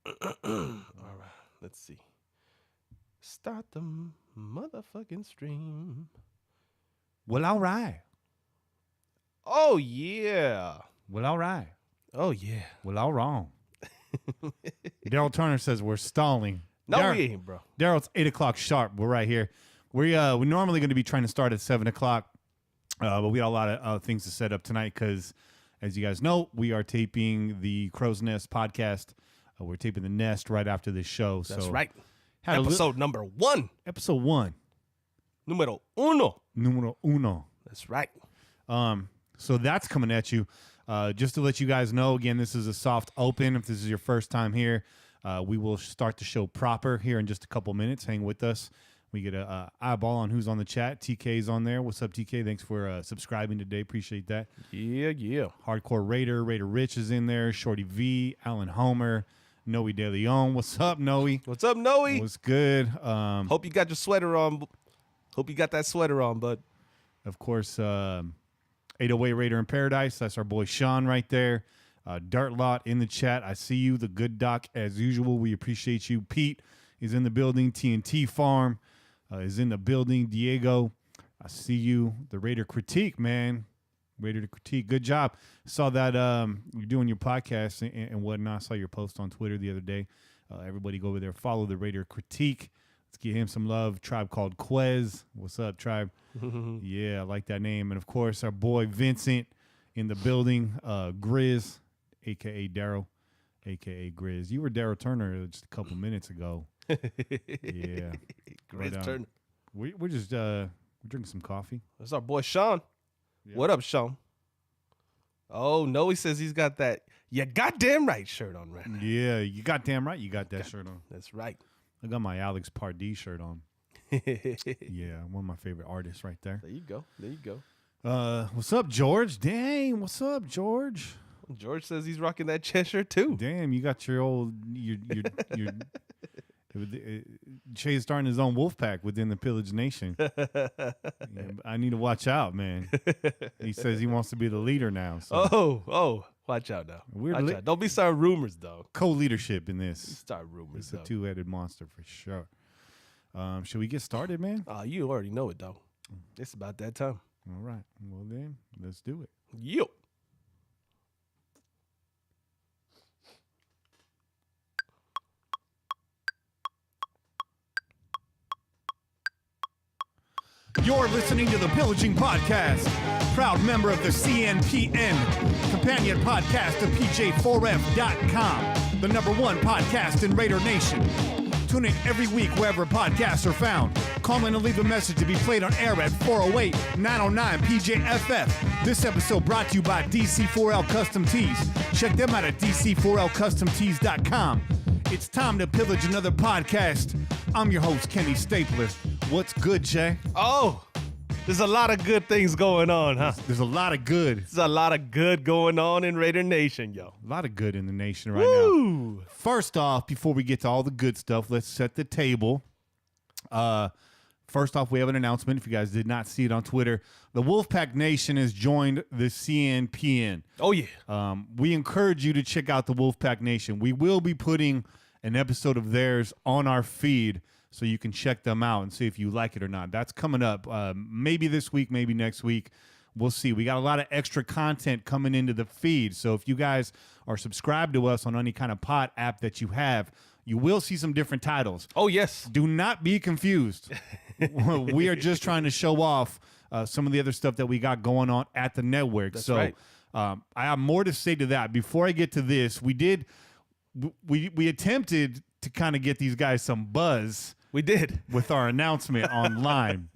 All right, let's see. Start the motherfucking stream. Well, all right. Oh, yeah. Well, all right. Oh, yeah. Well, all wrong. Daryl Turner says we're stalling. No, we ain't, bro. Daryl, it's 8 o'clock sharp. We're right here. We're normally going to be trying to start at 7 o'clock, but we got a lot of things to set up tonight because, as you guys know, we are taping the Crow's Nest podcast. We're taping The Nest right after this show. That's right. Had Episode number 1. Episode 1. Numero uno. Numero uno. That's right. So that's coming at you. Just to let you guys know, again, this is a soft open. If this is your first time here, we will start the show proper here in just a couple minutes. Hang with us. We get a eyeball on who's on the chat. TK's on there. What's up, TK? Thanks for subscribing today. Appreciate that. Yeah. Hardcore Raider. Raider Rich is in there. Shorty V. Alan Homer. Noe De Leon. What's up, Noe? What's up, Noe? What's good? Hope you got your sweater on. Hope you got that sweater on, bud. Of course, 808 Raider in Paradise. That's our boy Sean right there. Dart Lot in the chat. I see you. The good doc as usual. We appreciate you. Pete is in the building. TNT Farm is in the building. Diego, I see you. The Raider Critique, man. Raider Critique. Good job. Saw that you're doing your podcast and whatnot. I saw your post on Twitter the other day. Everybody go over there. Follow the Raider Critique. Let's give him some love. Tribe Called Quez. What's up, Tribe? Yeah, I like that name. And, of course, our boy Vincent in the building. Grizz, a.k.a. Daryl, a.k.a. Grizz. You were Daryl Turner just a couple minutes ago. Yeah. Grizz Turner. We're just we're drinking some coffee. That's our boy Sean. Yeah. What up, Sean? Oh, no, he says he's got that "you goddamn right" shirt on right now. Yeah, you goddamn right you got that shirt on. That's right. I got my Alex Pardee shirt on. Yeah, one of my favorite artists right there. There you go. What's up, George? Dang, what's up, George? George says he's rocking that chest shirt too. Damn, you got your old Shay's starting his own wolf pack within the Pillage Nation. Yeah, I need to watch out, man. He says he wants to be the leader now. So. Oh, watch out now. Watch out. Don't be starting rumors, though. Co-leadership in this. Start rumors, It's a two-headed monster for sure. Should we get started, man? You already know it, though. It's about that time. All right. Well, then, let's do it. Yo. You're listening to the Pillaging Podcast, proud member of the CNPN, companion podcast of PJ4F.com, the #1 podcast in Raider Nation. Tune in every week wherever podcasts are found. Call in and leave a message to be played on air at 408-909-PJFF. This episode brought to you by DC4L Custom Tees. Check them out at DC4LCustomTees.com. It's time to pillage another podcast. I'm your host, Kenny Stapler. What's good, Jay? Oh, there's a lot of good things going on, huh? There's a lot of good. There's a lot of good going on in Raider Nation, yo. A lot of good in the nation right now. First off, before we get to all the good stuff, let's set the table. First off, we have an announcement. If you guys did not see it on Twitter, the Wolfpack Nation has joined the CNPN. Oh, yeah. We encourage you to check out the Wolfpack Nation. We will be putting an episode of theirs on our feed so you can check them out and see if you like it or not. That's coming up maybe this week, maybe next week. We'll see. We got a lot of extra content coming into the feed. So if you guys are subscribed to us on any kind of pod app that you have, you will see some different titles. Oh, yes. Do not be confused. We are just trying to show off some of the other stuff that we got going on at the network. That's so right. I have more to say to that. Before I get to this, we attempted to kind of get these guys some buzz. We did. With our announcement online.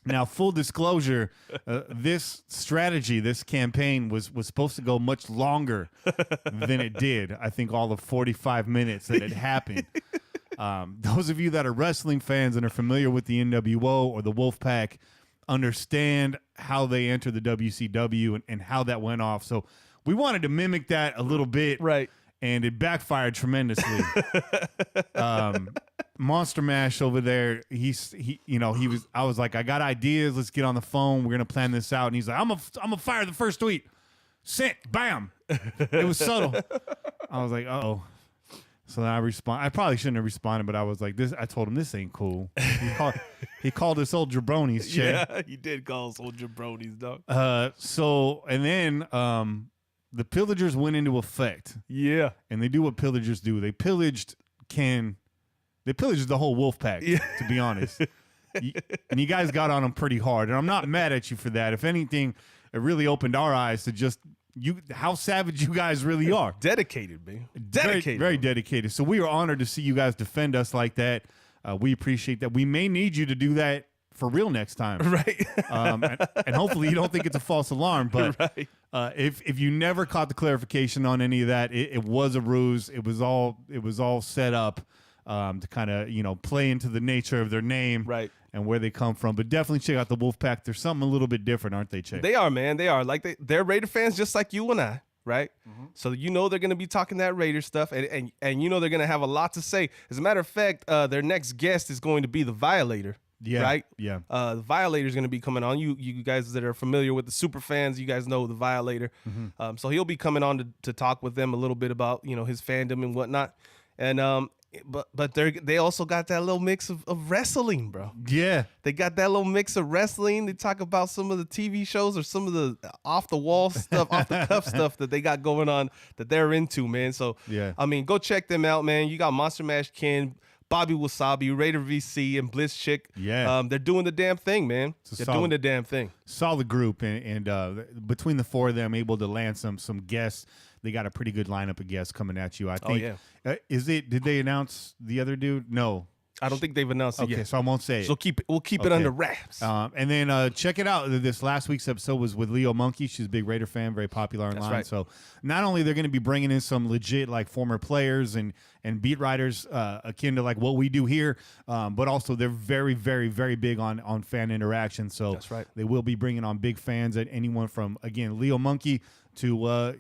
Now, full disclosure, this strategy, this campaign was supposed to go much longer than it did. I think all of 45 minutes that it happened. Those of you that are wrestling fans and are familiar with the NWO or the Wolfpack understand how they entered the WCW and how that went off. So we wanted to mimic that a little bit. Right. And it backfired tremendously. Monster Mash over there, I was like, I got ideas, let's get on the phone, we're gonna plan this out. And he's like, I'm gonna fire the first tweet. Sent, bam. It was subtle. I was like, uh-oh. So then I respond. I probably shouldn't have responded, but I was like, "This." I told him this ain't cool. He called us old jabronis. Che. Yeah, he did call us old jabronis, dog. So and then the pillagers went into effect. Yeah, and they do what pillagers do. They pillaged Kane. They pillaged the whole wolf pack. Yeah. To be honest, and you guys got on them pretty hard. And I'm not mad at you for that. If anything, it really opened our eyes to just how savage you guys really are. Dedicated, man. Dedicated. Very, very dedicated. So we are honored to see you guys defend us like that. We appreciate that. We may need you to do that for real next time. Right. And hopefully you don't think it's a false alarm. But right. If you never caught the clarification on any of that, it was a ruse. It was all set up to kind of, play into the nature of their name. Right. And where they come from. But definitely check out the Wolfpack. There's something a little bit different, aren't they, Che? They are, man. They are. Like they're Raider fans just like you and I, right? Mm-hmm. So they're going to be talking that Raider stuff, and they're going to have a lot to say. As a matter of fact, their next guest is going to be the Violator. Yeah. Right? Yeah. The Violator is going to be coming on. You guys that are familiar with the super fans, you guys know the Violator. Mm-hmm. So he'll be coming on to talk with them a little bit about, his fandom and whatnot. And but they also got that little mix of wrestling, bro. Yeah. They got that little mix of wrestling. They talk about some of the TV shows or some of the off the wall stuff, off the cuff stuff that they got going on that they're into, man. So yeah. I mean, go check them out, man. You got Monster Mash Ken, Bobby Wasabi, Raider VC, and Bliss Chick. Yeah. They're doing the damn thing, man. They're doing the damn thing. Solid group, and between the four of them, able to land some guests. They got a pretty good lineup of guests coming at you. I think. Oh, yeah. Did they announce the other dude? No. I don't think they've announced it yet. Okay, so I won't say it. So we'll keep it under wraps. And then check it out. This last week's episode was with Leo Monkey. She's a big Raider fan, very popular online. Right. So not only they're going to be bringing in some legit like former players and beat writers akin to like what we do here, but also they're very, very, very big on fan interaction. So that's right. They will be bringing on big fans at anyone from, again, Leo Monkey to,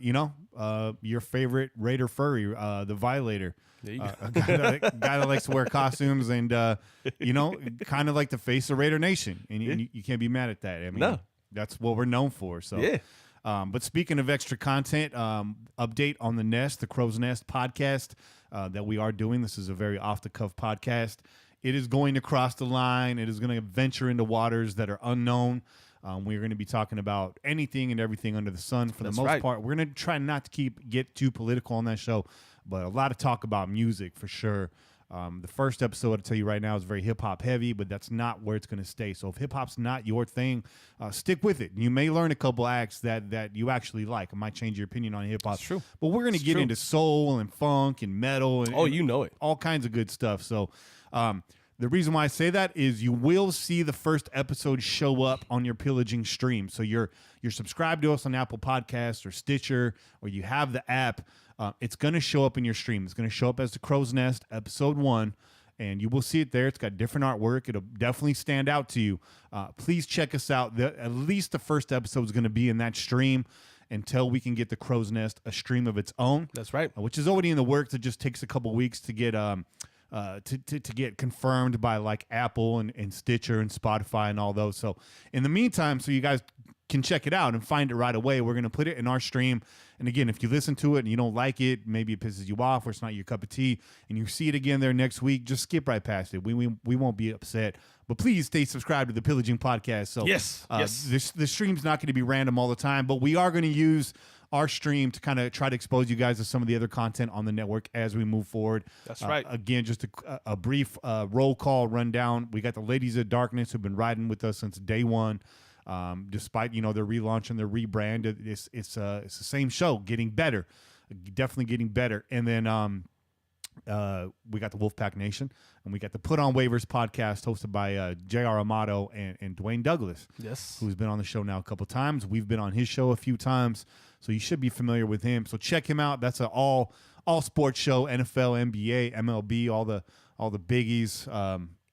your favorite Raider furry, the Violator. There you go. A guy that likes to wear costumes and, kind of like the face of Raider Nation. And you can't be mad at that. I mean, that's what we're known for. So, yeah. But speaking of extra content, update on the Nest, the Crow's Nest podcast that we are doing. This is a very off-the-cuff podcast. It is going to cross the line. It is going to venture into waters that are unknown. We're going to be talking about anything and everything under the sun for the most part. We're going to try not to get too political on that show, but a lot of talk about music for sure. The first episode, I'll tell you right now, is very hip-hop heavy, but that's not where it's going to stay. So if hip-hop's not your thing, stick with it. You may learn a couple acts that you actually like. It might change your opinion on hip-hop. It's true. But we're going to get into soul and funk and metal. And, you know it. All kinds of good stuff. So the reason why I say that is you will see the first episode show up on your Pillaging stream. So you're subscribed to us on Apple Podcasts or Stitcher, or you have the app. It's going to show up in your stream. It's going to show up as the Crow's Nest, episode 1, and you will see it there. It's got different artwork. It'll definitely stand out to you. Please check us out. At least the first episode is going to be in that stream until we can get the Crow's Nest a stream of its own. That's right. Which is already in the works. It just takes a couple weeks to get to get confirmed by like Apple and Stitcher and Spotify and all those. So in the meantime, so you guys can check it out and find it right away, we're going to put it in our stream. And again, if you listen to it and you don't like it, maybe it pisses you off or it's not your cup of tea, and you see it again there next week, just skip right past it. We won't be upset. But please stay subscribed to the Pillaging Podcast. So yes. The stream's not going to be random all the time, but we are going to use our stream to kind of try to expose you guys to some of the other content on the network as we move forward. That's right. Again, just a brief roll call rundown. We got the Ladies of Darkness who've been riding with us since day one. Despite their relaunch and their rebrand, it's the same show, getting better, definitely getting better. And then we got the Wolfpack Nation, and we got the Put on Waivers podcast hosted by J.R. Amato and Dwayne Douglas. Yes, who's been on the show now a couple times. We've been on his show a few times, so you should be familiar with him. So check him out. That's an all sports show: NFL, NBA, MLB, all the biggies.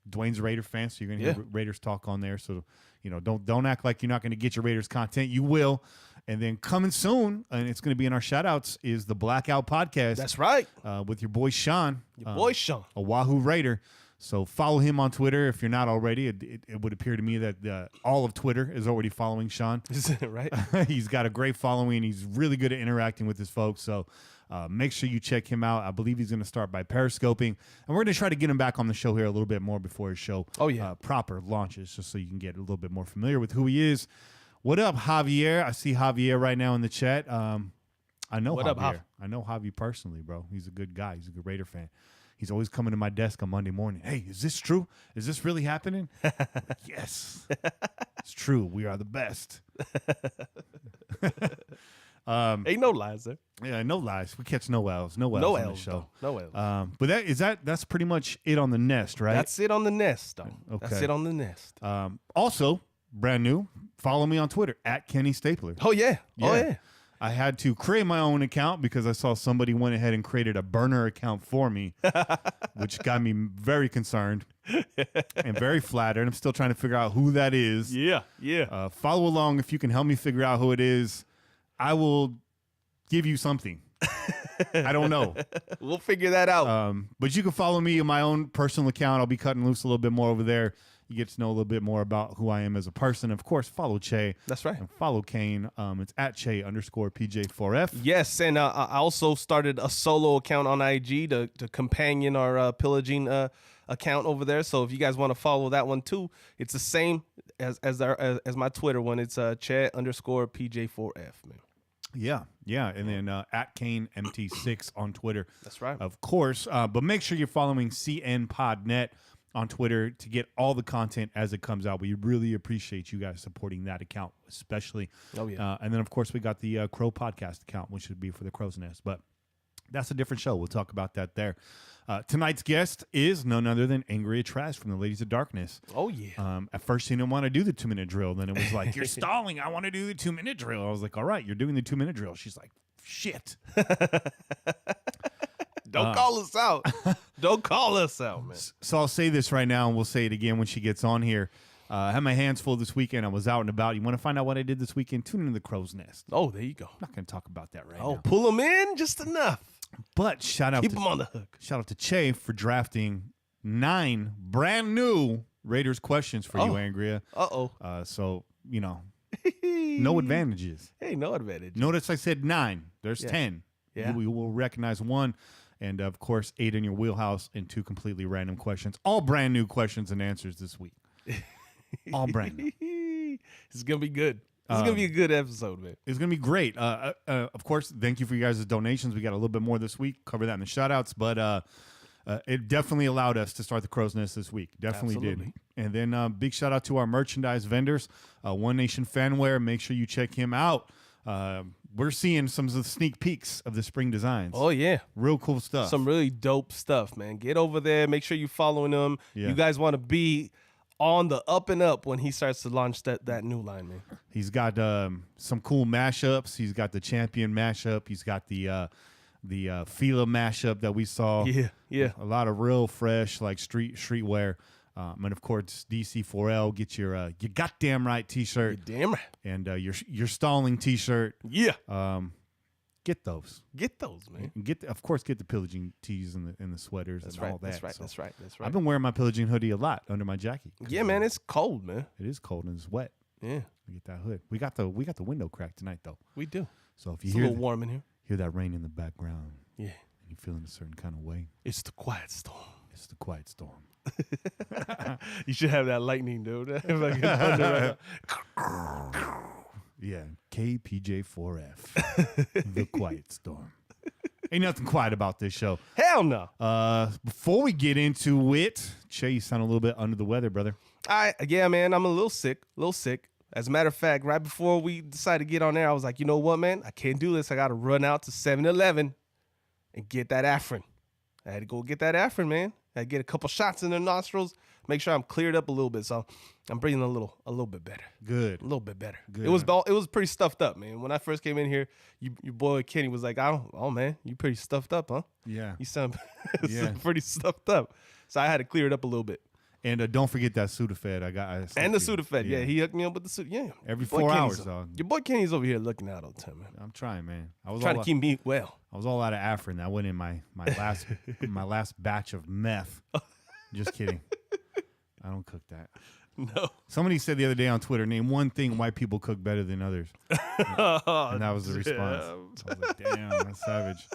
Dwayne's a Raider fan, so you're gonna hear Raiders talk on there. So don't act like you're not going to get your Raiders content. You will. And then coming soon, and it's going to be in our shout-outs, is the Blackout Podcast. That's right. With your boy Sean. Your boy Sean. A Wahoo Raider. So follow him on Twitter if you're not already. It would appear to me that all of Twitter is already following Sean. Is it right? He's got a great following. He's really good at interacting with his folks. So make sure you check him out. I believe he's going to start by periscoping. And we're going to try to get him back on the show here a little bit more before his show proper launches, just so you can get a little bit more familiar with who he is. What up, Javier? I see Javier right now in the chat. I know What Javier. up, Jav? I know Javi personally, bro. He's a good guy. He's a good Raider fan. He's always coming to my desk on Monday morning. Hey, is this true? Is this really happening? Yes, it's true. We are the best. Ain't no lies there. Yeah, no lies. We catch no L's. No L's No on the L's, show. though. No L's. But that's pretty much it on the nest, right? That's it on the nest, though. Okay. That's it on the nest. Also, brand new, follow me on Twitter at Kenny Stapler. Oh, yeah. Oh, Yeah. yeah. I had to create my own account because I saw somebody went ahead and created a burner account for me, which got me very concerned and very flattered. I'm still trying to figure out who that is. Yeah. Yeah. Follow along if you can help me figure out who it is. I will give you something. I don't know. We'll figure that out. But you can follow me on my own personal account. I'll be cutting loose a little bit more over there. You get to know a little bit more about who I am as a person. Of course, follow Che. That's right. And follow Kane. It's at Che_PJ4F. Yes, and I also started a solo account on IG to companion our pillaging account over there. So if you guys want to follow that one too, it's the same as my Twitter one. It's Che_PJ4F, man. Yeah. And then at KaneMT6 on Twitter. That's right. Of course. But make sure you're following CNPodNet on Twitter to get all the content as it comes out. We really appreciate you guys supporting that account, especially. Oh, yeah. And then, of course, we got the Crow Podcast account, which would be for the Crow's Nest. But that's a different show. We'll talk about that there. Tonight's guest is none other than Angry Trask from the Ladies of Darkness. Oh, yeah. At first, he didn't want to do the 2-minute drill. Then it was like, you're stalling. I want to do the 2-minute drill. I was like, all right, you're doing the 2-minute drill. She's like, shit. Don't call us out. Don't call us out, man. So I'll say this right now, and we'll say it again when she gets on here. I had my hands full this weekend. I was out and about. You want to find out what I did this weekend? Tune into the Crow's Nest. Oh, there you go. I'm not going to talk about that right Oh, now. pull them in just enough. But shout out Keep them on the hook. Shout out to Che for drafting 9 brand new Raiders questions for you, Angria. Uh-oh. So, no advantages. Hey, no advantage. Notice I said 9. There's 10. Yeah. You will recognize 1. And, of course, 8 in your wheelhouse and 2 completely random questions. All brand new questions and answers this week. All brand new. It's going to be good. This is going to be a good episode, man. It's going to be great. Of course, thank you for you guys' donations. We got a little bit more this week. Cover that in the shout-outs. But it definitely allowed us to start the Crow's Nest this week. Definitely Absolutely. did. And then big shout-out to our merchandise vendors. One Nation Fanwear. Make sure you check him out. We're seeing some of the sneak peeks of the spring designs. Oh, yeah. Real cool stuff. Some really dope stuff, man. Get over there. Make sure you're following him. Yeah. You guys want to be on the up and up when he starts to launch that new line, man. He's got some cool mashups. He's got the Champion mashup. He's got the Fila mashup that we saw. Yeah. A lot of real fresh like streetwear. And of course, DC4L, get your you goddamn right T-shirt. You're damn right. And your stalling T-shirt. Yeah. Get those. Get those, man. And of course, get the pillaging tees and the sweaters That's and right. all that. That's right. So That's right. That's right. I've been wearing my pillaging hoodie a lot under my jacket. Yeah, man. It's cold, man. It is cold and it's wet. Yeah. We get that hood. We got the window cracked tonight though. We do. So if you It's a hear little warm in here. hear that rain in the background, Yeah. and you're feeling a certain kind of way, It's the quiet storm. it's the quiet storm. You should have that lightning, dude. Fucking thunder right now. Yeah, KPJ4F, the quiet storm. Ain't nothing quiet about this show. Hell no. Before we get into it, Che, you sound a little bit under the weather, brother. Yeah, man, I'm a little sick. As a matter of fact, right before we decided to get on there, I was like, you know what, man? I can't do this. I got to run out to 7-Eleven and get that Afrin. I had to go get that Afrin, man. I had to get a couple shots in the nostrils, make sure I'm cleared up a little bit. So I'm breathing a little bit better. Good. A little bit better. Good. It was pretty stuffed up, man. When I first came in here, your boy Kenny was like, oh man, you pretty stuffed up, huh? Yeah. You sound Yeah. pretty stuffed up. So I had to clear it up a little bit. And don't forget that Sudafed. And the Sudafed. Yeah, he hooked me up with the Sudafed. Yeah. Every Your boy 4 Kenny's hours, dog. Your boy Kenny's over here looking out all the time, man. I'm trying, man. I was Trying to keep me well. I was all out of Afrin. I went in my last batch of meth. Just kidding. I don't cook that. No. Somebody said the other day on Twitter, name one thing white people cook better than others. And that was the response. I was like, damn, that's savage.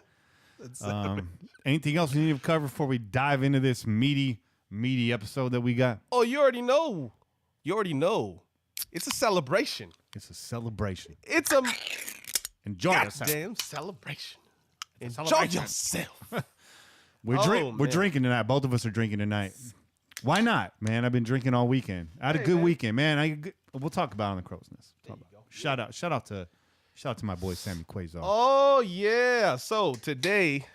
Anything else we need to cover before we dive into this meaty episode that we got? Oh, you already know. It's a celebration. It's a celebration. It's a Enjoy yourself. goddamn celebration. Enjoy celebration. yourself. We're drinking tonight. Both of us are drinking tonight. Why not, man? I've been drinking all weekend. I had a good weekend, man. We'll talk about it on the Crow's Nest. Shout out to my boy Sammy Quasar. Oh yeah. So today,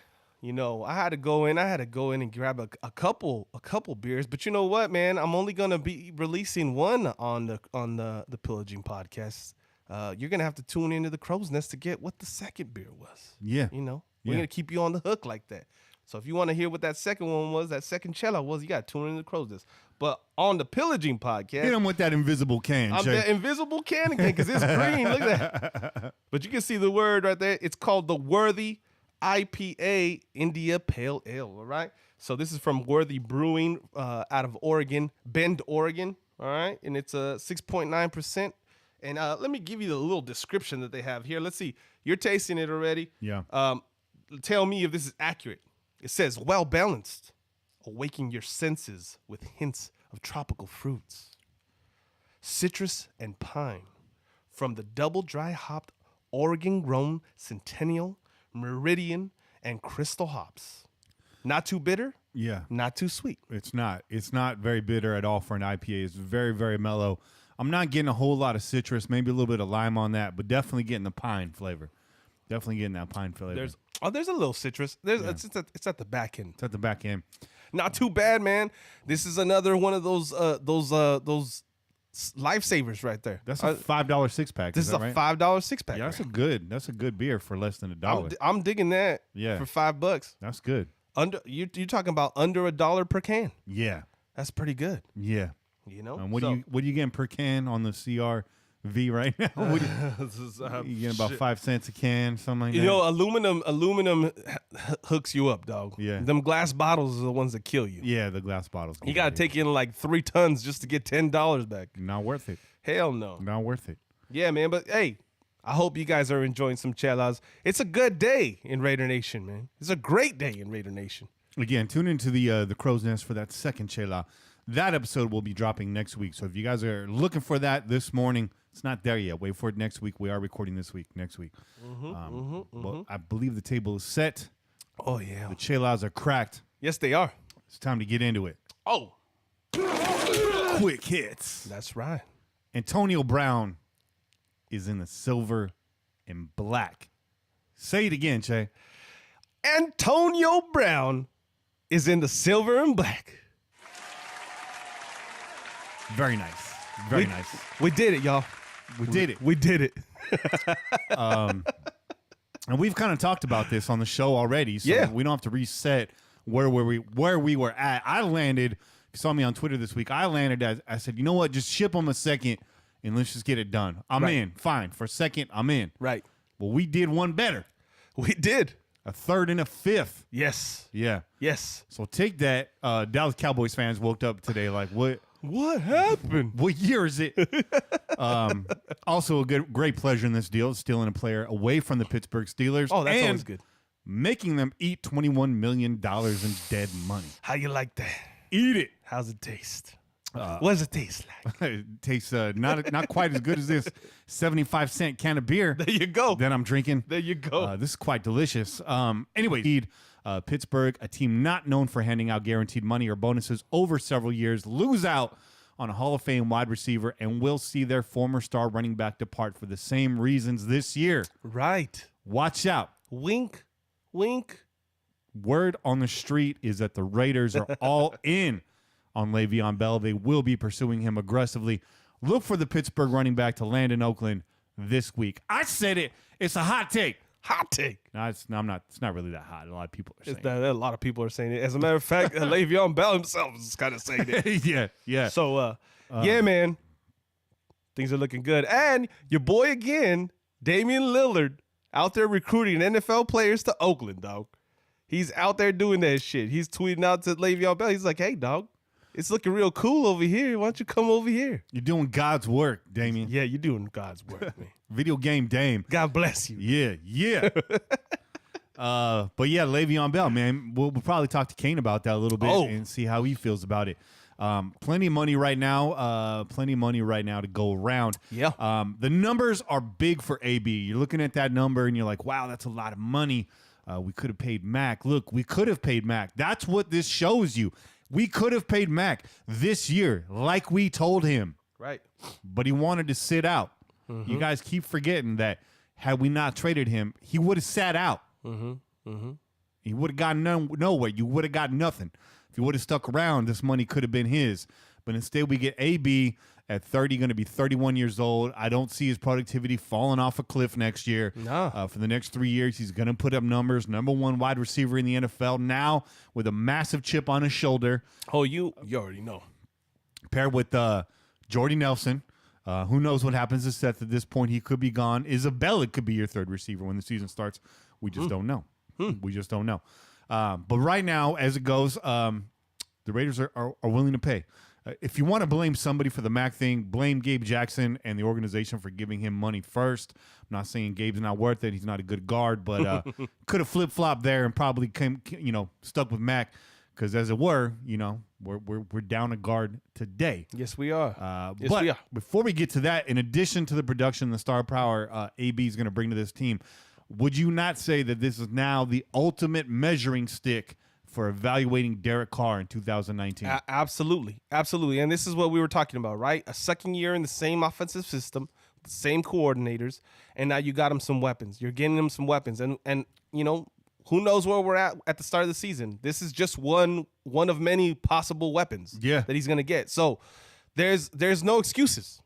I had to go in and grab a couple beers. But you know what, man? I'm only gonna be releasing one on the Pillaging Podcast. You're gonna have to tune into the Crow's Nest to get what the second beer was. Yeah. We're gonna keep you on the hook like that. So if you want to hear what that second one was, that second cello was, you got to tune into the Crow's Nest. But on the Pillaging Podcast, hit him with that invisible can. I'm that invisible can again because it's green. Look at that. But you can see the word right there. It's called the Worthy IPA India Pale Ale. All right. So this is from Worthy Brewing out of Oregon, Bend, Oregon. All right. And it's 6.9%. And let me give you the little description that they have here. Let's see. You're tasting it already. Yeah. Tell me if this is accurate. It says, well balanced, awaking your senses with hints of tropical fruits, citrus and pine from the double dry hopped Oregon grown Centennial, Meridian, and Crystal hops. Not too bitter. Yeah. Not too sweet. It's not very bitter at all for an IPA. It's very, very mellow. I'm not getting a whole lot of citrus, maybe a little bit of lime on that, but definitely getting the pine flavor. Definitely getting that pine flavor. There's a little citrus. It's at the back end. It's at the back end. Not too bad, man. This is another one of those lifesavers right there. That's a $5 six pack. This is a right? $5 six pack. Yeah, that's a good beer for less than $1. I'm digging that. Yeah. For $5. That's good. You're talking about under $1 per can. Yeah. That's pretty good. Yeah. What So- are you getting per can on the CRV right now? What you getting about 5 cents a can, something like that? Aluminum hooks you up, dog. Yeah. Them glass bottles are the ones that kill you. Yeah, the glass bottles. You got to take in like 3 tons just to get $10 back. Not worth it. Hell no. Not worth it. Yeah, man. But hey, I hope you guys are enjoying some chelas. It's a good day in Raider Nation, man. It's a great day in Raider Nation. Again, tune into the Crow's Nest for that second chela. That episode will be dropping next week. So if you guys are looking for that this morning, it's not there yet. Wait for it next week. We are recording this week, next week. Well, I believe the table is set. Oh, yeah. The chelas are cracked. Yes, they are. It's time to get into it. Oh. Quick hits. That's right. Antonio Brown is in the silver and black. Say it again, Che. Antonio Brown is in the silver and black. Very nice. Very nice. We did it, y'all. We did it. We did it. And we've kind of talked about this on the show already, so we don't have to reset where we were at. I landed, if you saw me on Twitter this week, I said, you know what, just ship them a second and let's just get it done. I'm in. Fine. For a second, I'm in. Right. Well, we did one better. We did. A third and a fifth. Yes. Yeah. Yes. So take that. Dallas Cowboys fans woke up today like, what? What happened? What year is it? Also, great pleasure in this deal, stealing a player away from the Pittsburgh Steelers. Oh, that's and always good. Making them eat $21 million in dead money. How you like that? Eat it. How's it taste? What does it taste like? It tastes not quite as good as this 75-cent can of beer. There you go. That I'm drinking. There you go. This is quite delicious. Anyway, Pittsburgh, a team not known for handing out guaranteed money or bonuses over several years, lose out on a Hall of Fame wide receiver and will see their former star running back depart for the same reasons this year. Right. Watch out. Wink, wink. Word on the street is that the Raiders are all in on Le'Veon Bell. They will be pursuing him aggressively. Look for the Pittsburgh running back to land in Oakland this week. I said it. It's a hot take. Hot take. No, it's not really that hot. A lot of people are saying it. A lot of people are saying it. As a matter of fact, Le'Veon Bell himself is kind of saying it. Yeah. So, yeah, man. Things are looking good. And your boy again, Damian Lillard, out there recruiting NFL players to Oakland, dog. He's out there doing that shit. He's tweeting out to Le'Veon Bell. He's like, hey, dog, it's looking real cool over here. Why don't you come over here? You're doing God's work, Damien. Yeah, you're doing God's work, man. Video game Dame. God bless you. Yeah. But yeah, Le'Veon Bell, man. We'll probably talk to Kane about that a little bit and see how he feels about it. Plenty of money right now. To go around. Yeah. The numbers are big for AB. You're looking at that number and you're like, wow, that's a lot of money. We could have paid Mac. Look, we could have paid Mac. That's what this shows you. We could have paid Mac this year, like we told him. Right. But he wanted to sit out. You guys keep forgetting that had we not traded him, he would have sat out. He would have gotten nowhere. You would have got nothing. If he would have stuck around, this money could have been his. But instead, we get AB at 30, going to be 31 years old. I don't see his productivity falling off a cliff next year. No. For the next 3 years, he's going to put up numbers. Number one wide receiver in the NFL now with a massive chip on his shoulder. Oh, you already know. Paired with Jordy Nelson. Who knows what happens to Seth at this point? He could be gone. Isabella could be your third receiver when the season starts. We just don't know. We just don't know. But right now, as it goes, the Raiders are willing to pay. If you want to blame somebody for the Mac thing, blame Gabe Jackson and the organization for giving him money first. I'm not saying Gabe's not worth it. He's not a good guard, but could have flip-flopped there and probably stuck with Mac because as it were, we're down a guard today. Yes, we are. But before we get to that, in addition to the production, the star power AB is going to bring to this team, would you not say that this is now the ultimate measuring stick for evaluating Derek Carr in 2019? Absolutely. And this is what we were talking about, right? A second year in the same offensive system, the same coordinators, and now you got him some weapons. You're getting him some weapons. And who knows where we're at the start of the season. This is just one of many possible weapons that he's going to get. So there's no excuses,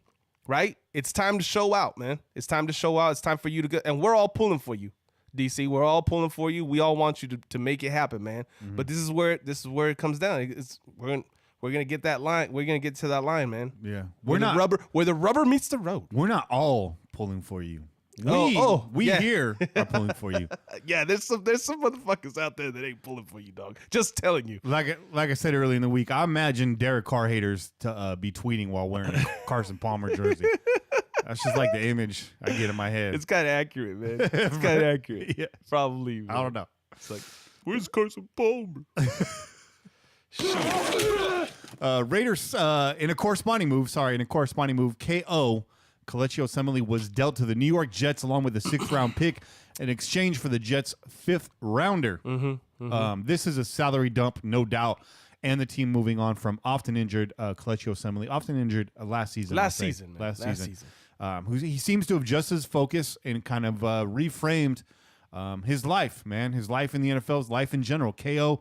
right? It's time to show out, man. It's time to show out. It's time for you to go. And we're all pulling for you. DC, we're all pulling for you. We all want you to make it happen, man. But this is where it comes down. We're gonna get that line. We're gonna get to that line, man. Yeah, where the rubber meets the road. We're not all pulling for you. We here are pulling for you. Yeah, there's some motherfuckers out there that ain't pulling for you, dog. Just telling you. Like I said earlier in the week, I imagine Derek Carr haters to be tweeting while wearing a Carson Palmer jersey. That's just like the image I get in my head. It's kind of accurate, man. It's kind of accurate. Yeah. Probably. Man. I don't know. It's like, where's Carson Palmer? Raiders, in a corresponding move, KO, Kelechi Osemele was dealt to the New York Jets along with a 6th-round pick in exchange for the Jets' 5th rounder. This is a salary dump, no doubt. And the team moving on from often injured Kelechi Osemele, often injured last season. Last season. He seems to have adjusted his focus and kind of reframed his life, man. His life in the NFL, his life in general. KO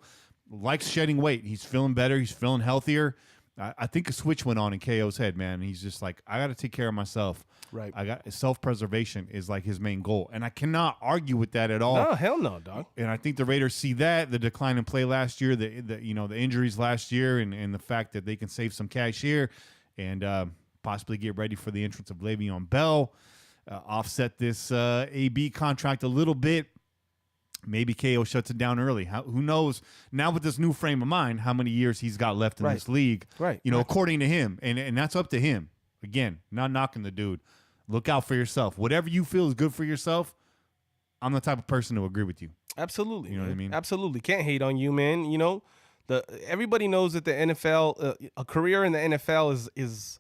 likes shedding weight. He's feeling better. He's feeling healthier. I think a switch went on in KO's head, man. He's just like, I got to take care of myself. Right. I got self-preservation is like his main goal, and I cannot argue with that at all. No, hell no, dog. And I think the Raiders see that, the decline in play last year, the injuries last year, and the fact that they can save some cash here, and possibly get ready for the entrance of Le'Veon Bell, offset this AB contract a little bit. Maybe KO shuts it down early. Who knows? Now with this new frame of mind, how many years he's got left in this league? Right. According to him, and that's up to him. Again, not knocking the dude. Look out for yourself. Whatever you feel is good for yourself. I'm the type of person to agree with you. Absolutely. You know what I mean? Absolutely. Can't hate on you, man. Everybody knows that the NFL, a career in the NFL is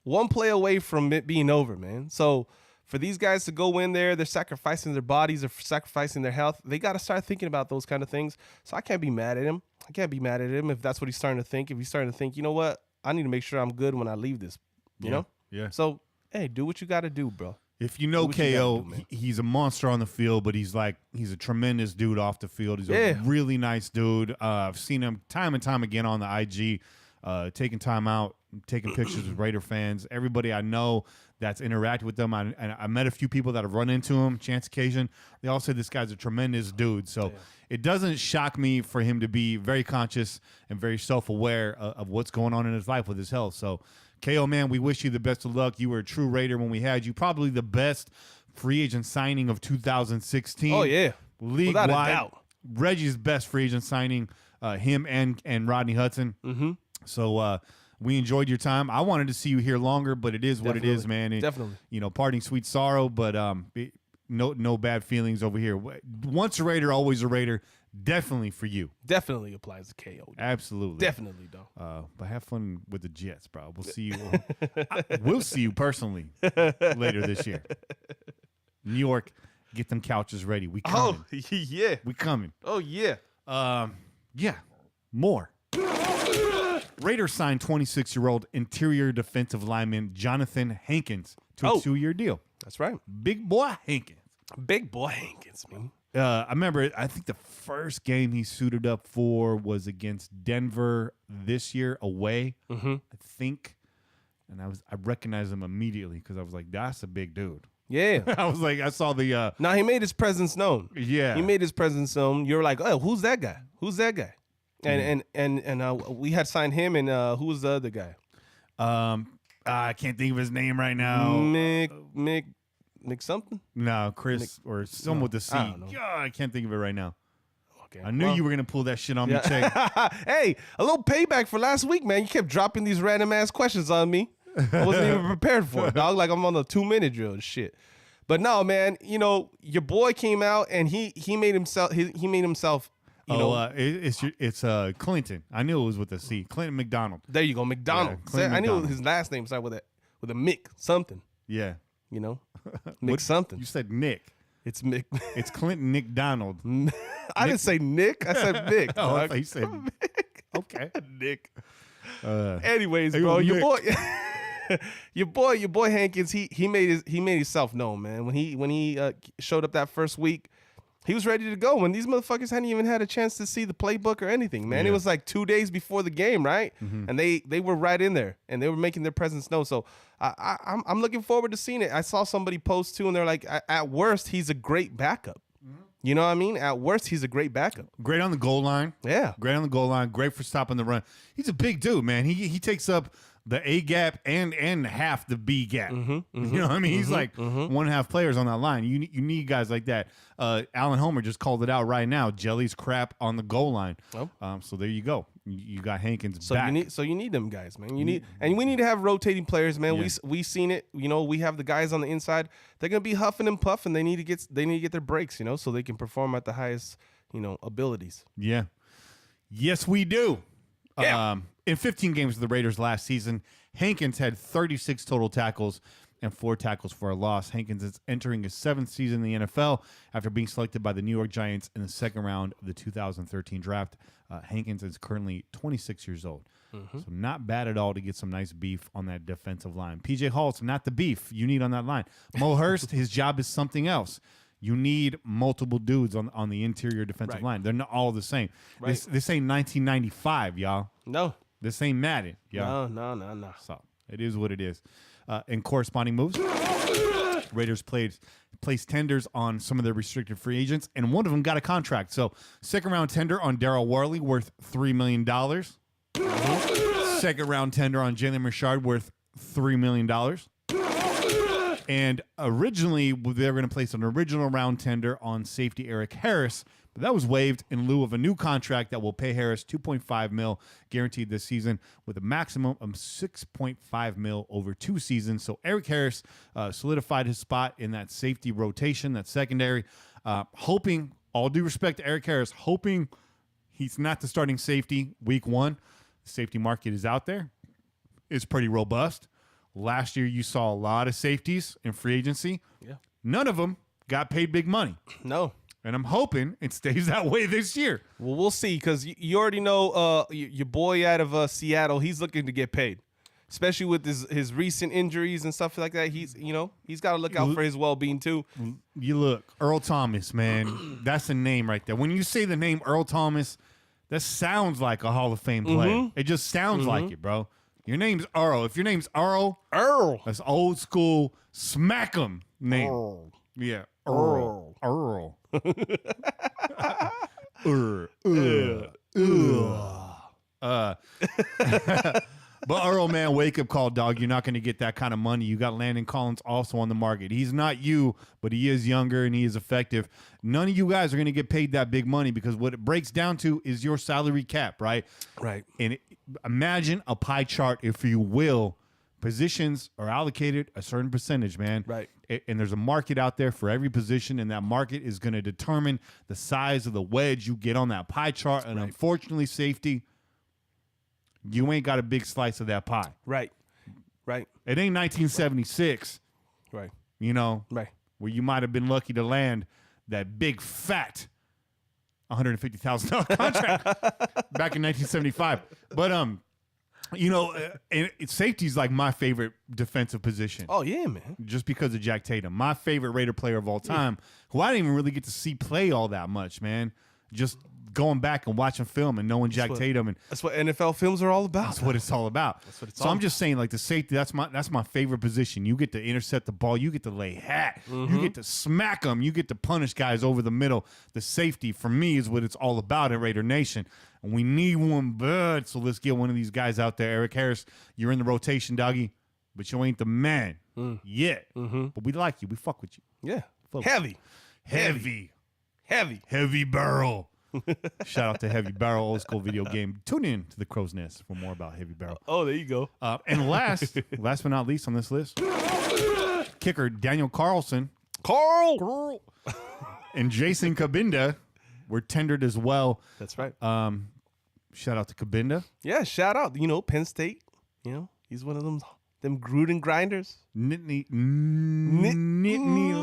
one play away from it being over, man. So for these guys to go in there, they're sacrificing their bodies, they're sacrificing their health. They got to start thinking about those kind of things. So I can't be mad at him. If that's what he's starting to think. If he's starting to think, you know what? I need to make sure I'm good when I leave this, you know? Yeah. So, hey, do what you got to do, bro. If you know KO, he's a monster on the field, but he's a tremendous dude off the field. He's a really nice dude. I've seen him time and time again on the IG, taking time out, taking pictures with Raider fans. Everybody I know that's interacted with them, I met a few people that have run into him, chance occasion. They all say this guy's a tremendous dude. So it doesn't shock me for him to be very conscious and very self-aware of what's going on in his life with his health. So, KO, man, we wish you the best of luck. You were a true Raider when we had you. Probably the best free agent signing of 2016. Oh, yeah. League-wide. Reggie's best free agent signing, him and Rodney Hudson. Mm-hmm. So we enjoyed your time. I wanted to see you here longer, but it is what it is, man. Definitely. Parting sweet sorrow, but no bad feelings over here. Once a Raider, always a Raider. Definitely for you. Definitely applies to KO. Absolutely. Definitely, though. But have fun with the Jets, bro. We'll see you. We'll see you personally later this year. New York, get them couches ready. We coming. Oh, yeah. We coming. Oh, yeah. Yeah. More. Raiders signed 26-year-old interior defensive lineman Jonathan Hankins to a 2-year deal. That's right. Big boy Hankins. Big boy Hankins, man. I remember, I think the first game he suited up for was against Denver this year away, I think. And I recognized him immediately because I was like, that's a big dude. Yeah. I was like, I saw the... Now, he made his presence known. Yeah. He made his presence known. You're like, oh, who's that guy? Who's that guy? And we had signed him, and who was the other guy? I can't think of his name right now. Mick something? No, Chris or someone with the C. I don't know. Yeah, I can't think of it right now. Okay. I knew you were going to pull that shit on me, Che. Hey, a little payback for last week, man. You kept dropping these random ass questions on me. I wasn't even prepared for it, dog. Like I'm on a 2-minute drill and shit. But no, man, your boy came out and he made himself It's Clinton. I knew it was with a C. Clinton McDonald. There you go, McDonald. Clinton I knew McDonald. his last name started with a Mick something. Yeah. Mick something. You said Nick. It's Mick. It's Clinton Nick Donald. I didn't say Nick. I said Mick. Oh, I thought you said Mick. Okay. Nick. hey, Anyways, bro, your Nick. boy, your boy Hankins, he made himself known, man. When he showed up that first week, he was ready to go. When these motherfuckers hadn't even had a chance to see the playbook or anything, man. Yeah. It was like 2 days before the game, right? Mm-hmm. And they were right in there, and they were making their presence known. So I'm looking forward to seeing it. I saw somebody post too, and they're like, at worst, he's a great backup. Mm-hmm. You know what I mean? At worst, he's a great backup. Great on the goal line. Yeah. Great on the goal line. Great for stopping the run. He's a big dude, man. He takes up the A gap and half the B gap. You know what I mean? He's like 1.5 players on that line. You need guys like that. Alan Homer just called it out right now. Jelly's crap on the goal line. Oh. So there you go. You got Hankins So back. you need them guys, man. We need to have rotating players, man. Yeah. We seen it. We have the guys on the inside. They're gonna be huffing and puffing. They need to get their breaks, so they can perform at the highest, abilities. Yeah. Yes, we do. Yeah. In 15 games of the Raiders last season, Hankins had 36 total tackles and 4 tackles for a loss. Hankins is entering his 7th season in the NFL after being selected by the New York Giants in the 2nd round of the 2013 draft. Hankins is currently 26 years old. So not bad at all to get some nice beef on that defensive line. PJ Hall's not the beef you need on that line. Mo Hurst, his job is something else. You need multiple dudes on the interior defensive line. They're not all the same. Right. This ain't 1995, y'all. No. This ain't Madden, y'all. No. So it is what it is. In corresponding moves, Raiders placed tenders on some of their restricted free agents, and one of them got a contract. So 2nd round tender on Darryl Worley worth $3 million. 2nd round tender on Jalen Richard worth $3 million. And originally, they were going to place an original round tender on safety Eric Harris, but that was waived in lieu of a new contract that will pay Harris $2.5 million guaranteed this season with a maximum of $6.5 million over 2 seasons. So Eric Harris solidified his spot in that safety rotation, that secondary, hoping, all due respect to Eric Harris, hoping he's not the starting safety week 1. The safety market is out there. It's pretty robust. Last year, you saw a lot of safeties in free agency. Yeah. None of them got paid big money. No. And I'm hoping it stays that way this year. Well, we'll see, because you already know your boy out of Seattle, he's looking to get paid, especially with his recent injuries and stuff like that. He's got to look out for his well-being too. You look, Earl Thomas, man, that's a name right there. When you say the name Earl Thomas, that sounds like a Hall of Fame player. It just sounds like it, bro. Your name's Earl. If your name's Earl, that's old school smack 'em name. Earl. Yeah, Earl. Earl. But Earl, man, wake up call, dog. You're not going to get that kind of money. You got Landon Collins also on the market. He's not you, but he is younger and he is effective. None of you guys are going to get paid that big money because what it breaks down to is your salary cap, right? Right. And imagine a pie chart, if you will. Positions are allocated a certain percentage, man. Right. And there's a market out there for every position, and that market is going to determine the size of the wedge you get on that pie chart. And unfortunately, safety, you ain't got a big slice of that pie. Right. Right. It ain't 1976, Right. you know, Right. where you might have been lucky to land that big fat $150,000 contract back in 1975. But you know, and safety's like my favorite defensive position. Oh yeah, man. Just because of Jack Tatum, my favorite Raider player of all time, who I didn't even really get to see play all that much, man. Just going back and watching film and knowing Jack Tatum, and that's what NFL films are all about. that's what it's all about. That's what it's so all I'm just saying, like the safety, that's my favorite position. You get to intercept the ball, you get to lay hat, you get to smack them, you get to punish guys over the middle. The safety for me is what it's all about in Raider Nation. And we need one bud, so let's get one of these guys out there. Eric Harris, you're in the rotation, doggy, but you ain't the man yet. But we like you. We fuck with you. Yeah. Fuck. Heavy. Heavy Barrel. Shout out to Heavy Barrel, old school video game. Tune in to the Crow's Nest for more about Heavy Barrel. Oh, there you go. And last but not least on this list, kicker Daniel Carlson. Carl. And Jason Kabinda were tendered as well. That's right. Shout out to Kabinda. Yeah, shout out. You know, Penn State. You know, he's one of them Gruden grinders. Nittany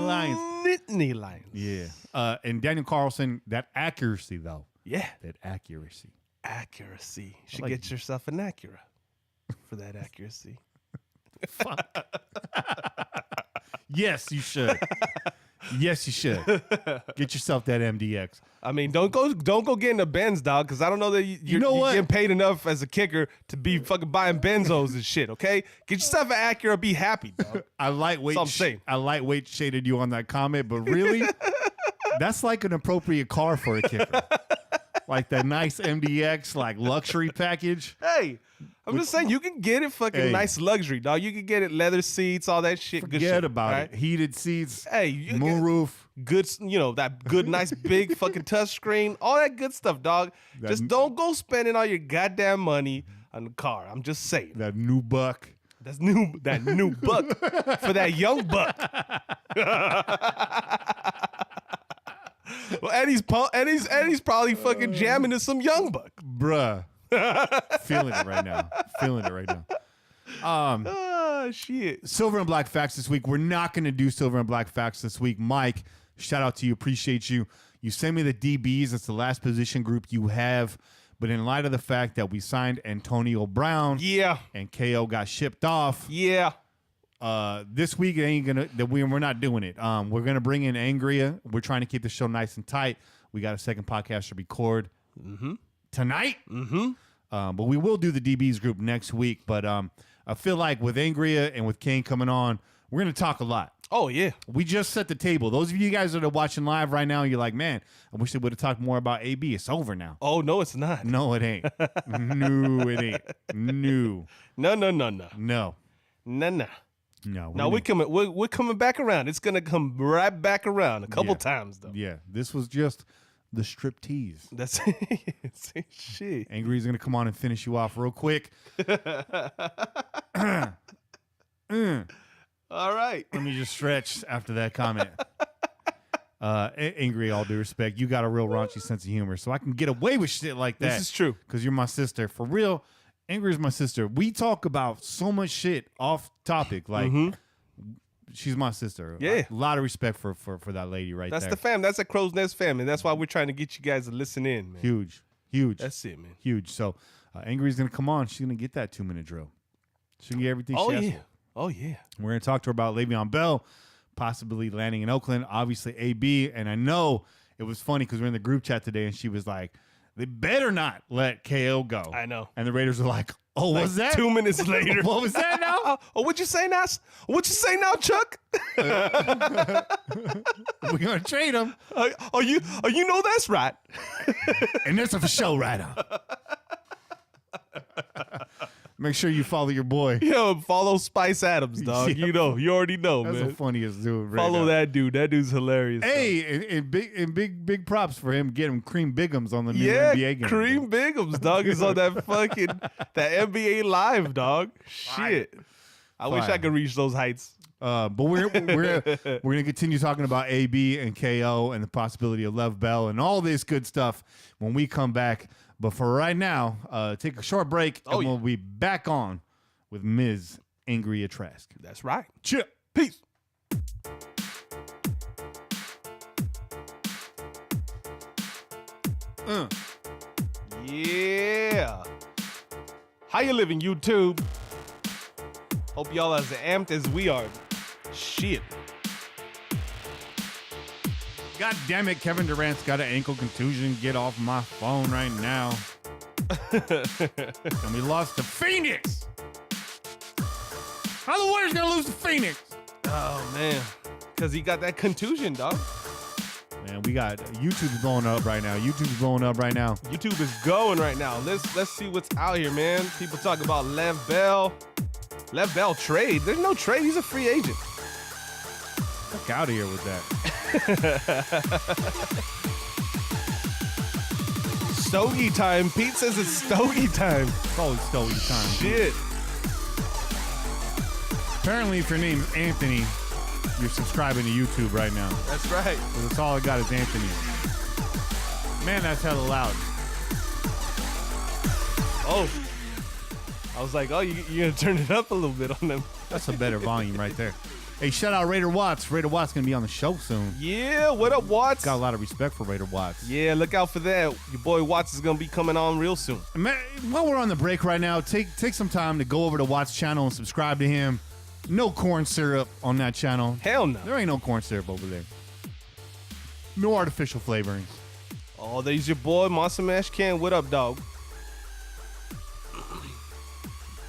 Lions. Nittany Lions. Yeah. And Daniel Carlson, that accuracy, though. Yeah. That accuracy. Accuracy. You should like get yourself an Acura for that accuracy. Yes, you should. Yes, you should. Get yourself that MDX. I mean, don't go get in a Benz, dog, because I don't know that you're getting paid enough as a kicker to be fucking buying Benzos and shit. Okay, get yourself an Acura, be happy, dog. I lightweight shaded you on that comment, but really, that's like an appropriate car for a kicker. Like that nice MDX, like luxury package. Hey, I'm just saying you can get it fucking nice luxury, dog. You can get it leather seats, all that shit. Forget good shit, about right? it. Heated seats. Hey, moonroof. Good, you know, that good, nice, big fucking touch screen. All that good stuff, dog. Just don't go spending all your goddamn money on the car. I'm just saying. That new buck. That new buck for that young buck. Well, Eddie's probably fucking jamming to some young buck. Bruh. Feeling it right now. Shit. Silver and Black Facts this week. We're not going to do Silver and Black Facts this week. Mike, shout out to you. Appreciate you. You send me the DBs. It's the last position group you have. But in light of the fact that we signed Antonio Brown, and KO got shipped off, this week it ain't gonna. We're not doing it. We're gonna bring in Angria. We're trying to keep the show nice and tight. We got a second podcast to record tonight. But we will do the DBs group next week. But I feel like with Angria and with Kane coming on, we're gonna talk a lot. Oh yeah, we just set the table. Those of you guys that are watching live right now, you're like, man, I wish they would have talked more about AB. It's over now. Oh no, it's not. No, it ain't. No, it ain't. No. No. No, we're coming back around. It's gonna come right back around a couple times though. Yeah, this was just the strip tease. That's shit. Angry's gonna come on and finish you off real quick. All right. Let me just stretch after that comment. Angry, all due respect, you got a real raunchy sense of humor, so I can get away with shit like that. This is true. Because you're my sister. For real, Angry is my sister. We talk about so much shit off topic. Like, she's my sister. Yeah. A lot of respect for that lady right That's there. the fam. That's a Crow's Nest family. That's why we're trying to get you guys to listen in, man. Huge. That's it, man. Huge. So, Angry's going to come on. She's going to get that 2-minute drill. She can get everything she has for. Oh, yeah. We're going to talk to her about Le'Veon Bell possibly landing in Oakland. Obviously, AB. And I know it was funny because we're in the group chat today, and she was like, they better not let KO go. I know. And the Raiders are like, oh, what's that? 2 minutes later. What was that now? Oh, what'd you say now? What'd you say now, Chuck? We're going to trade him. You know that's right. And that's a for show right on. Make sure you follow your boy. Yo, follow Spice Adams, dog. Yeah. You know, you already know, That's man. the funniest dude. Right Follow now. that dude. That dude's hilarious. Hey, and big props for him getting Cream Bigums on the new yeah, NBA game. Kareem Bigums, dog, is on that NBA Live, dog. Shit. I wish I could reach those heights. But we're gonna continue talking about AB and KO and the possibility of Lev Bell and all this good stuff when we come back. But for right now, take a short break and we'll be back on with Ms. Angry Trask. That's right. Chill. Peace. Yeah. How you living, YouTube? Hope y'all as amped as we are. Shit. God damn it, Kevin Durant's got an ankle contusion. Get off my phone right now. And we lost to Phoenix. How the Warriors gonna lose to Phoenix? Oh, man. Because he got that contusion, dog. Man, we got YouTube's blowing up right now. YouTube is going right now. Let's see what's out here, man. People talk about Lev Bell. Lev Bell trade. There's no trade. He's a free agent. Fuck out of here with that. Stogie time. Pete says it's Stogie time. It's always Stogie time. Shit. Apparently, if your name's Anthony, you're subscribing to YouTube right now. That's right. So that's all I got is Anthony. Man, that's hella loud. Oh. I was like, oh, you're going to turn it up a little bit on them. That's a better volume right there. Hey, shout out Raider Watts. Raider Watts going to be on the show soon. Yeah, what up, Watts? Got a lot of respect for Raider Watts. Yeah, look out for that. Your boy Watts is going to be coming on real soon. Man, while we're on the break right now, take some time to go over to Watts' channel and subscribe to him. No corn syrup on that channel. Hell no. There ain't no corn syrup over there. No artificial flavorings. Oh, there's your boy, Monster Mash Can. What up, dog?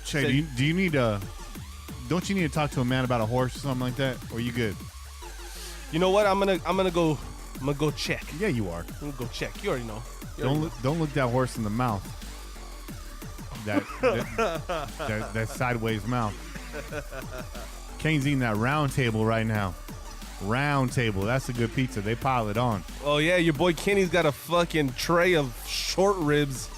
Shay, do you need to... Don't you need to talk to a man about a horse or something like that? Or are you good? You know what? I'm gonna go check. Yeah, you are. I'm gonna go check. You already know. Don't look that horse in the mouth. That sideways mouth. Kane's eating that round table right now. Round table. That's a good pizza. They pile it on. Oh yeah, your boy Kenny's got a fucking tray of short ribs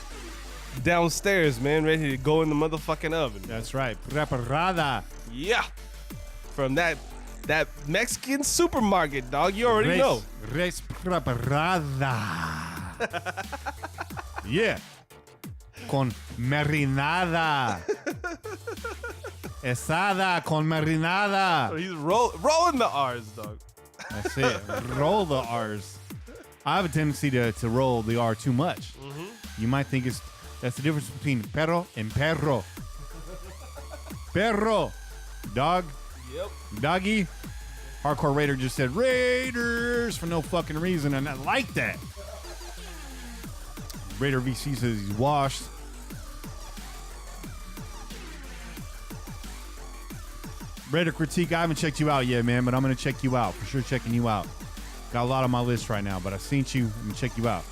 downstairs, man, ready to go in the motherfucking oven. That's right. Preparada. Yeah. From that Mexican supermarket, dog. You already know. Res preparada. Yeah. Con marinada. Esada con marinada. So he's rolling the R's, dog. That's it. Roll the R's. I have a tendency to roll the R too much. Mm-hmm. You might think that's the difference between perro and perro. Perro. Dog. Yep. Doggy. Hardcore Raider just said Raiders for no fucking reason, and I like that. Raider VC says he's washed. Raider Critique, I haven't checked you out yet, man, but I'm going to check you out. For sure checking you out. Got a lot on my list right now, but I've seen you. I'm going to check you out.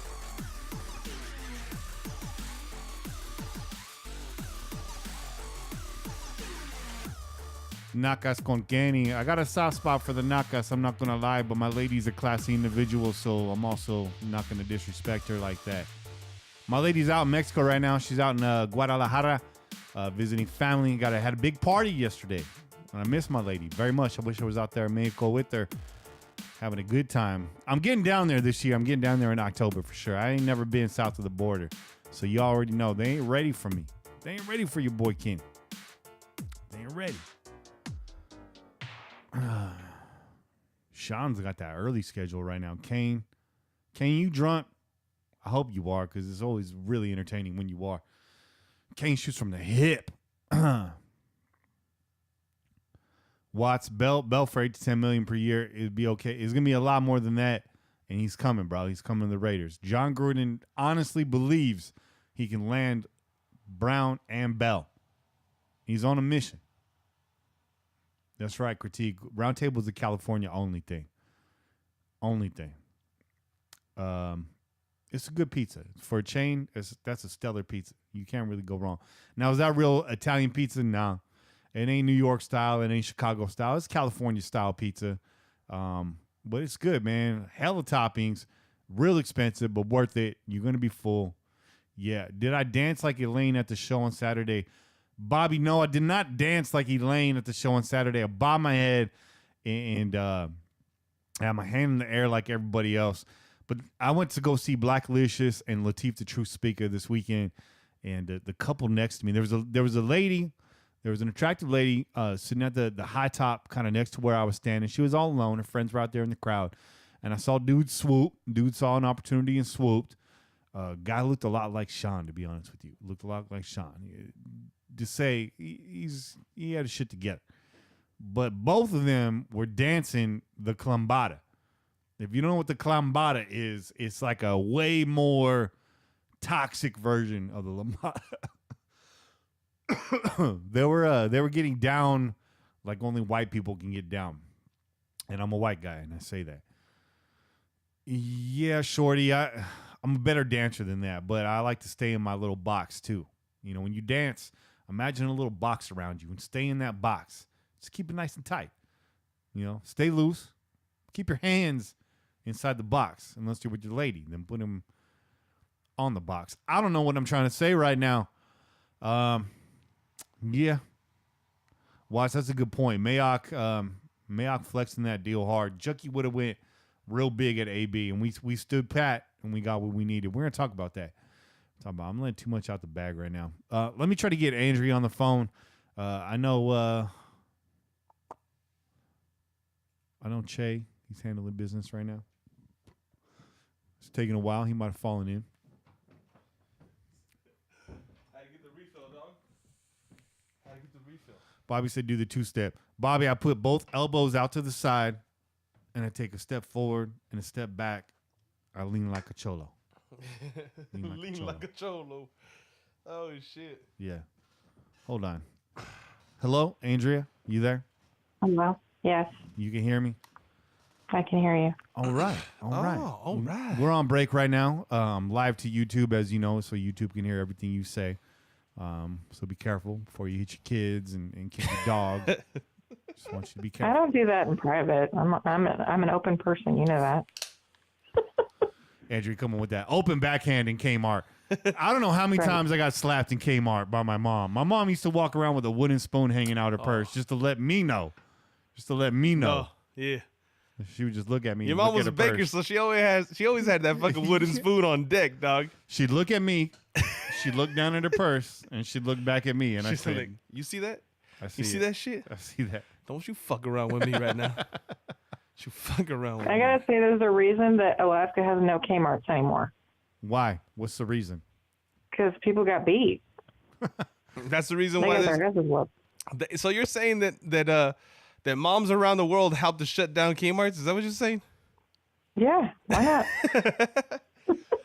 Nakas con Kane. I got a soft spot for the Nakas, I'm not going to lie, but my lady's a classy individual, so I'm also not going to disrespect her like that. My lady's out in Mexico right now. She's out in Guadalajara visiting family. Had a big party yesterday. And I miss my lady very much. I wish I was out there in Mexico with her, having a good time. I'm getting down there this year. I'm getting down there in October for sure. I ain't never been south of the border. So you already know they ain't ready for me. They ain't ready for your boy King. They ain't ready. Sean's got that early schedule right now. Kane, you drunk? I hope you are, because it's always really entertaining when you are. Kane shoots from the hip. Watts, Bell for $8 to $10 million per year. It'd be okay. It's gonna be a lot more than that, and he's coming, bro. He's coming to the Raiders. John Gruden honestly believes he can land Brown and Bell. He's on a mission. That's right, Critique. Roundtable is a California only thing. It's a good pizza. For a chain, that's a stellar pizza. You can't really go wrong. Now, is that real Italian pizza? No. It ain't New York style. It ain't Chicago style. It's California style pizza. But it's good, man. Hell of toppings. Real expensive, but worth it. You're going to be full. Yeah. Did I dance like Elaine at the show on Saturday? Bobby, no, I did not dance like Elaine at the show on Saturday. I bobbed my head and I had my hand in the air like everybody else. But I went to go see Blacklicious and Latif the Truth Speaker this weekend, and the couple next to me, there was a lady, there was an attractive lady sitting at the high top, kind of next to where I was standing. She was all alone. Her friends were out there in the crowd, and I saw dude swoop. Dude saw an opportunity and swooped. Guy looked a lot like Sean, to be honest with you. Looked a lot like Sean. To say he had his shit together, but both of them were dancing the clambada. If you don't know what the clambada is, it's like a way more toxic version of the lambada. They were getting down like only white people can get down, and I'm a white guy, and I say that. Yeah, shorty, I'm a better dancer than that, but I like to stay in my little box too. You know, when you dance, imagine a little box around you and stay in that box. Just keep it nice and tight. You know, stay loose. Keep your hands inside the box, unless you're with your lady. Then put them on the box. I don't know what I'm trying to say right now. Yeah. Watch, that's a good point. Mayock flexing that deal hard. Jucky would have went real big at AB, and we stood pat, and we got what we needed. We're going to talk about that. I'm letting too much out the bag right now. Let me try to get Angria on the phone. I know Che. He's handling business right now. It's taking a while. He might have fallen in. How to get the refill, dog? How to get the refill? Bobby said do the two-step. Bobby, I put both elbows out to the side, and I take a step forward and a step back. I lean like a cholo. Lean like a cholo. Oh, shit. Yeah. Hold on. Hello, Angria? You there? Hello? Yes, You can hear me? I can hear you. All right. All right. Oh, all right. We're on break right now, live to YouTube, as you know, so YouTube can hear everything you say. So be careful before you hit your kids and kick your dog. Just want you to be I careful. don't do that in private. I'm an open person. You know that. Andrew coming with that open backhand in Kmart. I don't know how many Right. times I got slapped in Kmart by my mom. My mom used to walk around with a wooden spoon hanging out her purse just to let me know. Just to let me know. Oh, yeah. She would just look at me. Your and mom look was at a her baker, purse. so she always had that fucking wooden spoon on deck, dog. She'd look at me. She'd look down at her purse, and she'd look back at me. And I She's said, like, "You see that? I see You see it. that shit? I see that. Don't you fuck around with me right now? You fuck around with I me." gotta say, there's a reason that Alaska has no Kmart's anymore. Why? What's the reason? Because people got beat. That's the reason They why. got their There's, houses whooped. so you're saying that moms around the world helped to shut down Kmart's? Is that what you're saying? Yeah, why not?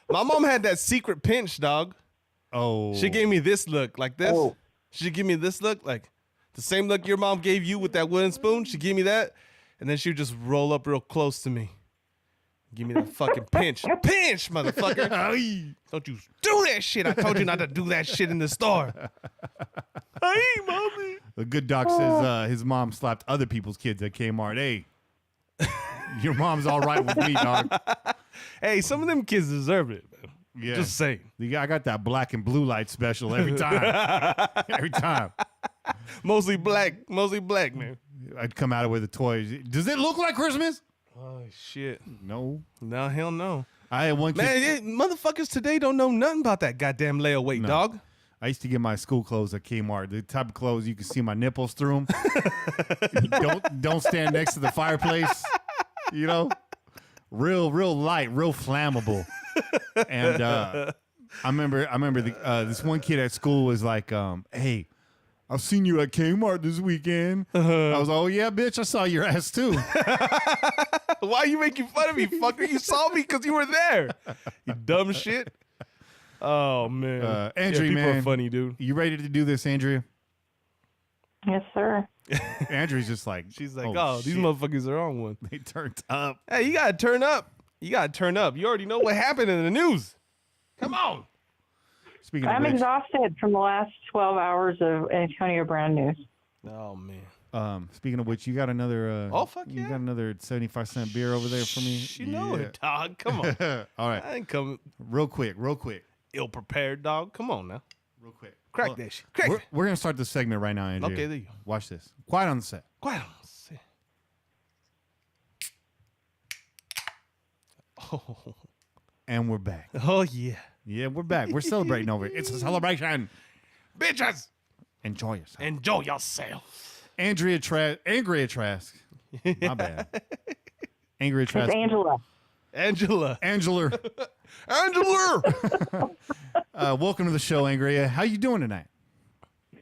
My mom had that secret pinch, dog. Oh. She gave me this look, like this. Oh. She gave me this look, like the same look your mom gave you with that wooden spoon. She gave me that, and then she would just roll up real close to me. Give me that fucking pinch. Pinch, motherfucker. Don't you do that shit. I told you not to do that shit in the store. Hey, mommy. The good doc says his mom slapped other people's kids at Kmart. Hey, your mom's all right with me, dog. Hey, some of them kids deserve it, man. Yeah. Just saying. I got that black and blue light special every time. Every time. Mostly black, man. I'd come out with a toy. Does it look like Christmas? Oh, shit. No. No, hell no. I had one kid. Man, motherfuckers today don't know nothing about that goddamn layaway, No. dog. I used to get my school clothes at Kmart. The type of clothes you can see my nipples through them. don't stand next to the fireplace. You know, real light, real flammable. And I remember this one kid at school was like, "Hey, I've seen you at Kmart this weekend." I was like, "Oh yeah, bitch, I saw your ass too." Why are you making fun of me, fucker? You saw me because you were there. You dumb shit. Oh, man. Andrew, people man. are funny, dude. You ready to do this, Andrea? Yes, sir. Andrew's just like, She's like, oh these shit. motherfuckers are on one. They turned up. Hey, you got to turn up. You got to turn up. You already know what happened in the news. Come on. Speaking of I'm which, exhausted from the last 12 hours of Antonio Brown news. Oh man. speaking of which, you got another. Oh, fuck You yeah. got another 75-cent beer over there for me. You know it, dog. Come on. All right, I ain't coming real quick. ill prepared, dog. Come on now. Real quick. Crack that shit. Crack that. We're gonna start this segment right now, Andrew. Okay, there you go. Watch this. Quiet on the set. Quiet. Oh. And we're back. Oh yeah. Yeah, we're back. We're celebrating over it. It's a celebration. Bitches. Enjoy yourself. Enjoy yourself. Angria Trask. My bad. Angry Trask. It's Angela. Angela. Angela. Welcome to the show, Angria. How you doing tonight?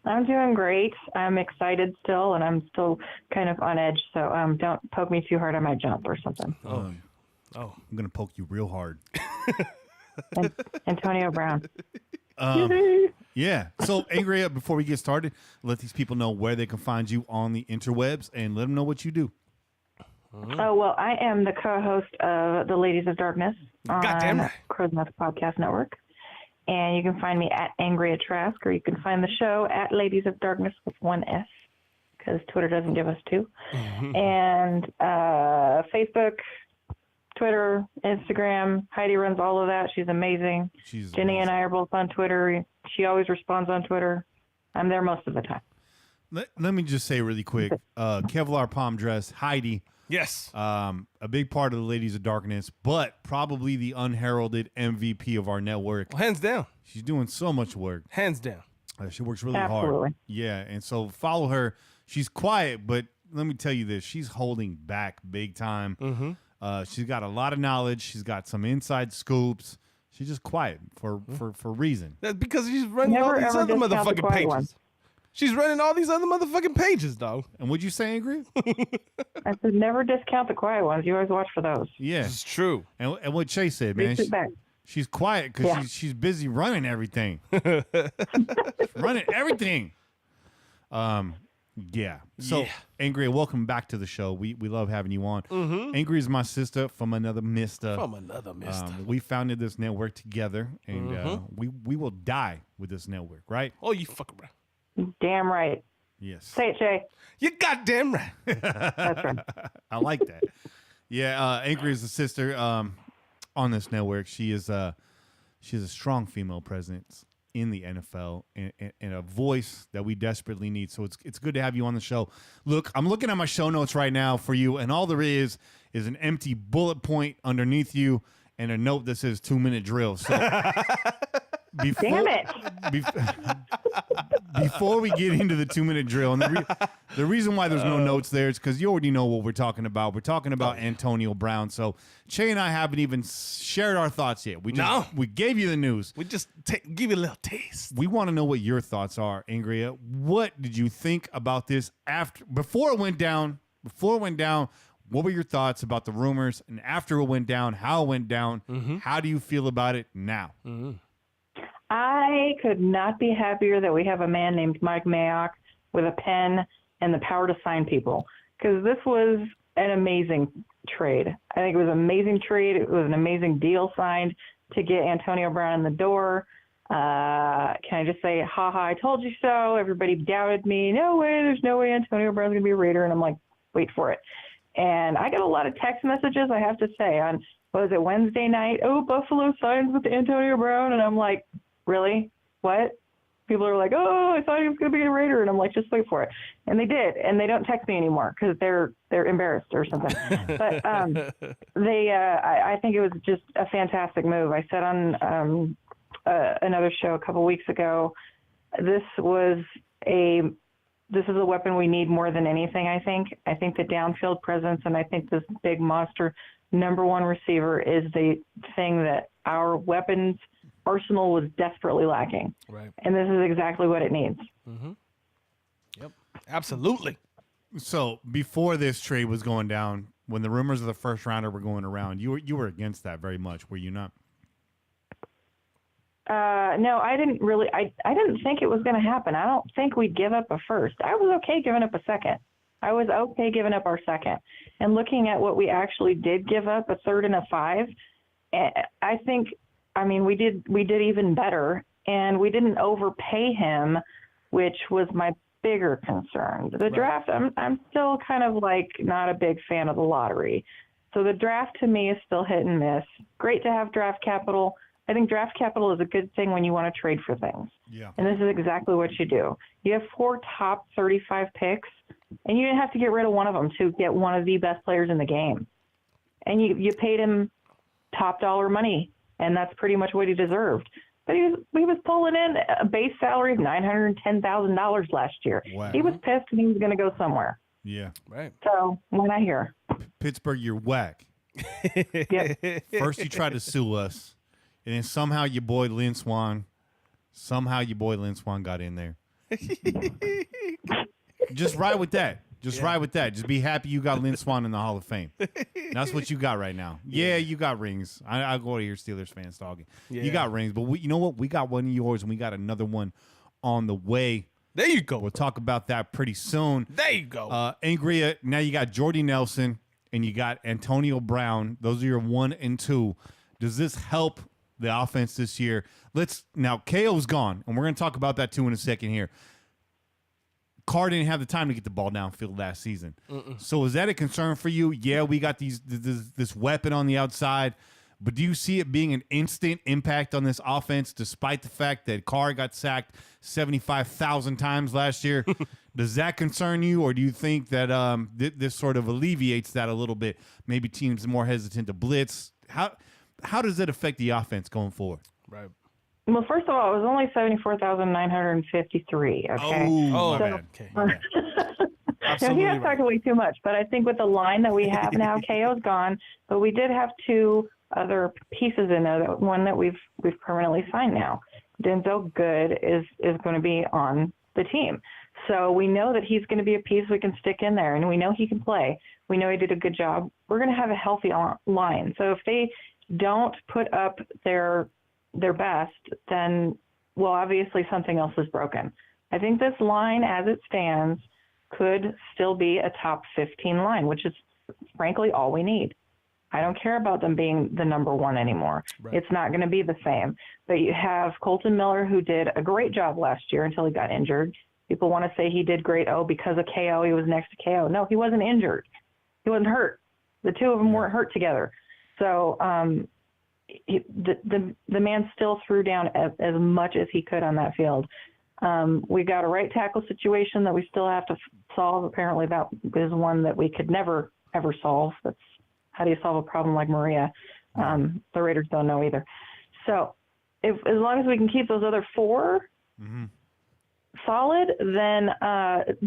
I'm doing great. I'm excited still, and I'm still kind of on edge, so don't poke me too hard. I might jump or something. Oh. I'm gonna poke you real hard. Antonio Brown. Yeah. So, Angria, before we get started, let these people know where they can find you on the interwebs and let them know what you do. Oh, well, I am the co-host of The Ladies of Darkness Goddamn on right. Crow's Nest Podcast Network. And you can find me at Angry Trask, or you can find the show at Ladies of Darkness with one S, because Twitter doesn't give us two. And Facebook, Twitter, Instagram. Heidi runs all of that. She's amazing. Jenny and I are both on Twitter. She always responds on Twitter. I'm there most of the time. Let me just say really quick, Kevlar Palm Dress, Heidi, Yes. a big part of the Ladies of Darkness, but probably the unheralded MVP of our network. Hands down. She's doing so much work. Hands down. She works really Absolutely. hard. Yeah, and so follow her. She's quiet, but let me tell you this. She's holding back big time. Mm-hmm. She's got a lot of knowledge. She's got some inside scoops. She's just quiet for reason. That's because she's running Never all these ever other discount the motherfucking quiet pages. ones. She's running all these other motherfucking pages, dog. And what'd you say, Angry? I said never discount the quiet ones. You always watch for those. Yeah. This is true. And what Chase said, They man. sit back. She's quiet because Yeah. she's busy running everything. Running everything. Yeah. So, Yeah. Angry, welcome back to the show. We love having you on. Mm-hmm. Angry is my sister from another mister. From another mister. We founded this network together, and we will die with this network, right? Oh, you fuck around. Damn right. Yes. Say it, Shay. You goddamn right. That's right. I like that. Yeah, Angry is a sister on this network. She has a strong female presence in the NFL and a voice that we desperately need. So it's good to have you on the show. Look, I'm looking at my show notes right now for you, and all there is an empty bullet point underneath you and a note that says 2-minute drill. So Damn it. Before we get into the 2-minute drill, and the reason why there's no notes there is because you already know what we're talking about. We're talking about Antonio Brown. So Che and I haven't even shared our thoughts yet. We gave you the news. We just give you a little taste. We want to know what your thoughts are, Angria. What did you think about this before it went down? What were your thoughts about the rumors? And after it went down, how it went down? How do you feel about it now? I could not be happier that we have a man named Mike Mayock with a pen and the power to sign people, because this was an amazing trade. I think it was an amazing trade. It was an amazing deal signed to get Antonio Brown in the door. Can I just say, haha, I told you so. Everybody doubted me. No way, there's no way Antonio Brown's going to be a Raider. And I'm like, wait for it. And I got a lot of text messages, I have to say, on, was it Wednesday night? Oh, Buffalo signs with Antonio Brown. And I'm like, really? What? People are like, oh, I thought he was going to be a Raider. And I'm like, just wait for it. And they did. And they don't text me anymore because they're embarrassed or something. But I think it was just a fantastic move. I said on another show a couple weeks ago, this is a weapon we need more than anything, I think. I think the downfield presence, and I think this big monster number one receiver is the thing that our weapons arsenal was desperately lacking. Right. And this is exactly what it needs. Yep. Absolutely. So before this trade was going down, when the rumors of the first rounder were going around, you were against that very much, were you not? No, I didn't really. I didn't think it was going to happen. I don't think we'd give up a first. I was okay giving up a second. I was okay giving up our second. And looking at what we actually did give up, a third and a 5, I think I mean, we did even better, and we didn't overpay him, which was my bigger concern. The draft, I'm still kind of like not a big fan of the lottery. So the draft to me is still hit and miss. Great to have draft capital. I think draft capital is a good thing when you want to trade for things. Yeah. And this is exactly what you do. You have 4 top 35 picks, and you didn't have to get rid of one of them to get one of the best players in the game. And you paid him top dollar money, and that's pretty much what he deserved. But he was pulling in a base salary of $910,000 last year. Wow. He was pissed, and he was going to go somewhere. Yeah. Right. So why not here? Pittsburgh, you're whack. Yep. First you tried to sue us, and then somehow your boy Lynn Swan got in there. Just ride with that. Ride with that. Just be happy you got Lynn Swan in the Hall of Fame. That's what you got right now. Yeah, you got rings. I'll go to your Steelers fans talking. Yeah. You got rings, but you know what? We got one of yours, and we got another one on the way. There you go. We'll talk about that pretty soon. There you go. Angria, now you got Jordy Nelson, and you got Antonio Brown. Those are your 1 and 2. Does this help the offense this year? Now KO's gone, and we're going to talk about that too in a second here. Carr didn't have the time to get the ball downfield last season. So is that a concern for you? Yeah, we got this weapon on the outside, but do you see it being an instant impact on this offense despite the fact that Carr got sacked 75,000 times last year? Does that concern you, or do you think that this sort of alleviates that a little bit? Maybe teams are more hesitant to blitz. How does it affect the offense going forward? Right. Well, first of all, it was only 74,953. Okay. Oh, so, my bad. Okay. He has talked way too much, but I think with the line that we have now, KO's gone, but we did have 2 other pieces in there. One that we've permanently signed now. Denzel Good is going to be on the team, so we know that he's going to be a piece we can stick in there, and we know he can play. We know he did a good job. We're going to have a healthy line. So if they don't put up their best, then, well, obviously something else is broken. I think this line, as it stands, could still be a top 15 line, which is frankly all we need. I don't care about them being the number 1 anymore. Right. It's not going to be the same. But you have Colton Miller, who did a great job last year until he got injured. People want to say he did great. Oh, because of KO, he was next to KO. No, he wasn't injured. He wasn't hurt. The 2 of them weren't hurt together. So, the man still threw down as much as he could on that field. We got a right tackle situation that we still have to solve. Apparently that is one that we could never, ever solve. That's how do you solve a problem like Maria? The Raiders don't know either. So as long as we can keep those other 4 solid, then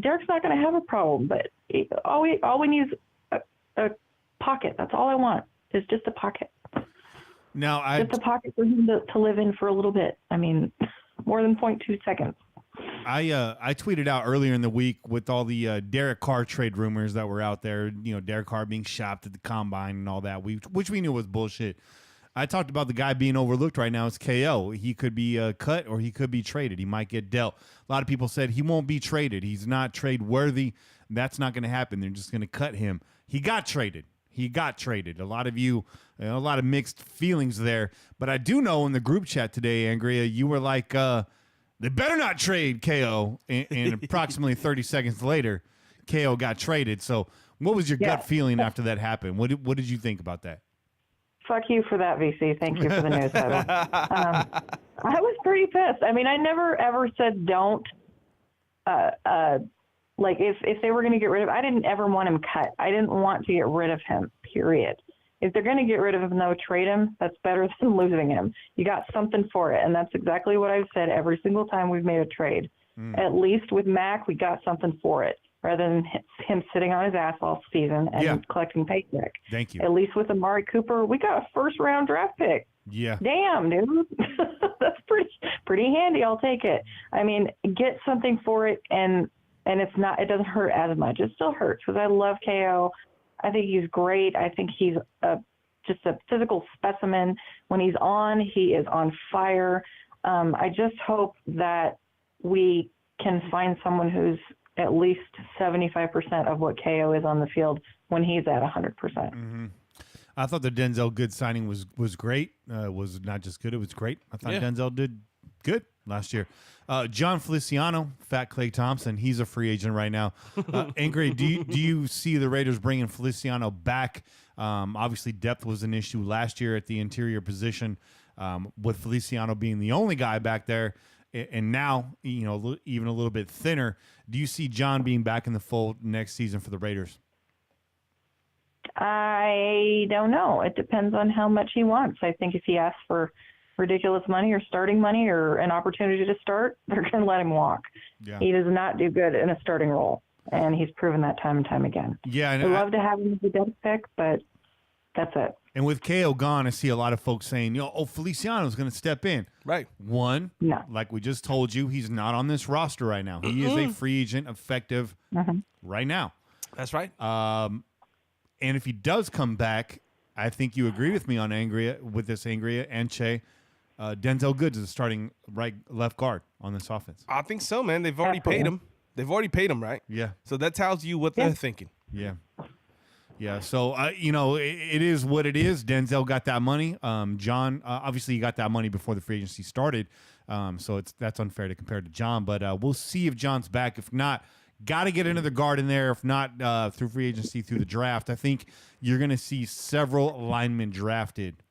Derek's not going to have a problem. But all we need is a pocket. That's all I want is just a pocket. Now, just a pocket for him to live in for a little bit. I mean, more than 0.2 seconds. I tweeted out earlier in the week with all the Derek Carr trade rumors that were out there, Derek Carr being shopped at the combine and all that, which we knew was bullshit. I talked about the guy being overlooked right now. It's KO. He could be cut or he could be traded. He might get dealt. A lot of people said he won't be traded. He's not trade worthy. That's not going to happen. They're just going to cut him. He got traded. A lot of a lot of mixed feelings there. But I do know in the group chat today, Angria, you were like, they better not trade KO. And approximately 30 seconds later, KO got traded. So what was your gut feeling after that happened? What did you think about that? Fuck you for that, VC. Thank you for the news. I was pretty pissed. I mean, I never ever said don't. Like if they were going to get rid of, I didn't ever want him cut. I didn't want to get rid of him, period. If they're going to get rid of him, though, trade him. That's better than losing him. You got something for it. And that's exactly what I've said every single time we've made a trade. At least with Mac, we got something for it rather than him sitting on his ass all season and collecting paycheck. Thank you. At least with Amari Cooper, we got a first-round draft pick. Yeah. Damn, dude. That's pretty handy. I'll take it. I mean, get something for it, and it doesn't hurt as much. It still hurts because I love KO. I think he's great. I think he's just a physical specimen. When he's on, he is on fire. I just hope that we can find someone who's at least 75% of what KO is on the field when he's at 100%. I thought the Denzel Good signing was great. Was not just good; it was great. I thought Denzel did good last year. John Feliciano, Fat Klay Thompson, he's a free agent right now. Angry, do you see the Raiders bringing Feliciano back? Obviously, depth was an issue last year at the interior position, with Feliciano being the only guy back there, and now even a little bit thinner. Do you see John being back in the fold next season for the Raiders? I don't know. It depends on how much he wants. I think if he asks for ridiculous money or starting money or an opportunity to start, they're going to let him walk. Yeah. He does not do good in a starting role, and he's proven that time and time again. Yeah, and I'd love to have him as a depth pick, but that's it. And with KO gone, I see a lot of folks saying, Feliciano's going to step in. Right. One, like we just told you, he's not on this roster right now. He is a free agent, effective right now. That's right. And if he does come back, I think you agree with me on Angria and Che. Denzel Goods is starting left guard on this offense. I think so, man. They've already paid him. They've already paid him, right? Yeah. So that tells you what they're thinking. Yeah. Yeah. So, it is what it is. Denzel got that money. John, obviously, he got that money before the free agency started. So that's unfair to compare to John. But we'll see if John's back. If not, got to get another guard in there. If not, through free agency, through the draft. I think you're going to see several linemen drafted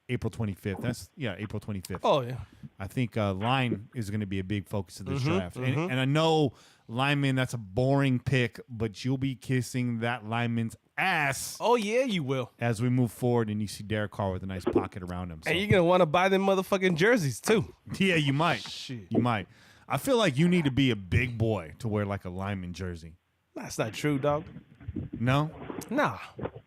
April 25th. April 25th. Oh, yeah. I think line is going to be a big focus of this draft. And I know lineman, that's a boring pick, but you'll be kissing that lineman's ass. Oh, yeah, you will. As we move forward and you see Derek Carr with a nice pocket around him. So. And you're going to want to buy them motherfucking jerseys, too. Yeah, you might. Shit. You might. I feel like you need to be a big boy to wear like a lineman jersey. That's not true, dog. No? Nah.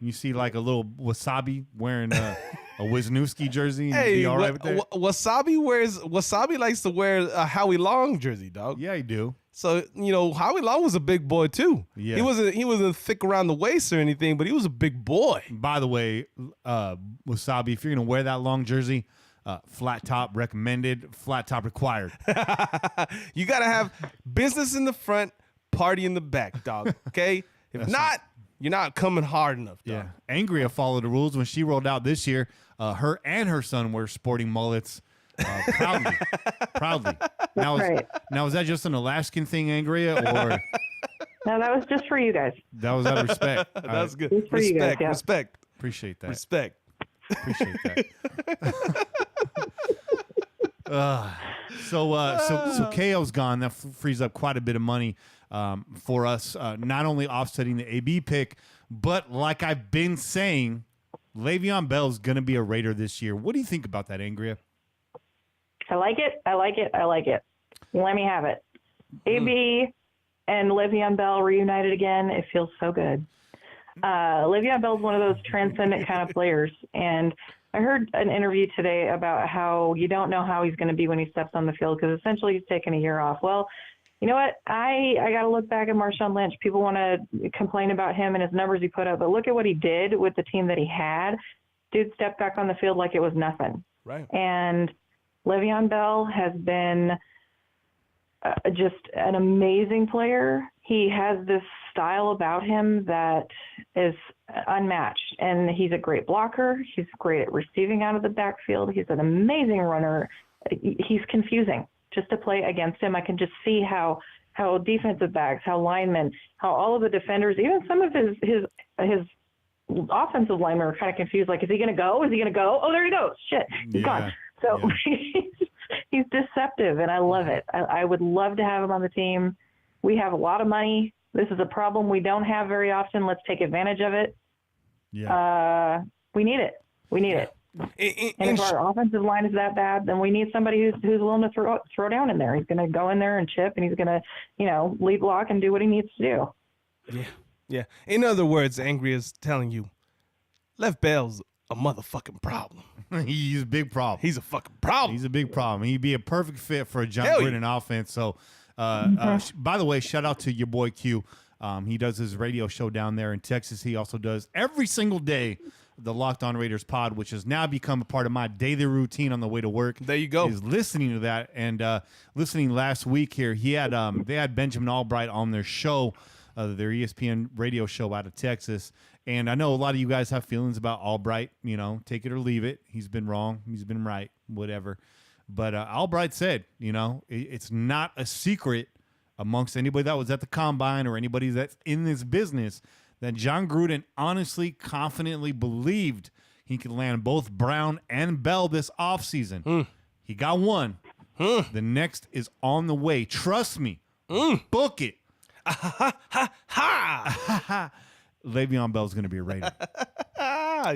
You see like a little Wasabi wearing a Wisniewski jersey and hey, be all right with that? Wasabi likes to wear a Howie Long jersey, dog. Yeah, he do. So, Howie Long was a big boy too. Yeah. He wasn't thick around the waist or anything, but he was a big boy. By the way, Wasabi, if you're going to wear that long jersey, flat top recommended, flat top required. You got to have business in the front, party in the back, dog. Okay? If not, you're not coming hard enough, dog. Yeah. Angria followed the rules when she rolled out this year. Her and her son were sporting mullets proudly. Proudly. Now, is that just an Alaskan thing, Angria, or? No, that was just for you guys. That was out of respect. That's good. Just for you guys, yeah. Respect. Appreciate that. Respect. Appreciate that. So KO's gone. That frees up quite a bit of money for us, not only offsetting the AB pick, but like I've been saying, Le'Veon Bell's going to be a Raider this year. What do you think about that, Angria? I like it. I like it. I like it. Let me have it. AB and Le'Veon Bell reunited again. It feels so good. Le'Veon Bell's one of those transcendent kind of players. And I heard an interview today about how you don't know how he's going to be when he steps on the field because essentially he's taken a year off. Well, you know what? I got to look back at Marshawn Lynch. People want to complain about him and his numbers he put up, but look at what he did with the team that he had. Dude stepped back on the field like it was nothing. Right. And Le'Veon Bell has been just an amazing player. He has this style about him that is unmatched, and he's a great blocker. He's great at receiving out of the backfield. He's an amazing runner. He's confusing just to play against him. I can just see how defensive backs, how linemen, how all of the defenders, even some of his offensive linemen are kind of confused. Like, is he going to go? Is he going to go? Oh, there he goes. Shit, he's gone. So he's deceptive, and I love it. I would love to have him on the team. We have a lot of money. This is a problem we don't have very often. Let's take advantage of it. Yeah. We need it. We need it. And if our offensive line is that bad, then we need somebody who's willing to throw down in there. He's going to go in there and chip, and he's going to, lead block and do what he needs to do. Yeah. Yeah. In other words, Angry is telling you, Lev Bell's a motherfucking problem. He's a big problem. He's a fucking problem. He's a big problem. He'd be a perfect fit for a John Gruden offense. So, by the way, shout out to your boy Q. He does his radio show down there in Texas. He also does every single day the Locked On Raiders pod, which has now become a part of my daily routine on the way to work. There you go. Is listening to that and listening last week here. He had they had Benjamin Albright on their show, their ESPN radio show out of Texas, And I know a lot of you guys have feelings about Albright, take it or leave it. He's been wrong. He's been right, whatever. But Albright said, it's not a secret amongst anybody that was at the combine or anybody that's in this business that John Gruden honestly, confidently believed he could land both Brown and Bell this offseason. He got one. The next is on the way. Trust me. Book it. Le'Veon Bell's going to be a Raider.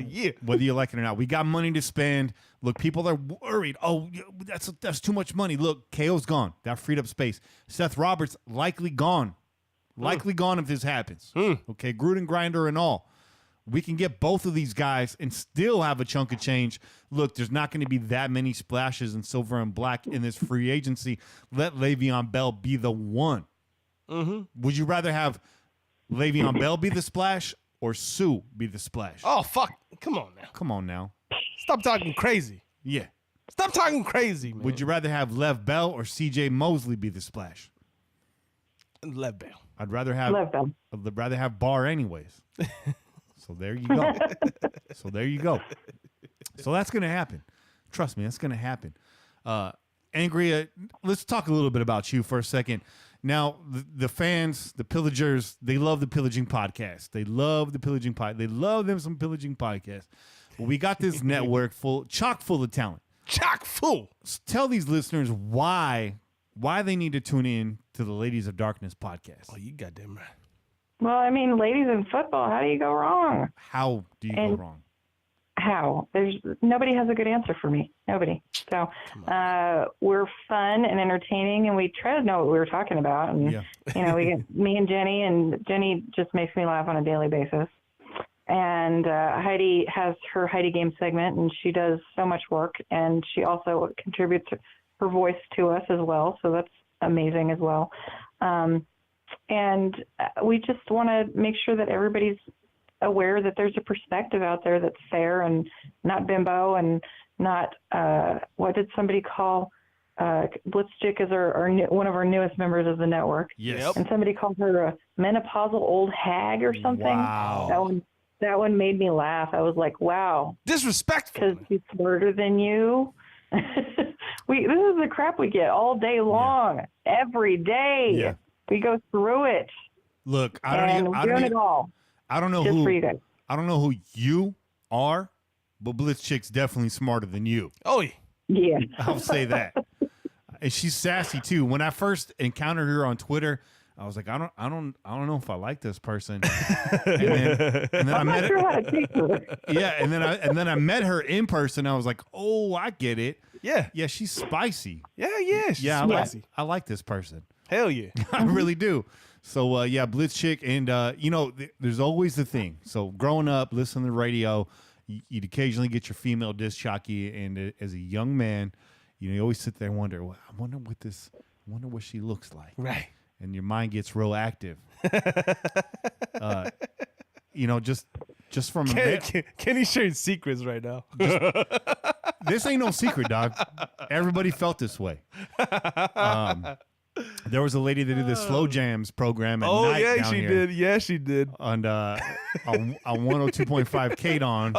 Yeah. Whether you like it or not. We got money to spend. Look, people are worried. Oh, that's too much money. Look, KO's gone. That freed up space. Seth Roberts likely gone. Likely gone if this happens. Okay, Gruden grinder and all. We can get both of these guys and still have a chunk of change. Look, there's not going to be that many splashes in silver and black in this free agency. Let Le'Veon Bell be the one. Would you rather have Le'Veon Bell be the splash or Sue be the splash? Oh, fuck. Come on now. Stop talking crazy. Yeah. Stop talking crazy, man. Would you rather have Lev Bell or CJ Mosley be the splash? Lev Bell. I'd rather have Love them. I'd rather have Barr anyways. So there you go. So that's going to happen. Trust me, that's going to happen. Angria, let's talk a little bit about you for a second. Now, the fans, the pillagers, they love the Pillaging Podcast. They love the Pillaging Pod. They love them some Pillaging Podcast. Well, we got this network chock full of talent. Chock full. Tell these listeners why they need to tune in to the Ladies of Darkness podcast. Oh, you goddamn right. Well, I mean, ladies in football, how do you go wrong? How do you go wrong? How? Nobody has a good answer for me. Nobody. So we're fun and entertaining, and we try to know what we were talking about. And we get me and Jenny just makes me laugh on a daily basis. And Heidi has her Heidi Game segment, and she does so much work, and she also contributes her voice to us as well. So that's amazing as well. And we just want to make sure that everybody's aware that there's a perspective out there that's fair and not bimbo and not what did somebody call Blitzchick is one of our newest members of the network. Yes. And somebody called her a menopausal old hag or something. Wow. That one made me laugh. I was like, wow. Disrespectful. Because he's smarter than you. This is the crap we get all day long, every day. Yeah. We go through it. Look, I we're doing it all. I don't know just who for you guys. I don't know who you are, but Blitzchick's definitely smarter than you. Oh, yeah. Yeah. I'll say that. And she's sassy too. When I first encountered her on Twitter, I was like, I don't know if I like this person. And then I I'm met not sure how to take her. Yeah, and then I met her in person. I was like, oh, I get it. Yeah. Yeah, she's spicy. Yeah. She's Yeah, spicy. I like this person. Hell yeah. I really do. So, Blitzchick. And, there's always the thing. So, growing up, listening to the radio, you'd occasionally get your female disc jockey. And as a young man, you always sit there and wonder, well, I wonder what she looks like. Right. And your mind gets real active. Just from Kenny's sharing secrets right now. This ain't no secret, dog. Everybody felt this way. There was a lady that did the Slow Jams program at night down here. Did. Yeah, she did. On 102.5 Kate on.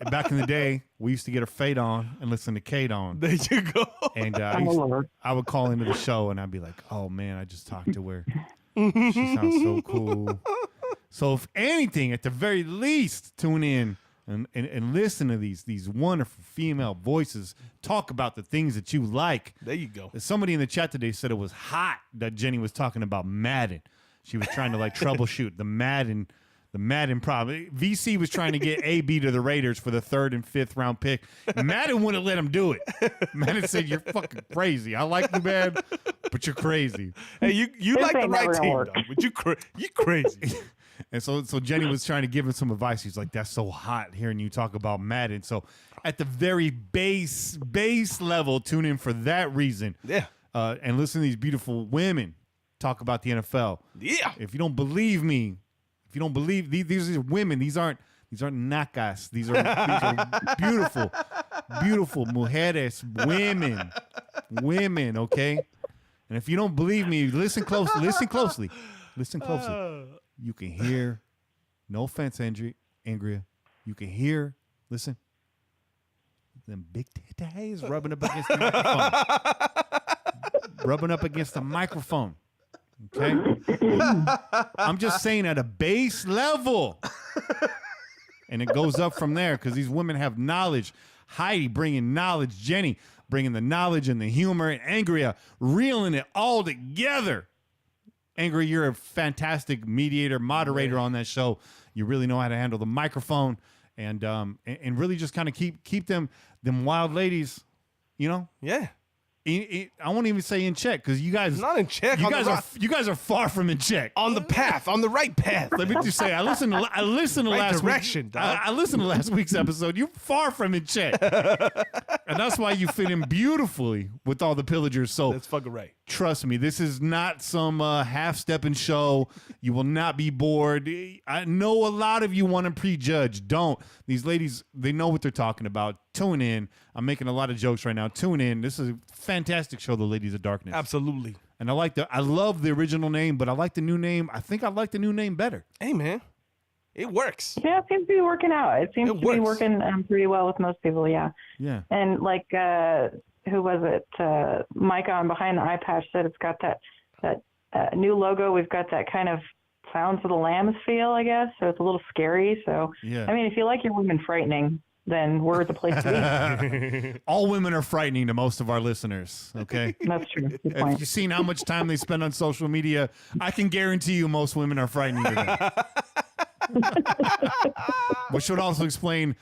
Back in the day, we used to get her fade on and listen to Kate on. There you go. And I would call into the show and I'd be like, oh man, I just talked to her. She sounds so cool. So if anything, at the very least, tune in and listen to these wonderful female voices talk about the things that you like. There you go. Somebody in the chat today said it was hot that Jenny was talking about Madden. She was trying to troubleshoot the Madden problem. VC was trying to get AB to the Raiders for the 3rd and 5th round pick. Madden wouldn't let him do it. Madden said, "You're fucking crazy. I like you, man, but you're crazy." Hey, you like the right team, though, but you crazy. And so Jenny was trying to give him some advice. He's like, that's so hot hearing you talk about Madden. So at the very base level, tune in for that reason. Yeah. And listen to these beautiful women talk about the NFL. Yeah. If you don't believe me, these are women. These aren't nacas. These are beautiful mujeres, women, okay? And if you don't believe me, listen closely. You can hear No offense, Angria. You can hear, listen, them big titties rubbing up against the microphone. Rubbing up against the microphone. Okay? I'm just saying at a base level. And it goes up from there because these women have knowledge. Heidi bringing knowledge. Jenny bringing the knowledge and the humor. And Angria reeling it all together. Angria, you're a fantastic mediator, moderator on that show. You really know how to handle the microphone and really just kind of keep them wild ladies, you know? Yeah. I won't even say in check because you guys not in check. You guys are far from in check. On the path, on the right path. Let me just say, I listened to right last direction, week. dog. I listened to last week's episode. You're far from in check, and that's why you fit in beautifully with all the pillagers. So that's fucking right. Trust me, this is not some half-stepping show. You will not be bored. I know a lot of you want to prejudge. Don't. These ladies, they know what they're talking about. Tune in. I'm making a lot of jokes right now. Tune in. This is a fantastic show, The Ladies of Darkness. Absolutely. And I love the original name, but I like the new name. I think I like the new name better. Hey, man. It works. Yeah, it seems to be working out. It seems to be working pretty well with most people, yeah. Yeah. And like, who was it? Mike on Behind the Eye Patch said it's got that new logo. We've got that kind of Sounds of the Lambs feel, I guess. So it's a little scary. So, yeah. I mean, if you like your women frightening, then we're the place to be. All women are frightening to most of our listeners, okay? That's true. Good If point. you've seen how much time they spend on social media, I can guarantee you most women are frightening to them. Which should also explain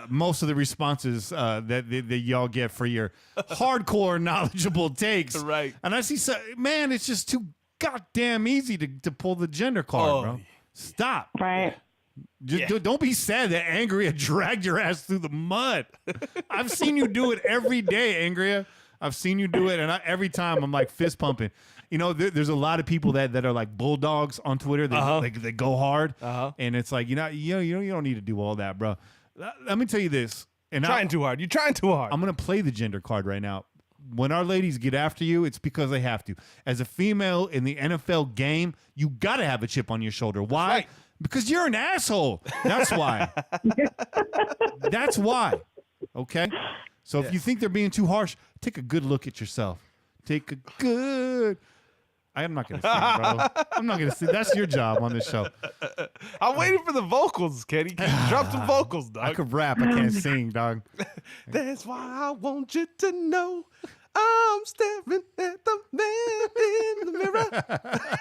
most of the responses that y'all get for your hardcore, knowledgeable takes. Right. And I see, man, it's just too goddamn easy to pull the gender card, bro. Stop. Right. Don't be sad that Angria dragged your ass through the mud. I've seen you do it every day, Angria. I've seen you do it, and every time I'm like fist pumping. You know, there's a lot of people that are like bulldogs on Twitter. They go hard, and it's like you don't need to do all that, bro. Let me tell you this. And Trying too hard. You're trying too hard. I'm gonna play the gender card right now. When our ladies get after you, it's because they have to. As a female in the NFL game, you gotta have a chip on your shoulder. Why? Right. Because you're an asshole. That's why. That's why. Okay? So if you think they're being too harsh, take a good look at yourself. Take a good... I'm not going to sing, bro. I'm not going to sing. That's your job on this show. I'm waiting for the vocals, Kenny. Drop some vocals, dog. I could rap. I can't sing, dog. That's why I want you to know I'm staring at the man in the mirror.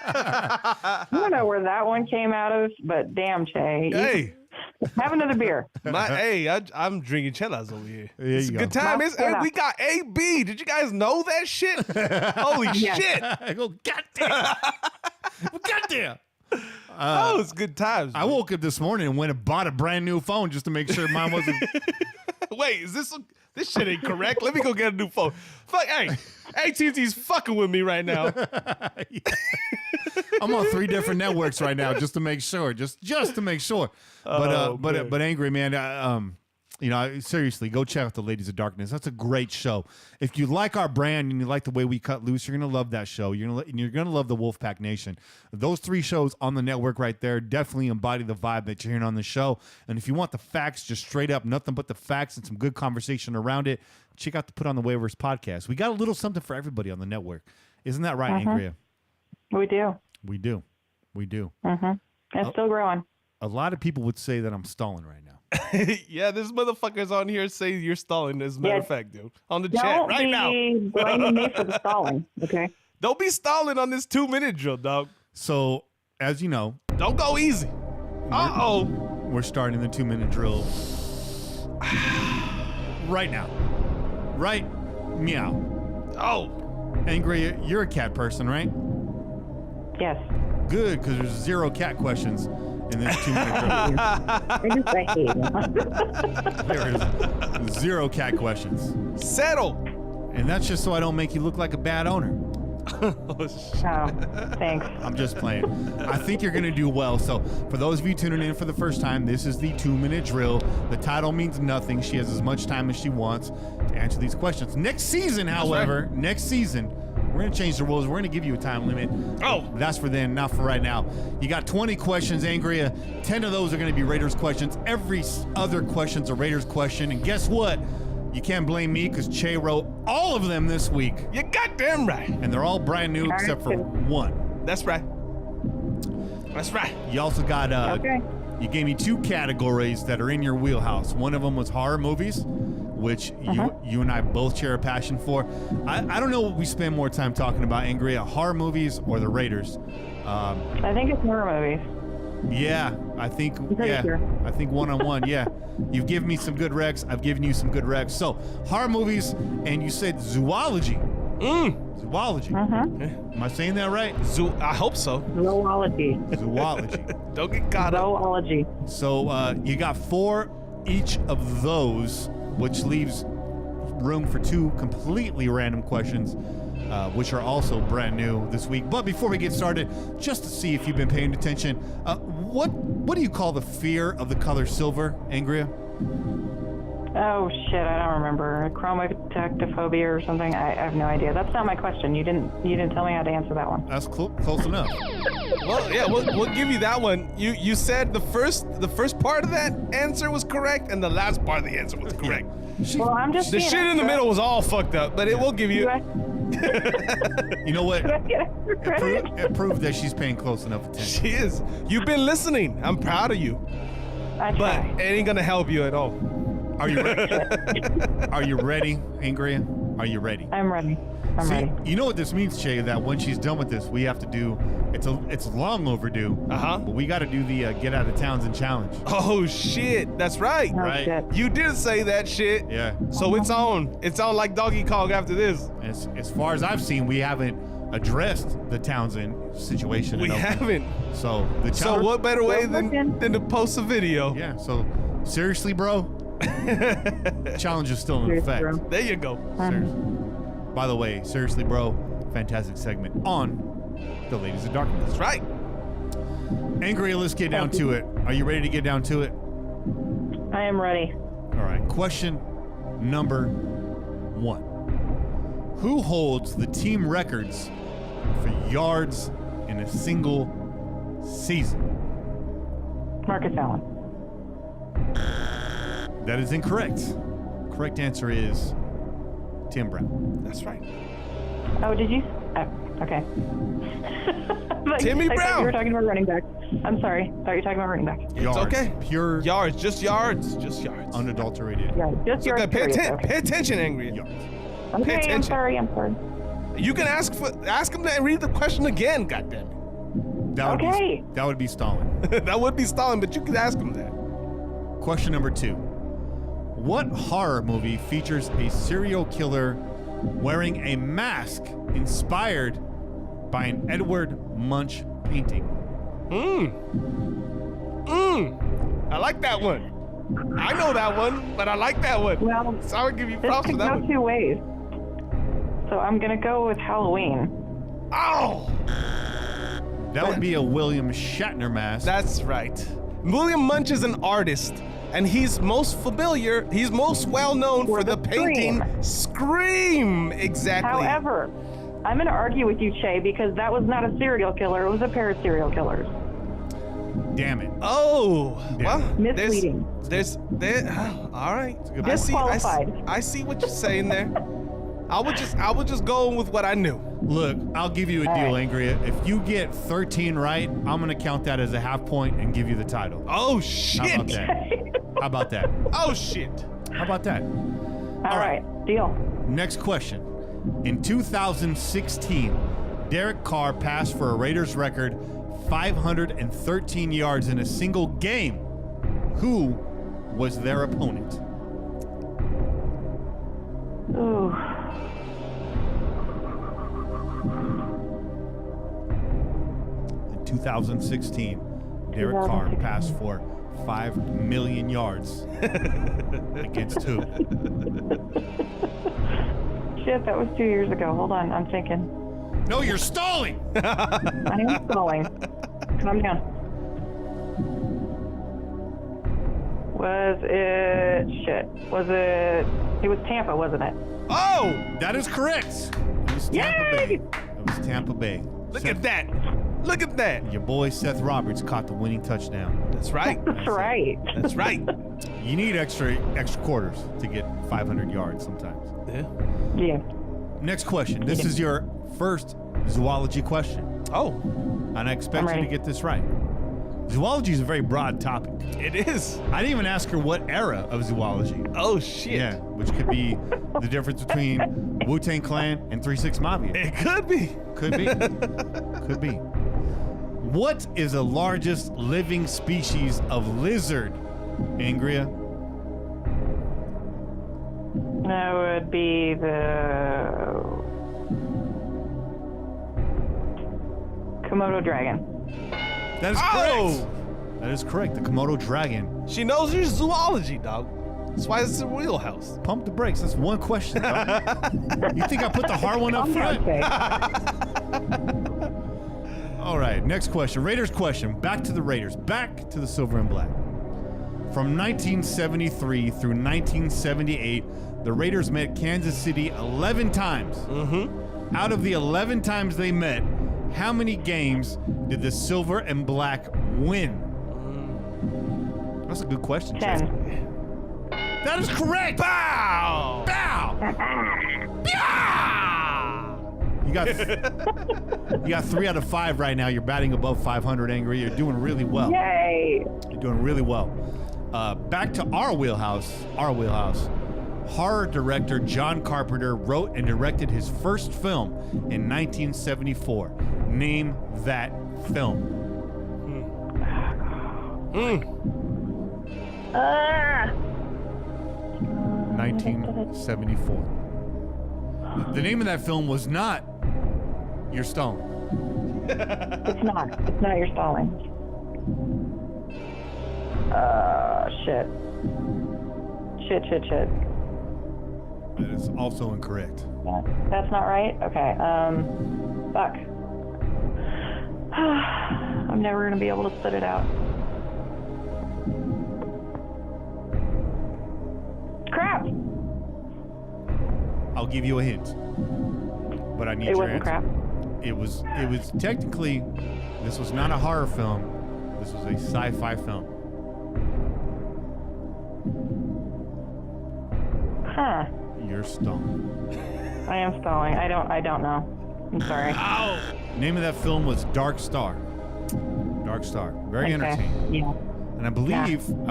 I don't know where that one came out of, but damn, Che. Hey. Have another beer. I'm drinking chelas over here. There It's a you good go. time. Yeah. We got AB. Did you guys know that shit? Holy shit. I go, goddamn. Goddamn. It's good times. I woke up this morning and went and bought a brand new phone just to make sure mine wasn't... Wait, is this shit ain't correct? Let me go get a new phone. Fuck, hey, AT&T's fucking with me right now. I'm on 3 different networks right now just to make sure, just to make sure. But Angry Man, seriously, go check out The Ladies of Darkness. That's a great show. If you like our brand and you like the way we cut loose, you're gonna love that show. You're gonna love the Wolfpack Nation. Those 3 shows on the network right there definitely embody the vibe that you're hearing on the show. And if you want the facts, just straight up, nothing but the facts and some good conversation around it, check out the Put on the Waivers podcast. We got a little something for everybody on the network. Isn't that right, Angria? We do. We do. It's still growing. A lot of people would say that I'm stalling right now. Yeah, there's motherfuckers on here say you're stalling, as a matter of fact, dude. On the chat Don't right now. be blaming me for the stalling, okay? Don't be stalling on this 2-minute drill, dog. So, as you know, Don't go easy. Uh-oh. we're starting the 2-minute drill right now. Right? Meow. Oh. Angry, you're a cat person, right? Yes. Good, because there's 0 cat questions in this 2-minute drill. I hate you. There is 0 cat questions. Settle. And that's just so I don't make you look like a bad owner. Oh, thanks. I'm just playing. I think you're going to do well. So for those of you tuning in for the first time, this is the 2-minute drill. The title means nothing. She has as much time as she wants to answer these questions. Next season, however, We're going to change the rules. We're going to give you a time limit. Oh. That's for then, not for right now. You got 20 questions, Angria. 10 of those are going to be Raiders questions. Every other question's a Raiders question. And guess what? You can't blame me because Che wrote all of them this week. You goddamn right. And they're all brand new except for one. That's right. That's right. You also got, Okay. you gave me 2 categories that are in your wheelhouse. One of them was horror movies, which you and I both share a passion for. I don't know what we spend more time talking about, Angria, horror movies or the Raiders. I think it's horror movies. Yeah, I think sure. I think one-on-one, yeah. You've given me some good recs. I've given you some good recs. So, horror movies, and you said zoology. Zoology. Am I saying that right? I hope so. Zoology. Zoology. Don't get caught up. Zoology. So, you got 4 each of those, which leaves room for 2 completely random questions, which are also brand new this week. But before we get started, just to see if you've been paying attention, what do you call the fear of the color silver, Angria? Oh shit, I don't remember. Chromatophobia or something. I have no idea. That's not my question. You didn't tell me how to answer that one. That's close enough. Well, yeah, we'll give you that one. You said the first part of that answer was correct, and the last part of the answer was correct. Well, I'm just The shit in the middle was all fucked up, but it will give you. You know what? Do I get extra credit? It proved that she's paying close enough attention. She is. You've been listening. I'm proud of you, I but try. it ain't gonna help you at all. Are you ready? Are you ready, Angria? Are you ready? I'm ready. I'm ready. You know what this means, Che, that when she's done with this, we have to do, it's long overdue, but we got to do the get out of Townsend challenge. Oh shit, that's right. Oh, right. shit. You did say that shit. Yeah. So it's on. It's on like Doggy Kong after this. As far as I've seen, we haven't addressed the Townsend situation. We in Oakland. haven't. So the So challenge. what better way than to post a video? Yeah. So seriously, bro, challenge is still in Seriously, effect. bro. There you go. Seriously. By the way, seriously, bro, fantastic segment on the Ladies of Darkness. That's right. Angry, let's get down to it. Are you ready to get down to it? I am ready. All right. Question number 1. Who holds the team records for yards in a single season? Marcus Allen. That is incorrect. Correct answer is Tim Brown. That's right. Oh, did you? Oh, okay. Timmy I thought Brown. you were talking about running back. I'm sorry. I thought you were talking about running back. Yards. okay. Pure Yards, just yards, just yards. unadulterated Yeah, just your Okay, okay. pay attention, Angry. yards. Okay, I'm attention. sorry. I'm sorry. You can ask him to read the question again. Goddamn Okay. That would be Stalin. it. That would be Stalin, but you can ask him that. Question number 2. What horror movie features a serial killer wearing a mask inspired by an Edward Munch painting? I like that one. I know that one, but I like that one. Well, So I would give you this props for could that go one. 2 ways. So I'm gonna go with Halloween. Oh, That would be a William Shatner mask. that's right. William Munch is an artist, and he's most well known for the painting Scream. Exactly. However, I'm gonna argue with you, Che, because that was not a serial killer. It was a pair of serial killers. Damn it. Oh, well, Misleading. all right. Disqualified. I see what you're saying there. I would just go with what I knew. Look, I'll give you a deal, Angria. If you get 13 right, I'm going to count that as a half point and give you the title. Oh How shit. about that? How about that? Oh shit. How about that? All right, deal. Next question. In 2016, Derek Carr passed for a Raiders record 513 yards in a single game. Who was their opponent? Ooh. In 2016, Derek Carr passed for 5 million yards. Against who? Shit, that was 2 years ago. Hold on, I'm thinking. No, you're stalling! I am stalling. Calm down. Was it... Shit. Was it... It was Tampa, wasn't it? Oh, That is correct. was Tampa Bay. It was Tampa Bay. Look at that. Look at that. Your boy Seth Roberts caught the winning touchdown. That's right. That's right. That's right. You need extra quarters to get 500 yards sometimes. Yeah. Yeah. Next question. This is your first zoology question, Oh, and I expect you to ready. get this right. Zoology is a very broad topic. it is. I didn't even ask her what era of zoology. Oh, shit. Yeah, which could be the difference between Wu-Tang Clan and 3 6 Mafia. It could be. Could be. Could be. What is the largest living species of lizard, Angria? That would be the Komodo dragon. That is Oh! correct. That is correct. The Komodo dragon. She knows your zoology, dog. That's why it's a wheelhouse. Pump the brakes. That's one question. Dog. You think I put the hard one up I'm front? okay. All right, next question. Raiders question. Back to the Raiders. Back to the silver and black. From 1973 through 1978, the Raiders met Kansas City 11 times. Mm-hmm. Out of the 11 times they met, how many games did the silver and black win? That's a good question, Chase. 10. That is correct. Bow! Bow! You got 3 out of 5 right now. You're batting above 500, Angry. You're doing really well. Yay! You're doing really well. Back to our wheelhouse. Our wheelhouse. Horror director John Carpenter wrote and directed his first film in 1974. Name that film. 1974. The name of that film was not You're Stalling. It's not. It's not your stalling. Shit. Shit. That is also incorrect. That's not right? Okay. Fuck. I'm never going to be able to spit it out. Crap! I'll give you a hint, but I need It your wasn't answer. crap. It was technically, this was not a horror film. This was a sci-fi film. Huh. You're stalling. I am stalling. I don't know. I'm sorry. Name of that film was Dark Star. Dark Star. Very entertaining. Yeah. And I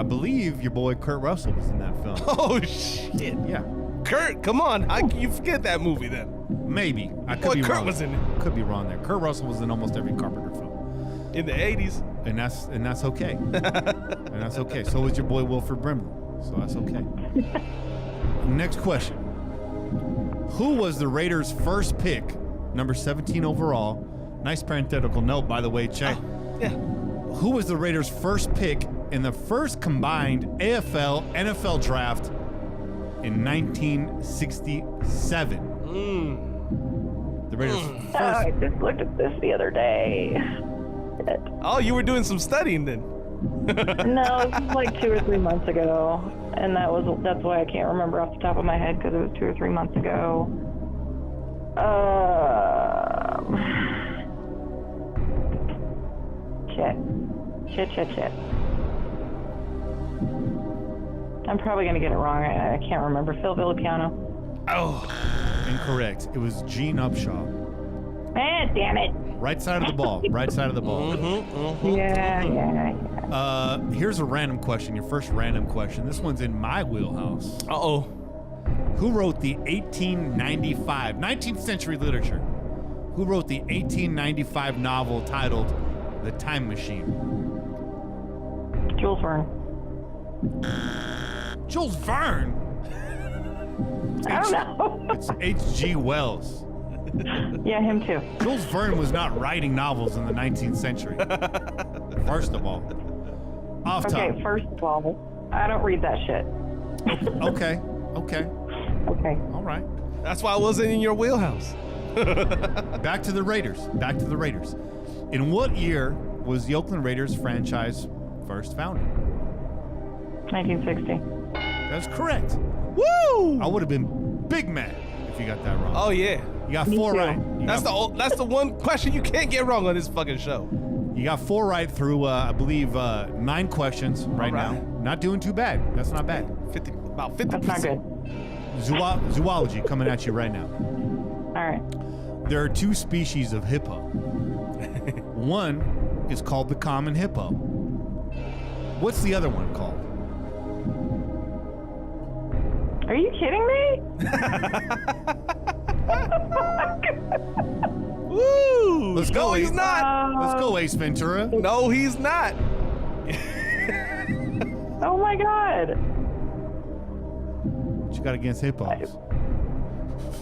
believe your boy Kurt Russell was in that film. Oh, shit. Yeah. Kurt, come on. How can you forget that movie then? Maybe. I Boy, could be Kurt wrong. was in it. Could be wrong there. Kurt Russell was in almost every Carpenter film. In the 80s. And that's okay. And that's okay. So was your boy Wilford Brimley. So that's okay. Next question. Who was the Raiders' first pick, number 17 overall? Nice parenthetical note, by the way, Che. Yeah. Who was the Raiders' first pick in the first combined AFL-NFL draft in 1967? The Raiders' Oh, first. I just looked at this the other day. Shit. Oh, you were doing some studying then. No, it was like 2 or 3 months ago, and that's why I can't remember off the top of my head because it was 2 or 3 months ago. Shit. I'm probably gonna get it wrong. I can't remember. Phil Villapiano. Oh. Incorrect. It was Gene Upshaw. Damn it. Right side of the ball. Right side of the ball. Yeah. Here's a random question. Your first random question. This one's in my wheelhouse. Uh-oh. Who wrote the 1895 19th century literature? Who wrote the 1895 novel titled The Time Machine? Jules Verne. Jules Verne. I don't know. It's H.G. Wells. Yeah, him too. Jules Verne was not writing novels in the 19th century. First of all. Off top. Okay, first of all, I don't read that shit. Okay. Okay. All right. That's why I wasn't in your wheelhouse. Back to the Raiders. In what year was the Oakland Raiders franchise first founded? 1960. That's correct. Woo! I would have been big mad if you got that wrong. Oh, yeah. You got Me 4 too. right. That's the one question you can't get wrong on this fucking show. You got 4 right through, I believe, 9 questions right now. Not doing too bad. That's not bad. About 50%. That's not good. Zoology coming at you right now. All right. There are 2 species of hippo. One is called the common hippo. What's the other one called? Are you kidding me? Woo! Let's go, No, he's Ace. not. Let's go, Ace Ventura. No, he's not. Oh my God. What you got against hippos?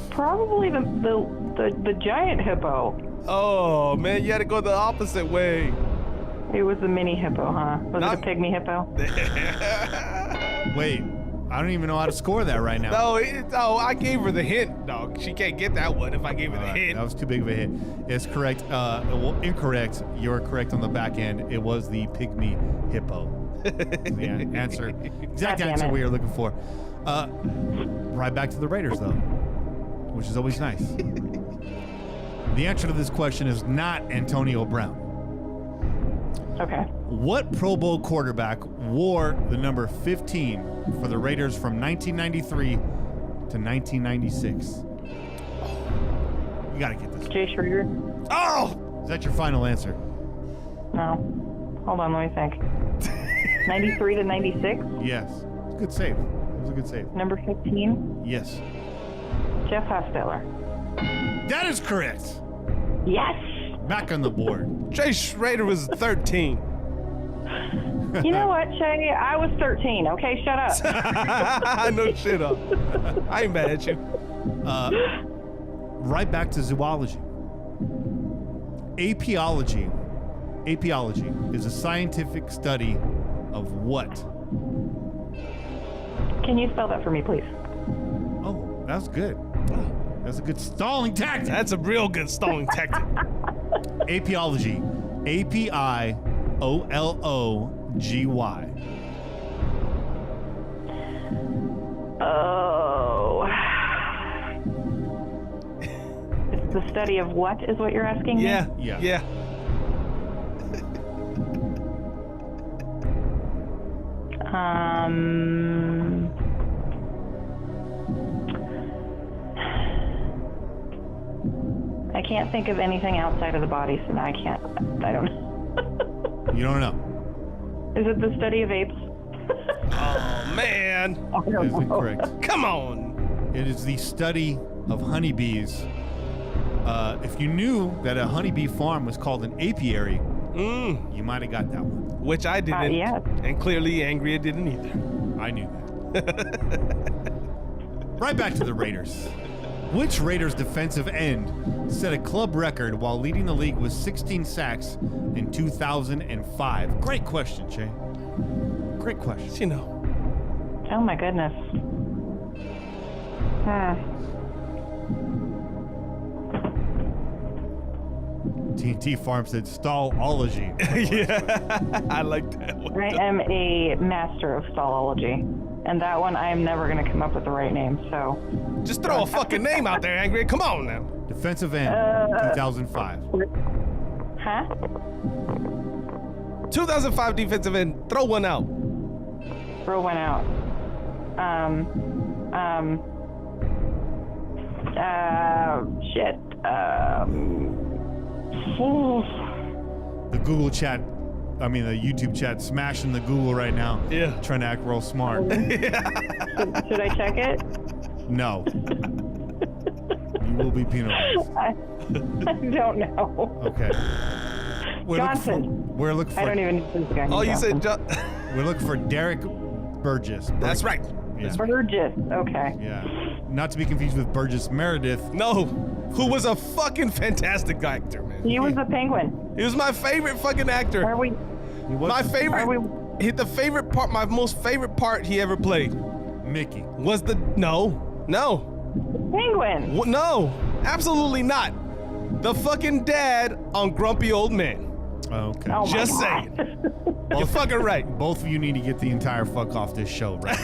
Probably the giant hippo. Oh man, you had to go the opposite way. It was the mini hippo, huh? Was Not- it a pygmy hippo? Wait, I don't even know how to score that right now. No, I gave her the hint, dog. She can't get that one if I gave her the All right, hint. that was too big of a hit. It's correct. Well, incorrect. You're correct on the back end. It was the pygmy hippo. The answer, exact God damn answer it. we were looking for. Right back to the Raiders, though, which is always nice. The answer to this question is not Antonio Brown. Okay. What Pro Bowl quarterback wore the number 15 for the Raiders from 1993 to 1996? You got to get this. Jay Schroeder? Oh! Is that your final answer? No. Hold on, let me think. 93 to 96? Yes. It's a good save. It was a good save. Number 15? Yes. Jeff Hostetler. That is correct. Yes! Back on the board. Jay Schrader was 13. You know what, Shay? I was 13, okay? Shut up. No shit up. I ain't mad at you. Right back to zoology. Apiology is a scientific study of what? Can you spell that for me, please? Oh, that's good. That's a good stalling tactic. That's a real good stalling tactic. Apiology. Apiology. Oh. It's the study of what is what you're asking me? Yeah. I can't think of anything outside of the body, so now I don't know. You don't know. Is it the study of apes? Oh man. I That don't is know. incorrect. Come on. It is the study of honeybees. If you knew that a honeybee farm was called an apiary, you might have got that one. Which I didn't. Yes. And clearly Angria didn't either. I knew that. Right back to the Raiders. Which Raiders defensive end set a club record while leading the league with 16 sacks in 2005? Great question, Jay. Great question. You know. Oh my goodness. TNT Farm said stallology. Yeah. I like that one. I am a master of stallology. And that one, I am never going to come up with the right name, so. Just throw a fucking name out there, Angry. Come on now. Defensive end, 2005. Huh? 2005 defensive end. Throw one out. Throw one out. Shit. The Google chat, the YouTube chat, smashing the Google right now. Yeah. Trying to act real smart. Should I check it? No. You will be penalized. I don't know. Okay. Johnson. We're looking for I don't even know this guy. Oh, you said we're looking for Derek Burgess. That's right. Yeah. Burgess. Okay. Yeah. Not to be confused with Burgess Meredith. No. Who was a fucking fantastic actor, man. He was a penguin. He was my favorite fucking actor. Are we? He was My favorite. Are we- Hit the favorite part. My most favorite part he ever played Mickey. was the no, Penguin. no, absolutely not. The fucking dad on Grumpy Old Man. Oh, okay. Oh my Just God. saying. You're fucking right. Both of you need to get the entire fuck off this show, right?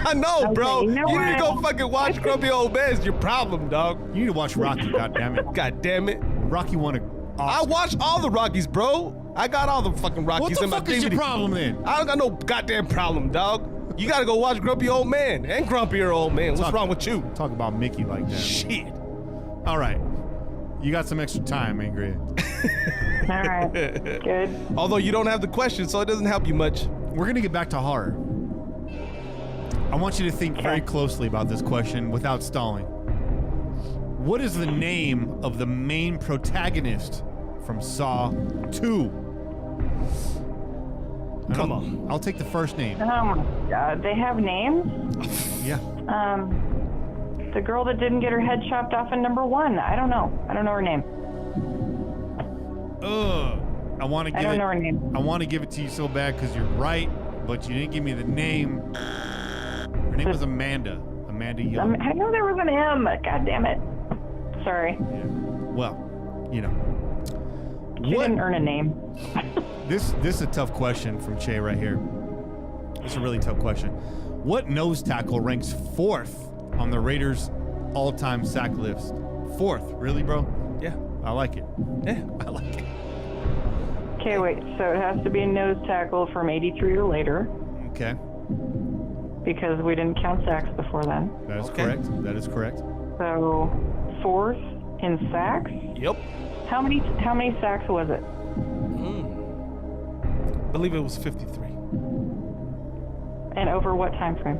I know, bro. you know You need to what? go fucking watch Grumpy Old Man. It's your problem, dog. You need to watch Rocky, goddammit. God damn it. Rocky won a I Oscar. watched all the Rockies, bro. I got all the fucking What Rockies the in my fuck is your DVD. problem then? I don't got no goddamn problem, dog. You gotta go watch Grumpy Old Man and Grumpier Old Man. What's wrong with you? Talk about Mickey like that. Shit. All right. You got some extra time, Angria. All right. Good. Although you don't have the question, so it doesn't help you much. We're going to get back to horror. I want you to think very closely about this question without stalling. What is the name of the main protagonist from Saw 2? Come on. I'll take the first name. Oh my God. They have names? Yeah. The girl that didn't get her head chopped off in number 1. I don't know. I don't know her name. I want to give I don't it. know her name. I want to give it to you so bad because you're right, but you didn't give me the name. Her name was Amanda. Amanda Young. I know there was an M. God damn it. Sorry. Yeah. Well, you know. She didn't earn a name. This is a tough question from Che right here. It's a really tough question. What nose tackle ranks 4th on the Raiders' all-time sack list? 4th, really, bro? Yeah. I like it. Yeah. I like it. Okay, wait. So it has to be a nose tackle from 83 or later Okay, because we didn't count sacks before then. that is Okay. correct. That is correct. So 4th in sacks. Yep. How many sacks was it? I believe it was 53. And over what time frame?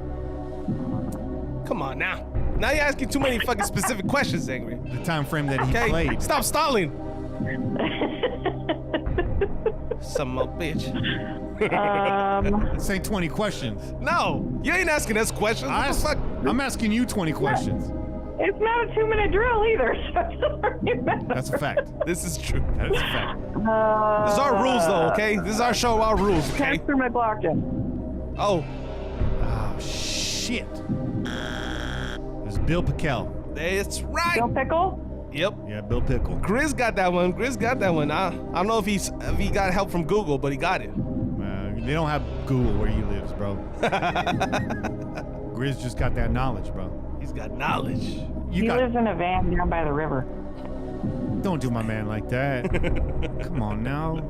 Come on now. Now you're asking too many fucking specific questions, Angry. The time frame that he Okay? played. Stop stalling. Son of a bitch. This ain't 20 questions. No, you ain't asking us questions. What the fuck? I'm asking you 20 questions. It's not a 2-minute drill either. So it doesn't really matter. That's a fact. This is true. That is a fact. This is our rules, though, okay? This is our show, our rules, okay? Transfer my blocked-in. Oh, Oh, shit. It was Bill Pickell. that's right. Bill Pickle? Yep. Yeah, Bill Pickle. Grizz got that one. Grizz got that one. I don't know if he got help from Google, but he got it. They don't have Google where he lives, bro. Grizz just got that knowledge, bro. He's got knowledge. You He lives in a van down by the river. Don't do my man like that. Come on now.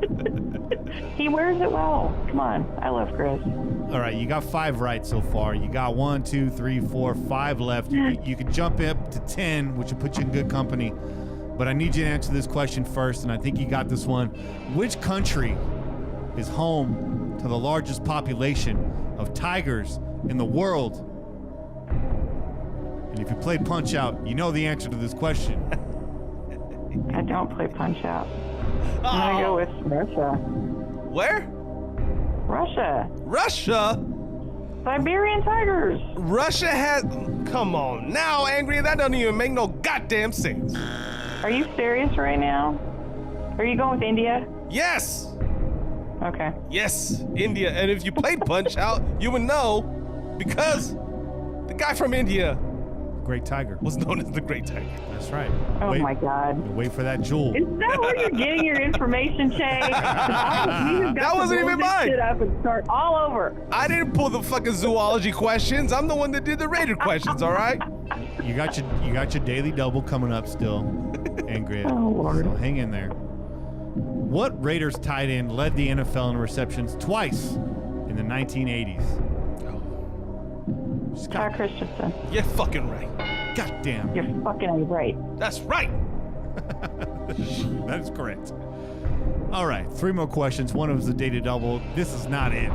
He wears it well. Come on. I love Chris. All right, you got 5 right so far. You got 1, 2, 3, 4, 5 left. You could jump up to 10, which will put you in good company. But I need you to answer this question first, and I think you got this one. Which country is home to the largest population of tigers in the world? And if you played Punch Out, you know the answer to this question. I don't play Punch Out. I'm going to go with Russia. Where? Russia. Russia? Siberian tigers. Russia has... Come on now, Angry. That doesn't even make no goddamn sense. Are you serious right now? Are you going with India? Yes. Okay. Yes, India. And if you played Punch Out, you would know because the guy from India Great Tiger. was known as the Great Tiger. That's right. Oh wait, my God. Wait for that jewel. Is that where you're getting your information, Che? That wasn't even mine. Shit up and start all over. I didn't pull the fucking zoology questions. I'm the one that did the Raider questions, all right? You got your daily double coming up still, Angria. Oh, Lord. So hang in there. What Raiders tight end led the NFL in receptions twice in the 1980s? Scott Christensen. You're fucking right. Goddamn. You're fucking right. That's right. That is correct. All right, 3 more questions. One of them is a daily double. This is not it.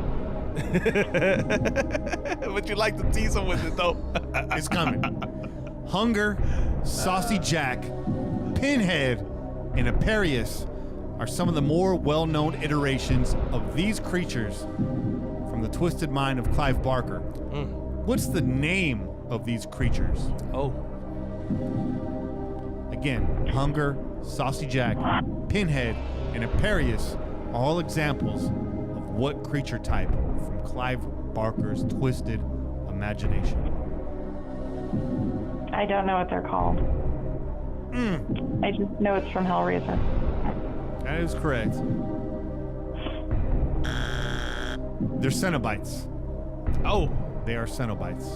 But you like to tease him with it, though. It's coming. Hunger, Saucy Jack, Pinhead, and Imperius are some of the more well-known iterations of these creatures from the twisted mind of Clive Barker. What's the name of these creatures? Oh. Again, Hunger, Saucy Jack, Pinhead, and Imperius are all examples of what creature type from Clive Barker's twisted imagination. I don't know what they're called. I just know it's from Hellraiser. That is correct. They're Cenobites. Oh. They are Cenobites.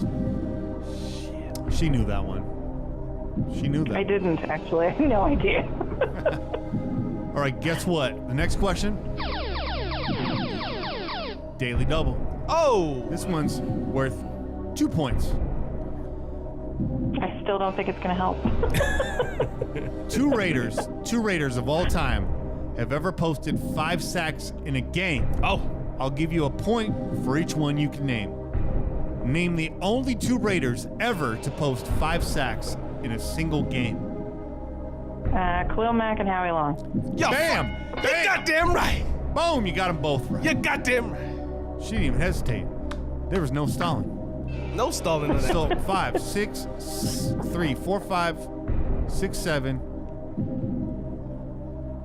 Shit. She knew that one. She knew that. I didn't, actually. I had no idea. All right, guess what? The next question. Daily double. Oh. This one's worth 2 points. I still don't think it's going to help. Two Raiders of all time have ever posted 5 sacks in a game. Oh. I'll give you a point for each one you can name. Name the only 2 Raiders ever to post 5 sacks in a single game. Khalil Mack and Howie Long. Yo, Bam! You goddamn right. Boom! You got them both right. You goddamn right. She didn't even hesitate. There was no stalling. No stalling on that. So 5, 6, 3, 4, 5, 6, 7,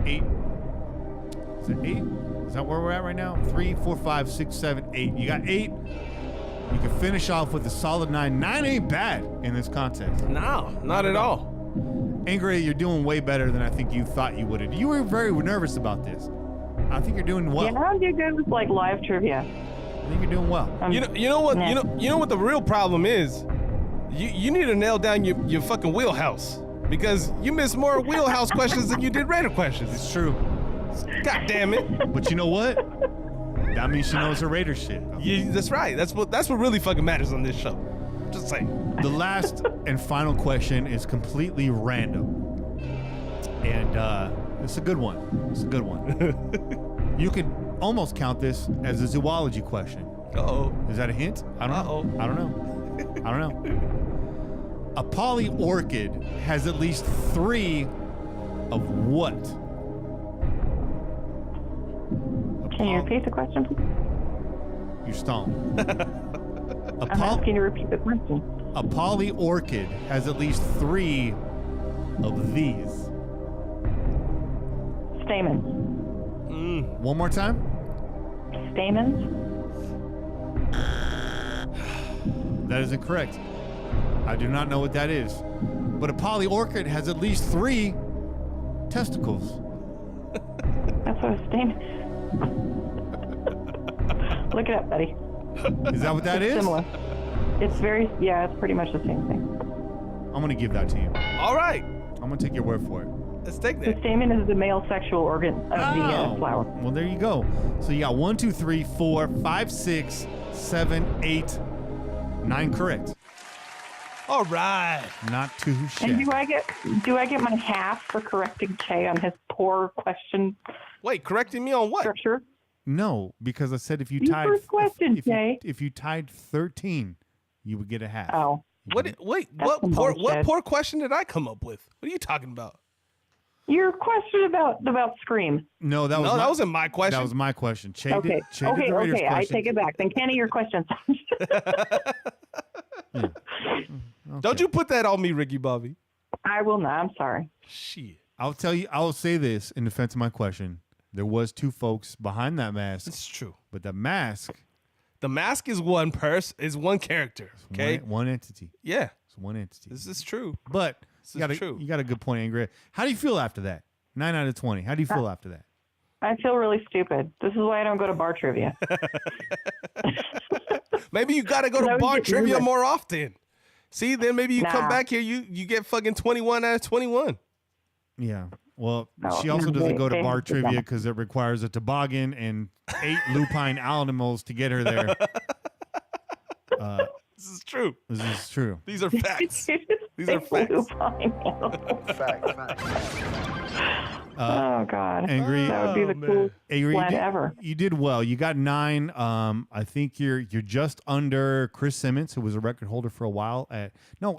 8. Is it 8? Is that where we're at right now? 3, 4, 5, 6, 7, 8. You got 8. You can finish off with a solid 9. 9 ain't bad in this contest. No, not at all. Angria, you're doing way better than I think you thought you would. You were very nervous about this. I think you're doing well. Yeah, I do good with like live trivia. I think you're doing well. You know what? Nah. You know what the real problem is? You need to nail down your fucking wheelhouse, because you missed more wheelhouse questions than you did Raider questions. It's true. God damn it. But you know what? That means she knows her Raider shit. That's right. That's what really fucking matters on this show. Just saying. The last and final question is completely random. And it's a good one. It's a good one. You could almost count this as a zoology question. Uh-oh. Is that a hint? I don't know. I don't know. I don't know. A polyorchid has at least 3 of what? Can you repeat the question, please? You're stalling. I'm asking you to repeat the question. A polyorchid has at least 3 of these. Stamens. One more time. Stamens? That is incorrect. I do not know what that is. But a polyorchid has at least 3 testicles. That's what a stamen. Look it up, buddy. Is that what that is? Similar. It's it's pretty much the same thing. I'm going to give that to you. All right. I'm going to take your word for it. Let's take The that. stamen is the male sexual organ of the flower. Well, there you go. So you got 1, 2, 3, 4, 5, 6, 7, 8, 9 correct. All right. Not too And shabby. do I get my half for correcting Kay on his poor question Wait, correcting me on what? structure? No, because I said if you You tied first question, Jay. if you tied 13, you would get a half. Oh. Wait, That's some what bullshit. poor question did I come up with? What are you talking about? Your question about Scream. No, that was that wasn't my question. That was my question. Che Okay. did the Raiders I question. take it back. Then Kenny, your question. Don't you put that on me, Ricky Bobby. I will not. I'm sorry. Shit. I'll tell you. I will say this in defense of my question. There was 2 folks behind that mask, It's true. but the mask The mask is one one character. Okay. one entity. Yeah. It's one entity. This is true. But This is true. you got a good point, Angria. How do you feel after that? 9 out of 20. How do you feel after that? I feel really stupid. This is why I don't go to bar trivia. Maybe you got to go to That bar was trivia good. more often. See, then maybe you come Nah. back here, you get fucking 21 out of 21. Yeah. Well, No, she also doesn't go to they- bar they- trivia because it requires a toboggan and 8 lupine animals to get her there. This is true. This is true. These are facts. These are facts. Oh God. Angry. That would be the Oh, man. coolest Angry, plan ever. you did well. You got 9. I think you're just under Chris Simmons, who was a record holder for a while.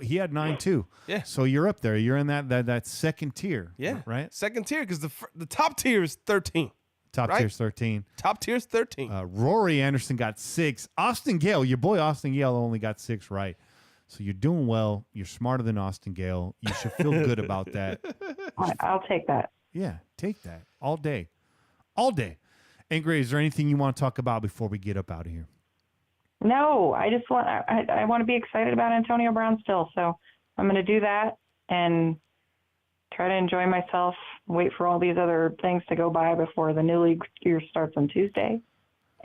He had 9 too. Yeah. So you're up there. You're in that second tier. Yeah. Right. Second tier, because the top tier is 13. Top Right. tier's 13. Top tier is 13. Rory Anderson got 6. Austin Gale, your boy Austin Gale, only got 6 right. So you're doing well. You're smarter than Austin Gale. You should feel good about that. I'll take that. Yeah, take that all day. All day. Angry, is there anything you want to talk about before we get up out of here? No, I just want I want to be excited about Antonio Brown still. So I'm going to do that and try to enjoy myself. Wait for all these other things to go by before the new league year starts on Tuesday.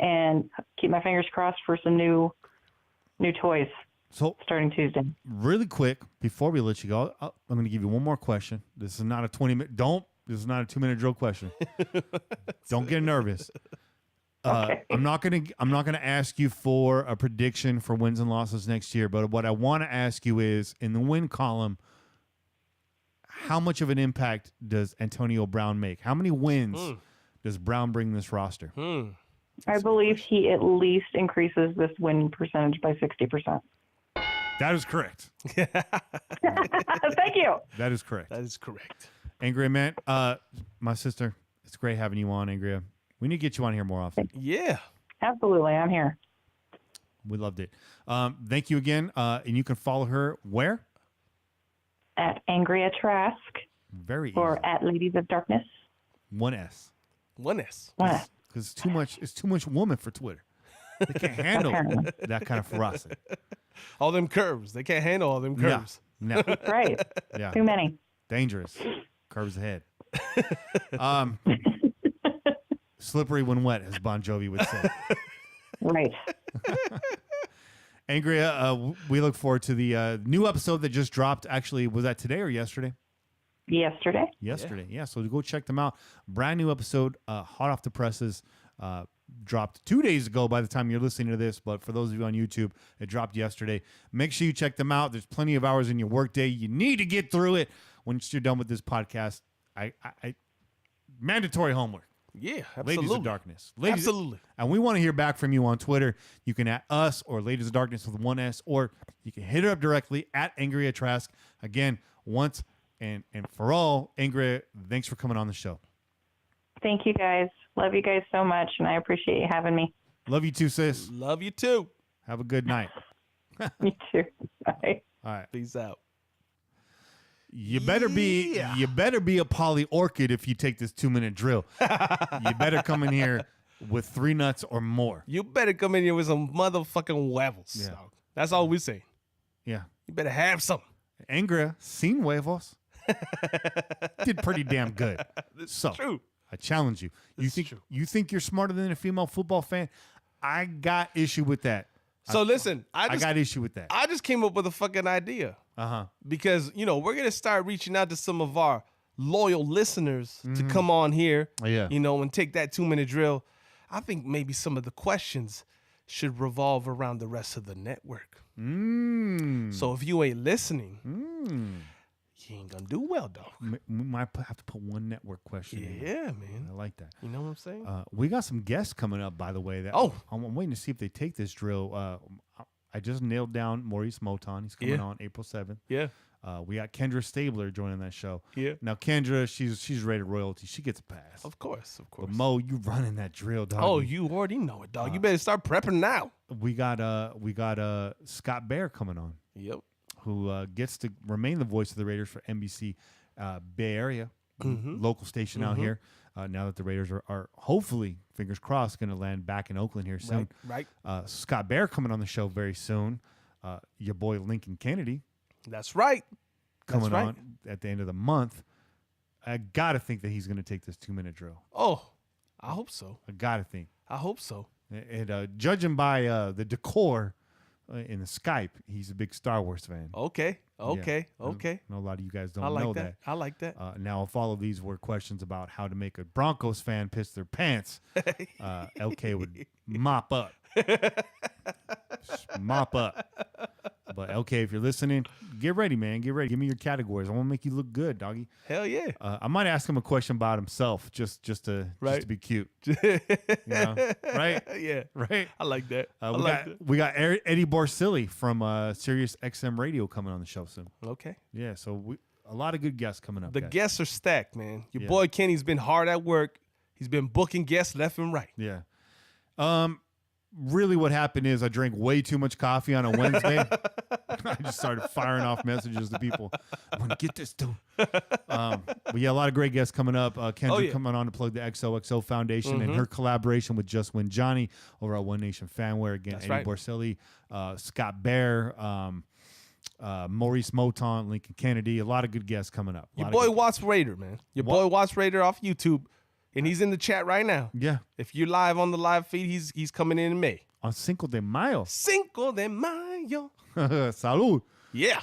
and keep my fingers crossed for some new toys So starting Tuesday. really quick, before we let you go, I'm going to give you one more question. This is not a 20-minute. This is not a 2-minute drill question. Don't get nervous. Okay. I'm not gonna ask you for a prediction for wins and losses next year, but what I want to ask you is, in the win column, how much of an impact does Antonio Brown make? How many wins does Brown bring this roster? I believe he at least increases this win percentage by 60%. That is correct. Thank you. That is correct. That is correct. Angria, man, my sister, it's great having you on, Angria. We need to get you on here more often. Yeah. Absolutely. I'm here. We loved it. Thank you again. And you can follow her where? At Angria Trask Very or easy. at Ladies of Darkness. One S. One S. What? Because it's too much woman for Twitter. They can't handle Apparently. that kind of ferocity. All them curves. They can't handle all them curves. No. Right. Yeah. Too many. Dangerous. Curves ahead. Slippery when wet, as Bon Jovi would say. Right. Angria, we look forward to the new episode that just dropped. Actually, was that today or yesterday? Yesterday. Yesterday, yeah. So go check them out. Brand new episode, hot off the presses. Dropped 2 days ago by the time you're listening to this, but for those of you on YouTube, it dropped yesterday. Make sure you check them out. There's plenty of hours in your workday. You need to get through it. Once you're done with this podcast, I mandatory homework. Yeah, absolutely. Ladies of Darkness. Absolutely. And we want to hear back from you on Twitter. You can at us or Ladies of Darkness with one S, or you can hit her up directly at Angria Trask. Again, once and for all, Angria, thanks for coming on the show. Thank you, guys. Love you guys so much, and I appreciate you having me. Love you too, sis. Love you too. Have a good night. Me too. Bye. All right. Peace out. You better be a poly orchid if you take this 2-minute drill. You better come in here with 3 nuts or more. You better come in here with some motherfucking huevos. Yeah. Dog. That's all we say. Yeah. You better have some. Angria, sin huevos. Did pretty damn good. So True. I challenge you. You think you're smarter than a female football fan? I got issue with that. So listen, I got issue with that. I just came up with a fucking idea. Because, we're going to start reaching out to some of our loyal listeners to come on here, Yeah. And take that 2-minute drill. I think maybe some of the questions should revolve around the rest of the network. So if you ain't listening, you ain't going to do well, dog. We might have to put one network question in. Yeah, man. I like that. You know what I'm saying? We got some guests coming up, by the way. I'm waiting to see if they take this drill. I just nailed down Maurice Moton. He's coming on April 7th. Yeah. We got Kendra Stabler joining that show. Yeah. Now Kendra, she's rated royalty. She gets a pass. Of course. But Mo, you running that drill, dog. Oh, you already know it, dog. You better start prepping now. We got Scott Bear coming on, Yep. who gets to remain the voice of the Raiders for NBC Bay Area, local station out here. Now that the Raiders are hopefully, fingers crossed, going to land back in Oakland here soon. Right. Scott Bear coming on the show very soon. Your boy Lincoln Kennedy That's right. coming on at the end of the month. I got to think that he's going to take this 2-minute drill. Oh, I hope so. I got to think. I hope so. And judging by the decor in the Skype, he's a big Star Wars fan. Okay. Yeah. Okay. I know a lot of you guys don't I like know that. I like that. Now, if all of these were questions about how to make a Broncos fan piss their pants, LK would mop up. Just mop up. But LK, if you're listening, get ready, man. Get ready. Give me your categories. I want to make you look good, doggy. Hell yeah. I might ask him a question about himself, just to be cute. Right? Yeah. Right. I like that. We got Eddie Borsilli from Sirius XM Radio coming on the show soon. Okay. Yeah, so a lot of good guests coming up. The guys. guests are stacked, man. Your boy Kenny's been hard at work. He's been booking guests left and right. Yeah. Really what happened is I drank way too much coffee on a Wednesday. I just started firing off messages to people. I'm going to get this dude. But yeah, a lot of great guests coming up. Kendra coming on to plug the XOXO Foundation and her collaboration with Just Win Johnny over at One Nation Fanware. Again, That's Eddie right. Borselli, Scott Bear, Maurice Moton, Lincoln Kennedy. A lot of good guests coming up. Your boy Watts Raider, man. Your boy Watts Raider off YouTube. And he's in the chat right now. Yeah. If you're live on the live feed, he's coming in May. On Cinco de Mayo. Cinco de Mayo. Salud. Yeah.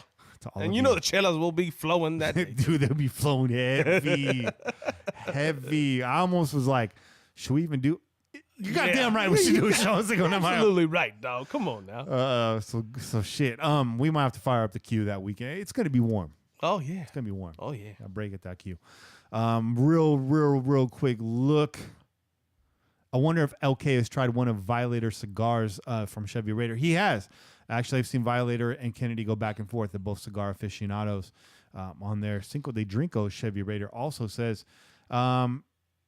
And you know the chelas will be flowing that day. Dude, they'll be flowing heavy. Heavy. I almost was like, should we even do... You goddamn right we should do a show on Cinco de Mayo. Absolutely right, dog. Come on now. So shit. We might have to fire up the queue that weekend. It's going to be warm. Oh, yeah. It's going to be warm. Oh, yeah. I'll break at that queue. Real quick look. I wonder if LK has tried one of Violator cigars from Chevy Raider. He has. Actually, I've seen Violator and Kennedy go back and forth. They're both cigar aficionados on their Cinco de Drinko. Chevy Raider also says,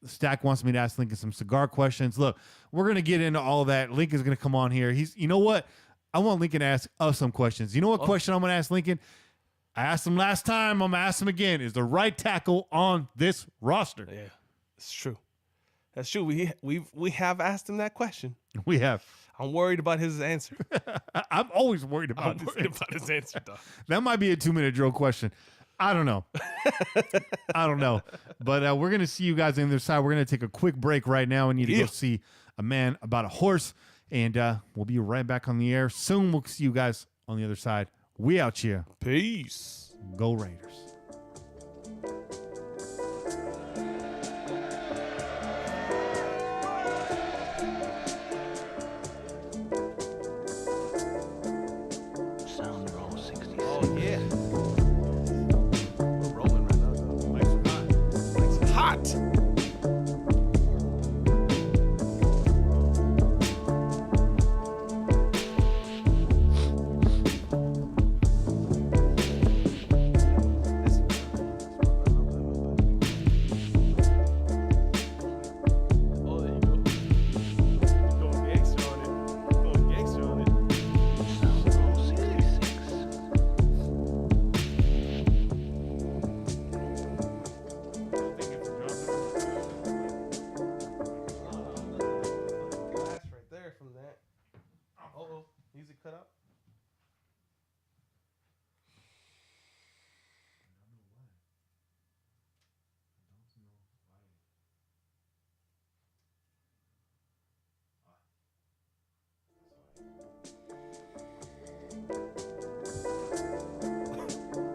Stack wants me to ask Lincoln some cigar questions. Look, we're going to get into all that. Lincoln's going to come on here. You know what? I want Lincoln to ask us some questions. You know what question I'm going to ask Lincoln? I asked him last time. I'm going to ask him again. Is the right tackle on this roster? Yeah, it's true. That's true. We have asked him that question. We have. I'm worried about his answer. I'm always worried about his answer, dog. That might be a 2-minute drill question. I don't know. But we're going to see you guys on the other side. We're going to take a quick break right now. We need to go see a man about a horse. And we'll be right back on the air. Soon we'll see you guys on the other side. We out here. Peace. Go Raiders.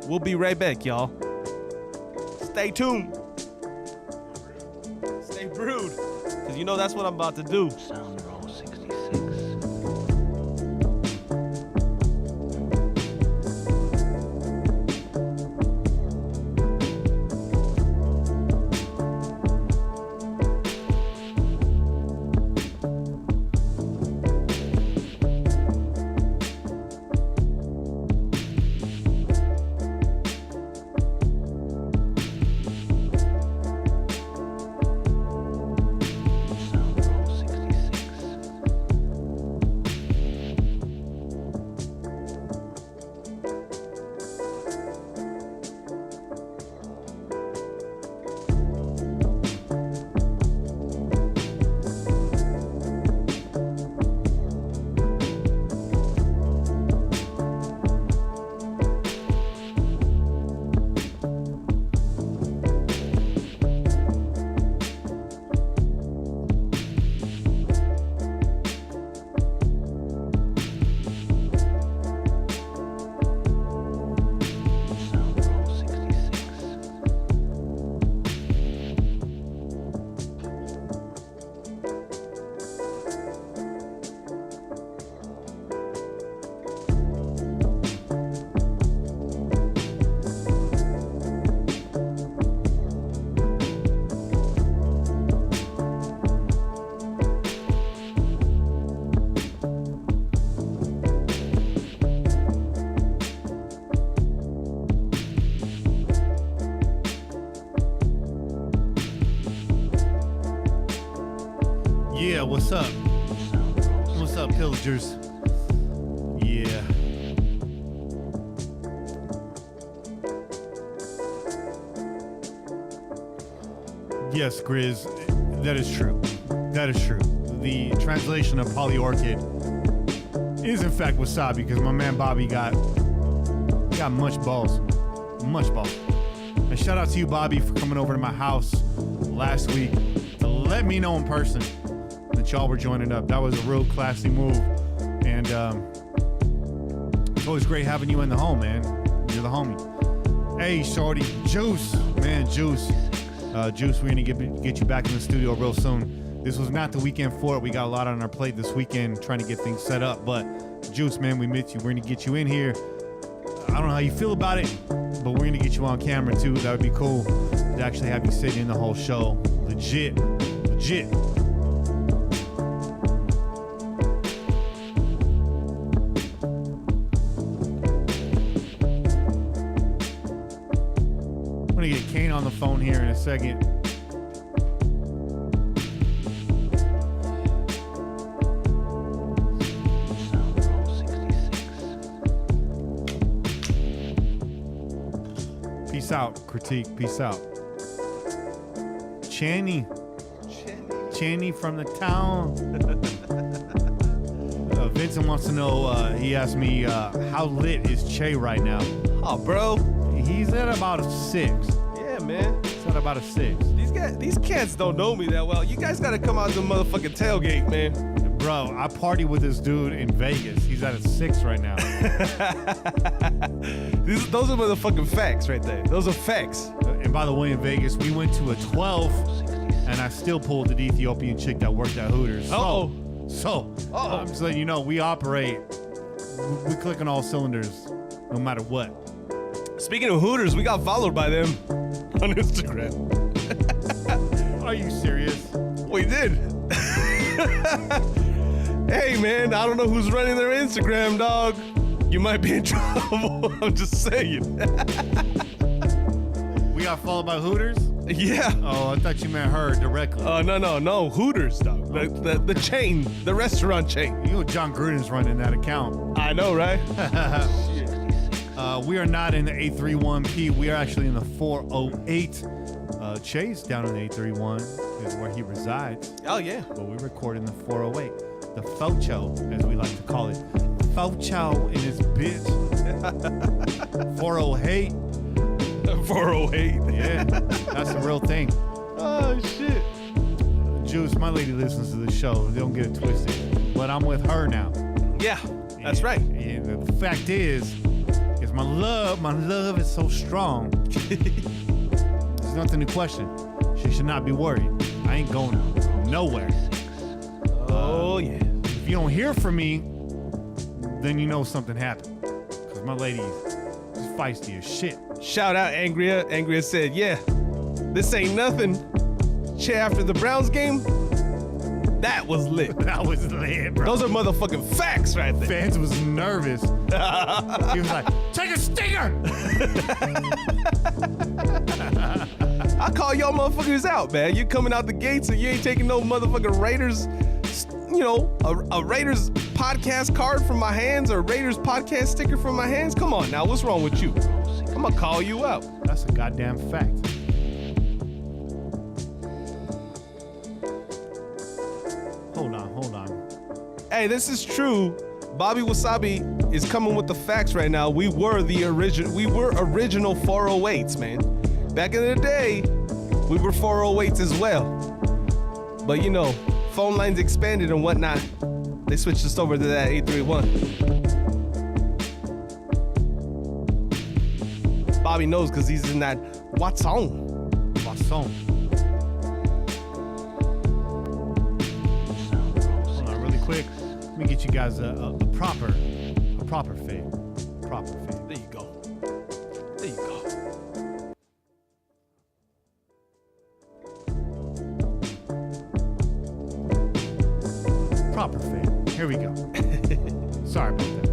We'll be right back, y'all. Stay tuned. Stay brewed. Because you know that's what I'm about to do. Sound Roll 66. Yeah, what's up? What's up, Pillagers? Yeah. Yes, Grizz, that is true. That is true. The translation of polyorchid is in fact wasabi because my man Bobby got much balls. Much balls. And shout out to you, Bobby, for coming over to my house last week. let me know in person that y'all were joining up. That was a real classy move. And it's always great having you in the home, man. You're the homie. Hey, shorty. Juice. Man, Juice. Juice, we're going to get you back in the studio real soon. This was not the weekend for it. We got a lot on our plate this weekend trying to get things set up. But, Juice, man, we miss you. We're going to get you in here. I don't know how you feel about it, but we're going to get you on camera, too. That would be cool to actually have you sitting in the whole show. Legit. Legit. I'm going to get Kane on the phone here in a second. Peace out, Critique. Peace out. Channy from the town. Vincent wants to know, he asked me, how lit is Che right now? Oh, bro. He's at about a 6. Yeah, man. He's at about a 6. These cats don't know me that well. You guys got to come out to the motherfucking tailgate, man. Bro, I party with this dude in Vegas. He's at a 6 right now. Those are motherfucking facts right there. Those are facts. And by the way, in Vegas, we went to a 12, and I still pulled the Ethiopian chick that worked at Hooters. So I'm just letting you know, we operate. We click on all cylinders, no matter what. Speaking of Hooters, we got followed by them on Instagram. Are you serious? We did. Hey, man, I don't know who's running their Instagram, dog. You might be in trouble. I'm just saying. We got followed by Hooters? Yeah. Oh, I thought you meant her directly. No. Hooters, dog. The chain, the restaurant chain. You know John Gruden's running that account. I know, right? We are not in the 831P. We are actually in the 408. Chase down in the 831 is where he resides. Oh, yeah. But we record in the 408. The Focho, as we like to call it. Focho in his bitch. 408. 408. Yeah, that's the real thing. Oh, shit. Juice, my lady listens to the show. Don't get it twisted. But I'm with her now. Yeah, that's right. And the fact is my love is so strong. There's nothing to question. She should not be worried. I ain't going nowhere. Oh, yeah. If you don't hear from me, then you know something happened. Because my lady is feisty as shit. Shout out Angria. Angria said, yeah, this ain't nothing. Che after the Browns game, that was lit. That was lit, bro. Those are motherfucking facts right there. Fans was nervous. He was like, take a stinger! I call y'all motherfuckers out, man. You coming out the gates and you ain't taking no motherfucking Raiders, a Raiders podcast card from my hands or Raiders podcast sticker from my hands? Come on now, what's wrong with you? I'm gonna call you out. That's a goddamn fact. Hold on. Hey, this is true. Bobby Wasabi is coming with the facts right now. We were original 408s, man. Back in the day, we were 408s as well. But phone lines expanded and whatnot. They switched us over to that 831. Bobby knows because he's in that Watson. Hold on, really quick. Let me get you guys a proper fade. There you go. Proper fade. Here we go. Sorry about that.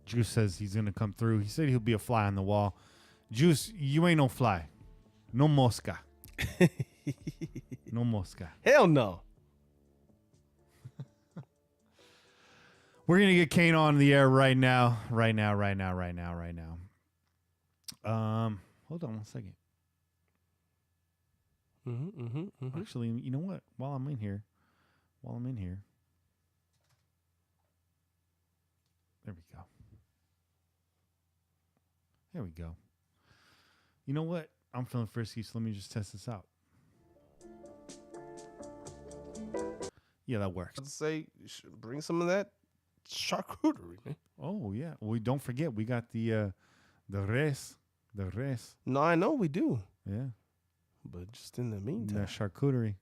Juice says he's going to come through. He said he'll be a fly on the wall. Juice, you ain't no fly. No mosca. No mosca. Hell no. We're going to get Kane on the air right now. Hold on one second. Actually, you know what? While I'm in here, while I'm in here. There we go. There we go. You know what? I'm feeling frisky, so let me just test this out. Yeah, that works. I'd say bring some of that charcuterie, man. Oh yeah. Well, don't forget we got the res. The res. No, I know we do. Yeah. But just in the meantime. That charcuterie.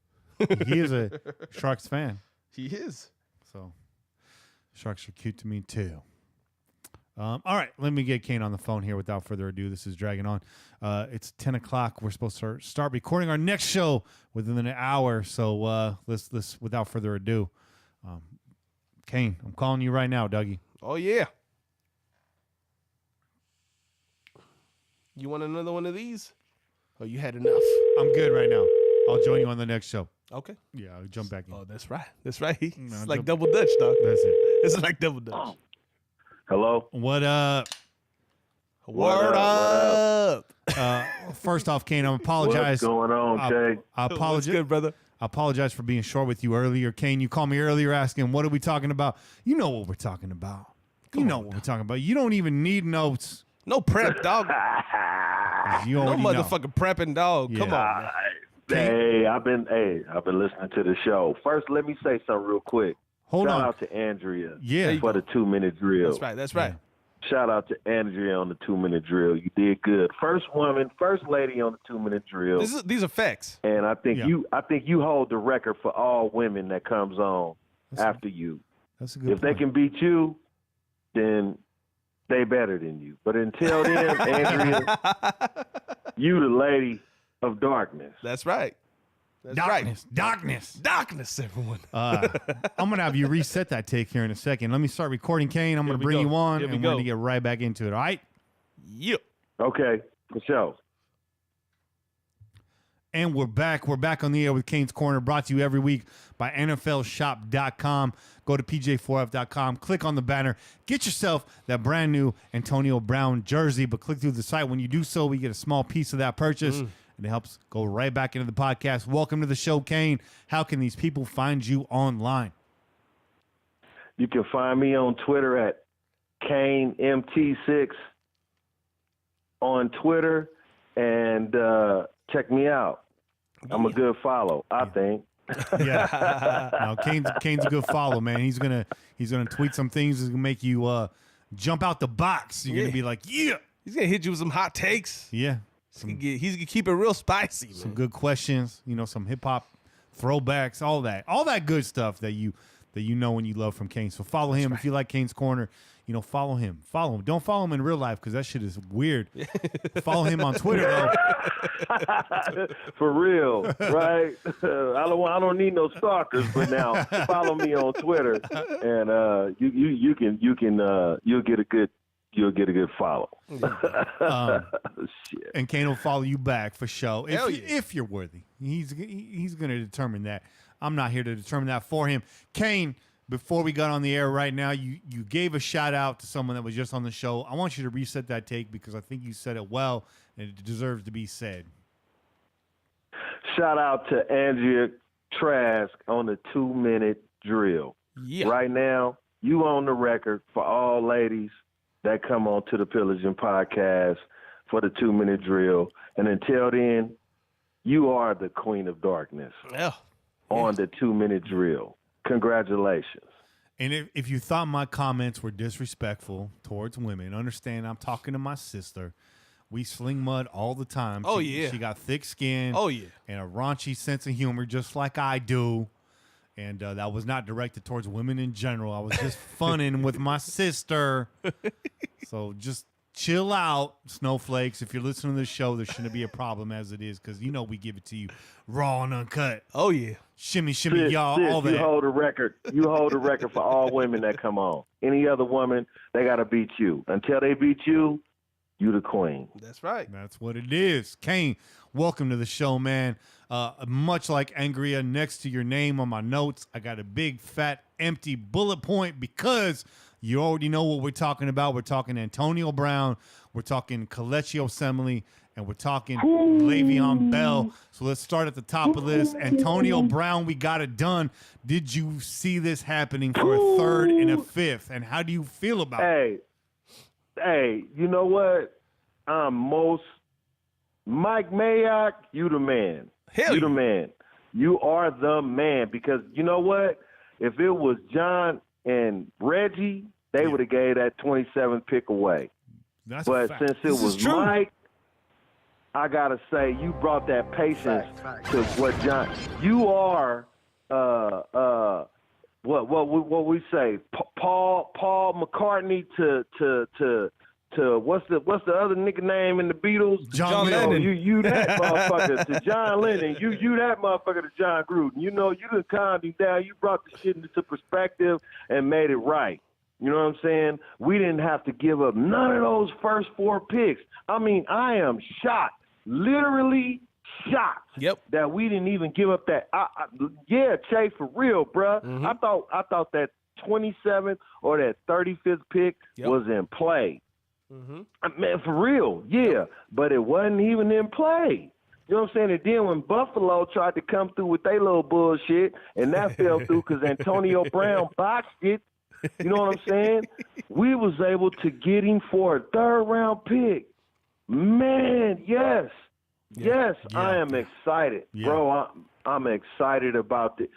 He is a Sharks fan. He is. So Sharks are cute to me too. All right, let me get Kane on the phone here without further ado. This is dragging on. It's 10 o'clock. We're supposed to start recording our next show within an hour. So let's without further ado. Kane, I'm calling you right now, Dougie. Oh, yeah. You want another one of these? Oh, you had enough. I'm good right now. I'll join you on the next show. Okay. Yeah, I'll jump back in. Oh, that's right. That's right. It's No, like double Dutch, dog. That's it. It's like double Dutch. Hello? What up? Word up. First off, Kane, I apologize. What's going on, Jay? I What's apologize. good, brother? I apologize for being short with you earlier. Kane, you called me earlier asking, what are we talking about? You know what we're talking about. You know what we're talking about. You don't even need notes. No prep, dog. You No already know. motherfucking prepping, dog. Come Yeah. on, man. Hey, I've been listening to the show. First, let me say something real quick. Hold Shout on. out to Andria Yeah. for the 2-minute drill. That's right. That's right. Shout out to Andrea on the 2-minute drill. You did good. First woman, first lady on the 2-minute drill. These are facts. And I think Yeah. you hold the record for all women that comes on after you. That's a good If they point. can beat you, then they better than you. But until then, Andrea, you the lady of darkness. That's right. That's right. Darkness. Everyone. I'm going to have you reset that take here in a second. Let me start recording, Kane. I'm going to we bring go. you on, Here we and we're go. going to get right back into it, all right? Yep. Okay, for sure. And we're back. We're back on the air with Kane's Corner, brought to you every week by NFLshop.com. Go to PJ4F.com, click on the banner, get yourself that brand new Antonio Brown jersey, but click through the site. When you do so, we get a small piece of that purchase, and it helps go right back into the podcast. Welcome to the show, Kane. How can these people find you online? You can find me on Twitter at KaneMT6 on Twitter, and check me out. I'm a good follow, I think. Yeah. No, Kane's a good follow, man. He's gonna tweet some things that's gonna make you jump out the box. You're gonna be like, yeah. He's gonna hit you with some hot takes. Yeah. He's gonna keep it real spicy, man. Some good questions, some hip hop throwbacks, all that good stuff that you know and you love from Kane. So follow him if you like Kane's Corner. Follow him. Don't follow him in real life because that shit is weird. Follow him on Twitter though. For real, right? I don't need no stalkers, but now follow me on Twitter, and you'll get a good follow. Shit. And Kane will follow you back for show If you're worthy. He's going to determine that. I'm not here to determine that for him. Kane, before we got on the air right now, you gave a shout out to someone that was just on the show. I want you to reset that take because I think you said it well and it deserves to be said. Shout out to Angry Trask on the 2-minute drill. Yeah. Right now, you on the record for all ladies that come on to the Pillaging Podcast for the 2-minute drill. And until then, you are the queen of darkness Yeah. on the 2-minute drill. Congratulations. And if you thought my comments were disrespectful towards women, understand I'm talking to my sister. We sling mud all the time. Oh, yeah. She got thick skin. Oh, yeah. And a raunchy sense of humor just like I do. And that was not directed towards women in general. I was just funning with my sister. So just chill out, snowflakes. If you're listening to this show, there shouldn't be a problem as it is because we give it to you raw and uncut. Oh yeah. Shimmy, shimmy, Sis, y'all, all that. You hold a record. You hold a record for all women that come on. Any other woman, they got to beat you. Until they beat you, you the queen. That's right. That's what it is. Kane, welcome to the show, man. Much like Angria, next to your name on my notes, I got a big, fat, empty bullet point because you already know what we're talking about. We're talking Antonio Brown. We're talking Kelechi Osemele and we're talking Le'Veon Bell. So let's start at the top of this. Antonio Brown, we got it done. Did you see this happening for a third and a fifth? And how do you feel about it? Hey, you know what? Mike Mayock, you the man. Hell you yeah. the man. You are the man, because you know what? If it was John and Reggie, they would have gave that 27th pick away. That's But a fact. since it This is was true. Mike, I gotta say you brought that patience to what John. You are what we say, Paul McCartney to what's the other nigga name in the Beatles? John You know, Lennon. You that motherfucker to John Lennon. You that motherfucker to John Gruden. You know, you done calmed him down. You brought the shit into perspective and made it right. You know what I'm saying? We didn't have to give up none of those first 4 picks. I mean, I am shocked, literally shocked, that we didn't even give up that. Yeah, Che, for real, bruh. Mm-hmm. I thought that 27th or that 35th pick was in play. Mm-hmm. Man, for real, yeah. But it wasn't even in play. You know what I'm saying? And then when Buffalo tried to come through with their little bullshit, and that fell through because Antonio Brown boxed it, you know what I'm saying? We was able to get him for a 3rd-round pick. Man, yes. Yes, I am excited. Bro, I'm excited about it.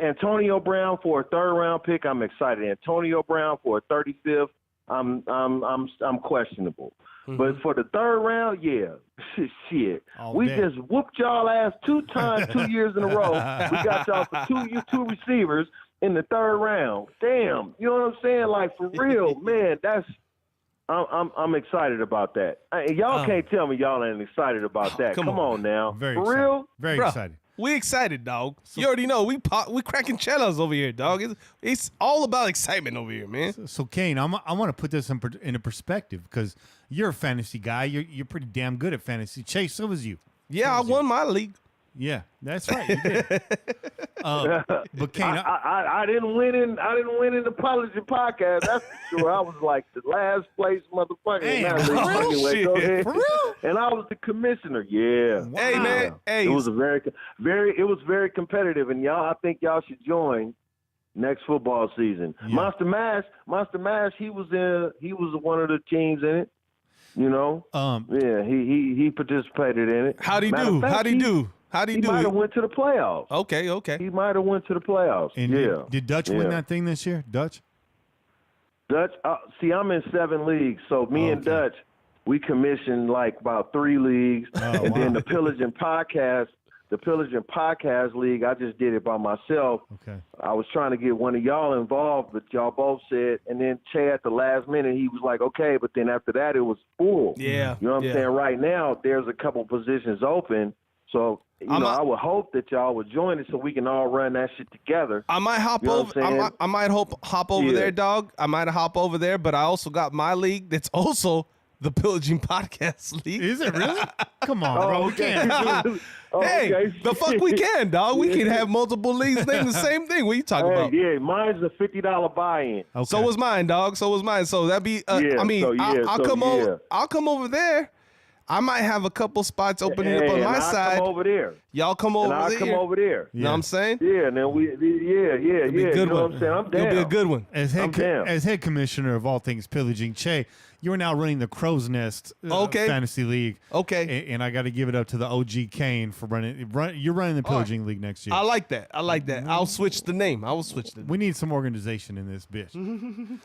Antonio Brown for a 3rd-round pick, I'm excited. Antonio Brown for a 35th, I'm questionable. Mm-hmm. But for the 3rd round, shit. We just whooped y'all ass 2 times 2 years in a row. We got y'all for two receivers in the 3rd round. Damn, you know what I'm saying? Like, for real, man. I'm excited about that. Y'all can't tell me y'all ain't excited about that. Come on now, Very for excited. real. Very Bro, excited. We excited, dog. You already know we cracking cellos over here, dog. It's all about excitement over here, man. So Kane, I want to put this in a perspective, because you're a fantasy guy. You're pretty damn good at fantasy. Chase, so was you. Yeah, I won my league. Yeah, that's right. You did. But Kane, I didn't win in the Pillaging Podcast. That's for sure. I was like the last place motherfucker. Damn, in that league. for real Anyway, shit. go ahead. For real? And I was the commissioner. Yeah. Wow. Hey, man. Hey, It was very competitive, and I think y'all should join next football season. Yeah. Monster Mash, he was one of the teams in it. You know, yeah, he participated in it. how'd he Matter do? of fact, How'd he do? How'd he He do? might have went to the playoffs. Okay. He might have went to the playoffs. and yeah. did Dutch win that thing this year? Dutch? Dutch, see, I'm in 7 leagues, so me and Dutch, we commissioned like about 3 leagues, and then the Pillaging Podcast League, I just did it by myself. Okay. I was trying to get one of y'all involved, but y'all both said, and then Che at the last minute, he was like, okay, but then after that, it was full. Yeah. You know what I'm saying? Right now, there's a couple positions open, so I would hope that y'all would join it so we can all run that shit together. I might hop You know over. what I'm saying? I might hop over there, dog. I might hop over there, but I also got my league. That's also the Pillaging Podcast League. Is it really? Come on, bro. We can't. Hey, okay. the fuck we can, dog. We can have multiple leagues named the same thing. What are you talking about? Yeah, mine's a $50 buy-in. Okay. So was mine, dog. So was mine. So that'd be. Yeah, I mean, so yeah, I'll so come yeah. over. I'll come over there. I might have a couple spots opening up on and my I'll side. come over there. Y'all come over And I'll there. come over there. You know what I'm saying? Yeah, and then Be a You good know one. what I'm saying? I'm down. It'll be a good one. As head commissioner of all things Pillaging, Che, you're now running the Crow's Nest Fantasy League. Okay. And I got to give it up to the OG Kane for running. You're running the Pillaging League next year. I like that. I'll switch the name. We need some organization in this bitch.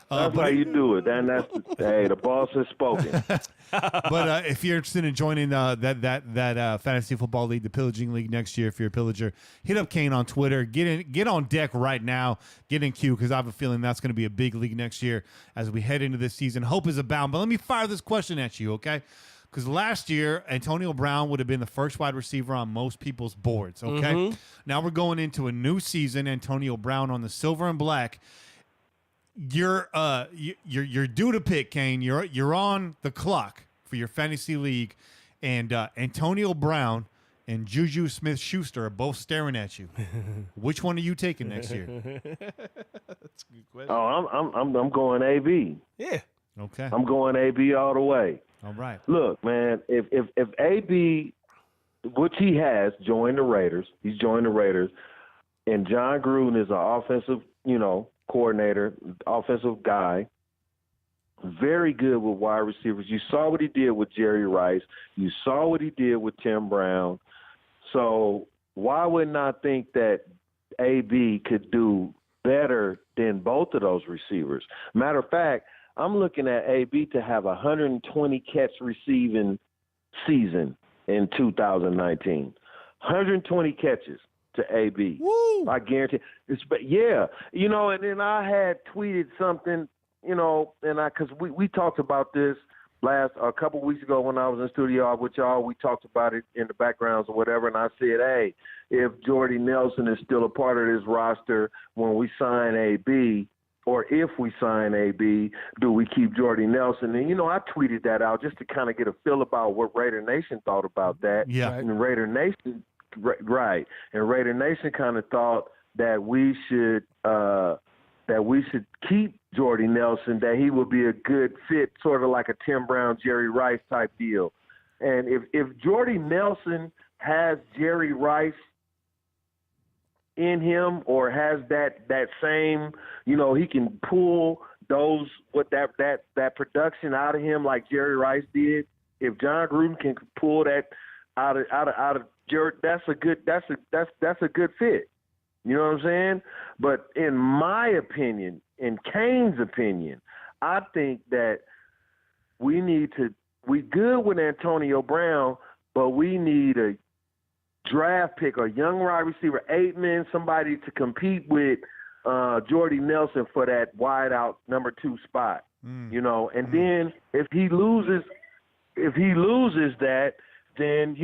That's how you do it. And hey, the boss has spoken. But if you're interested in joining that fantasy football league, the Pillaging League next year, if you're a pillager, hit up Kane on Twitter. Get on deck right now. Get in queue, because I have a feeling that's going to be a big league next year as we head into this season. Hope is abound. But let me fire this question at you, okay? Because last year, Antonio Brown would have been the first wide receiver on most people's boards, okay? Mm-hmm. Now we're going into a new season. Antonio Brown on the silver and black. You're due to pick, Kane. You're on the clock for your fantasy league, and Antonio Brown and Juju Smith-Schuster are both staring at you. Which one are you taking next year? That's a good question. Oh, I'm going AB. Yeah. Okay. I'm going AB all the way. All right. Look, man, if AB, which he has, joined the Raiders, he's joined the Raiders, and John Gruden is an offensive, coordinator, offensive guy, very good with wide receivers. You saw what he did with Jerry Rice. You saw what he did with Tim Brown. So why wouldn't I think that AB could do better than both of those receivers? Matter of fact, I'm looking at AB to have 120 catch receiving season in 2019. 120 catches to AB. Woo! I guarantee. But yeah, and then I had tweeted something, because we talked about this a couple weeks ago when I was in studio with y'all. We talked about it in the backgrounds or whatever, and I said, hey, if Jordy Nelson is still a part of this roster when we sign AB, or if we sign AB, do we keep Jordy Nelson? And, I tweeted that out just to kind of get a feel about what Raider Nation thought about that. Yeah. And Raider Nation, right. And Raider Nation kind of thought that we should keep Jordy Nelson, that he would be a good fit, sort of like a Tim Brown, Jerry Rice type deal. And if Jordy Nelson has Jerry Rice in him, or has that same, he can pull that production out of him like Jerry Rice did. If John Gruden can pull that out of Jerry, that's a good fit. You know what I'm saying? But in my opinion, in Kane's opinion, I think that we good with Antonio Brown, but we need a draft pick, a young wide receiver, 8-man, somebody to compete with Jordy Nelson for that wide out number 2 spot. And then if he loses that, then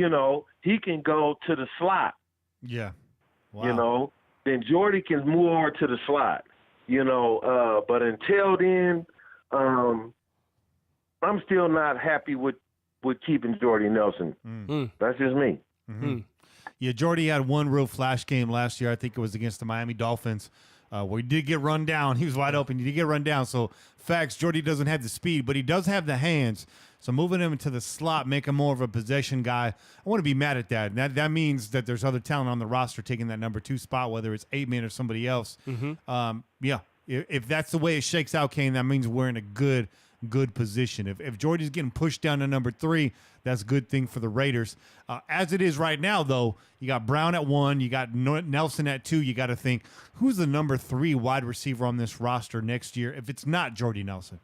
he can go to the slot. Yeah. Wow. Then Jordy can move over to the slot. But until then, I'm still not happy with keeping Jordy Nelson. That's just me. Mm-hmm. Yeah, Jordy had one real flash game last year. I think it was against the Miami Dolphins, where he did get run down. He was wide open. He did get run down. So, facts, Jordy doesn't have the speed, but he does have the hands. So moving him into the slot, make him more of a possession guy. I want to be mad at that. That means that there's other talent on the roster taking that number 2 spot, whether it's 8-man or somebody else. Yeah, if that's the way it shakes out, Kane, that means we're in a good position. If Jordy's getting pushed down to number 3, that's a good thing for the Raiders. As it is right now, though, you got Brown at 1, you got Nelson at 2. You got to think, who's the number 3 wide receiver on this roster next year if it's not Jordy Nelson?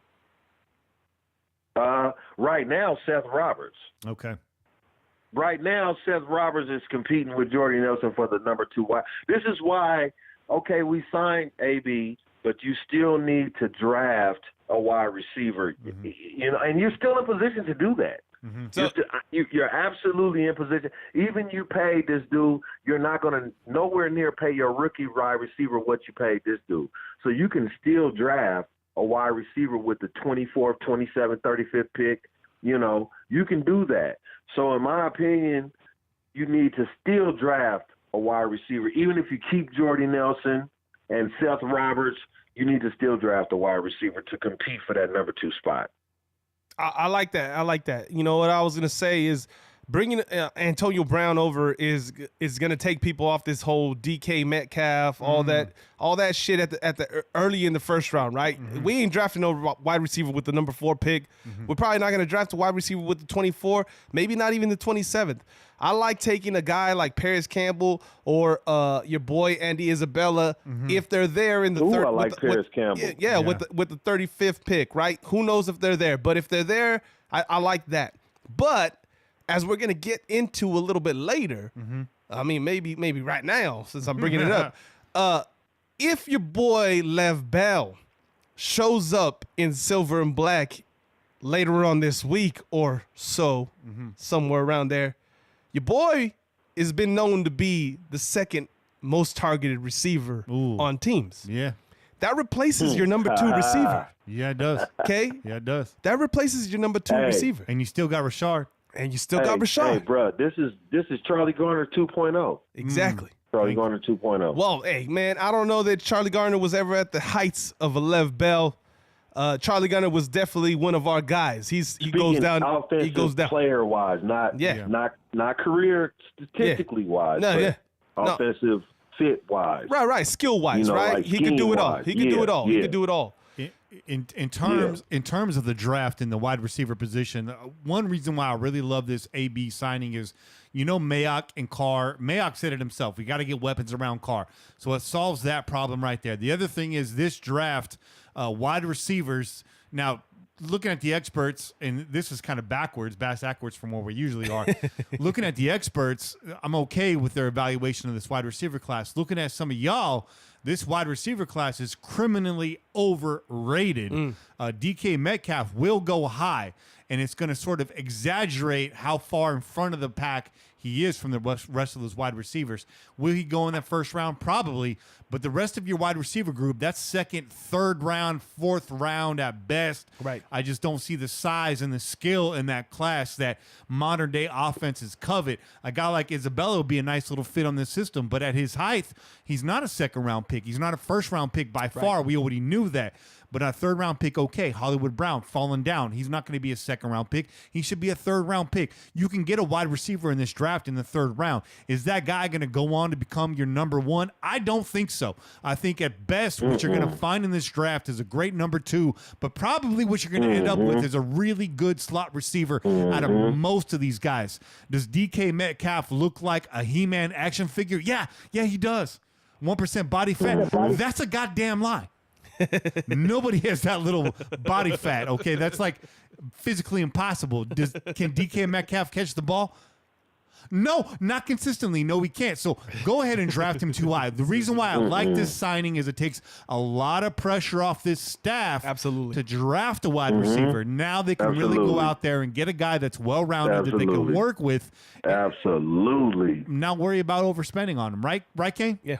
Right now, Seth Roberts. Okay. Right now, Seth Roberts is competing with Jordy Nelson for the number 2 wide. This is why, we signed AB, but you still need to draft a wide receiver. And you're still in position to do that. So you're absolutely in position. Even you paid this dude, you're not going to nowhere near pay your rookie wide receiver what you paid this dude. So you can still draft a wide receiver with the 24th, 27th, 35th pick. You can do that. So in my opinion, you need to still draft a wide receiver. Even if you keep Jordy Nelson and Seth Roberts, you need to still draft a wide receiver to compete for that number 2 spot. I like that. You know what I was going to say is bringing Antonio Brown over is going to take people off this whole DK Metcalf, all that shit at the early in the first round, right? We ain't drafting no wide receiver with the number 4 pick. We're probably not going to draft a wide receiver with the 24, maybe not even the 27th. I like taking a guy like Paris Campbell or your boy Andy Isabella if they're there in the third. I like Paris Campbell. Yeah, with the 35th pick, right? Who knows if they're there? But if they're there, I like that. But as we're going to get into a little bit later, I mean, maybe right now, since I'm bringing it up, if your boy Lev Bell shows up in silver and black later on this week or so, somewhere around there, your boy has been known to be the second most targeted receiver on teams. Yeah. That replaces your number 2 receiver. Yeah, it does. Okay? Yeah, it does. That replaces your number 2 receiver. And you still got Rashard. And you still got Rashard. Hey, bro, this is Charlie Garner 2.0. Exactly. Charlie Garner 2.0. Well, hey, man, I don't know that Charlie Garner was ever at the heights of a Lev Bell. Charlie Gunner was definitely one of our guys. He goes down. He goes down player wise, not career statistically wise. No, offensive fit wise. Right. Skill wise, right? Like he could do it all. He could do it all. He could do it all. In terms of the draft in the wide receiver position, one reason why I really love this AB signing is, Mayock and Carr. Mayock said it himself. We got to get weapons around Carr, so it solves that problem right there. The other thing is this draft, wide receivers. Now, looking at the experts, and this is kind of backwards from where we usually are. Looking at the experts, I'm okay with their evaluation of this wide receiver class. Looking at some of y'all, this wide receiver class is criminally overrated. DK Metcalf will go high, and it's going to sort of exaggerate how far in front of the pack he is from the rest of those wide receivers. Will he go in that first round? Probably. But the rest of your wide receiver group, that's second, third round, fourth round at best. Right. I just don't see the size and the skill in that class that modern day offenses covet. A guy like Isabella would be a nice little fit on this system, but at his height, he's not a second round pick. He's not a first round pick by far. We already knew that. But a third round pick, okay. Hollywood Brown falling down. He's not going to be a second round pick. He should be a third round pick. You can get a wide receiver in this draft in the third round. Is that guy going to go on to become your number one? I don't think so. I think at best what you're going to find in this draft is a great number two, but probably what you're going to end up with is a really good slot receiver out of most of these guys. Does DK Metcalf look like a He-Man action figure? Yeah, he does. 1% body fat. That's a goddamn lie. Nobody has that little body fat, okay? That's like physically impossible. Can DK Metcalf catch the ball? No, not consistently. No, he can't. So go ahead and draft him too high. The reason why I like this signing is it takes a lot of pressure off this staff to draft a wide receiver. Now they can really go out there and get a guy that's well-rounded that they can work with. Absolutely. Not worry about overspending on him, right? Right, Kane? Yeah.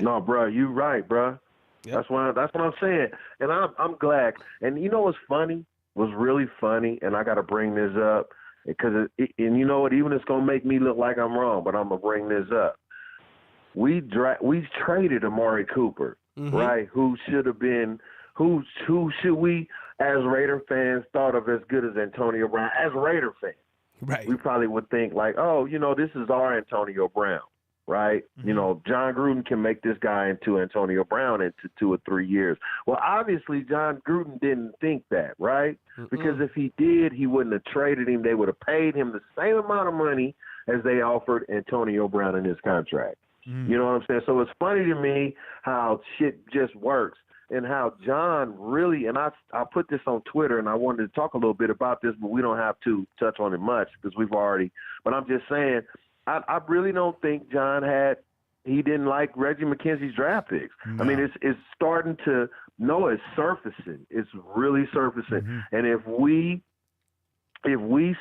No, bro, you right, bro. Yep. That's what I'm saying, and I'm glad. And you know what's funny? What's really funny, and I got to bring this up because and you know what? Even it's gonna make me look like I'm wrong, but I'm gonna bring this up. We traded Amari Cooper, right? Who should have been? Who should we, as Raider fans, thought of as good as Antonio Brown? As Raider fans, right? We probably would think like, oh, this is our Antonio Brown. Right? John Gruden can make this guy into Antonio Brown into 2 or 3 years. Well, obviously, John Gruden didn't think that, right? Because if he did, he wouldn't have traded him. They would have paid him the same amount of money as they offered Antonio Brown in his contract. You know what I'm saying? So it's funny to me how shit just works and how John really, and I put this on Twitter, and I wanted to talk a little bit about this, but we don't have to touch on it much because but I'm just saying, I really don't think John he didn't like Reggie McKenzie's draft picks. No. I mean, it's starting to, it's surfacing. It's really surfacing. And if we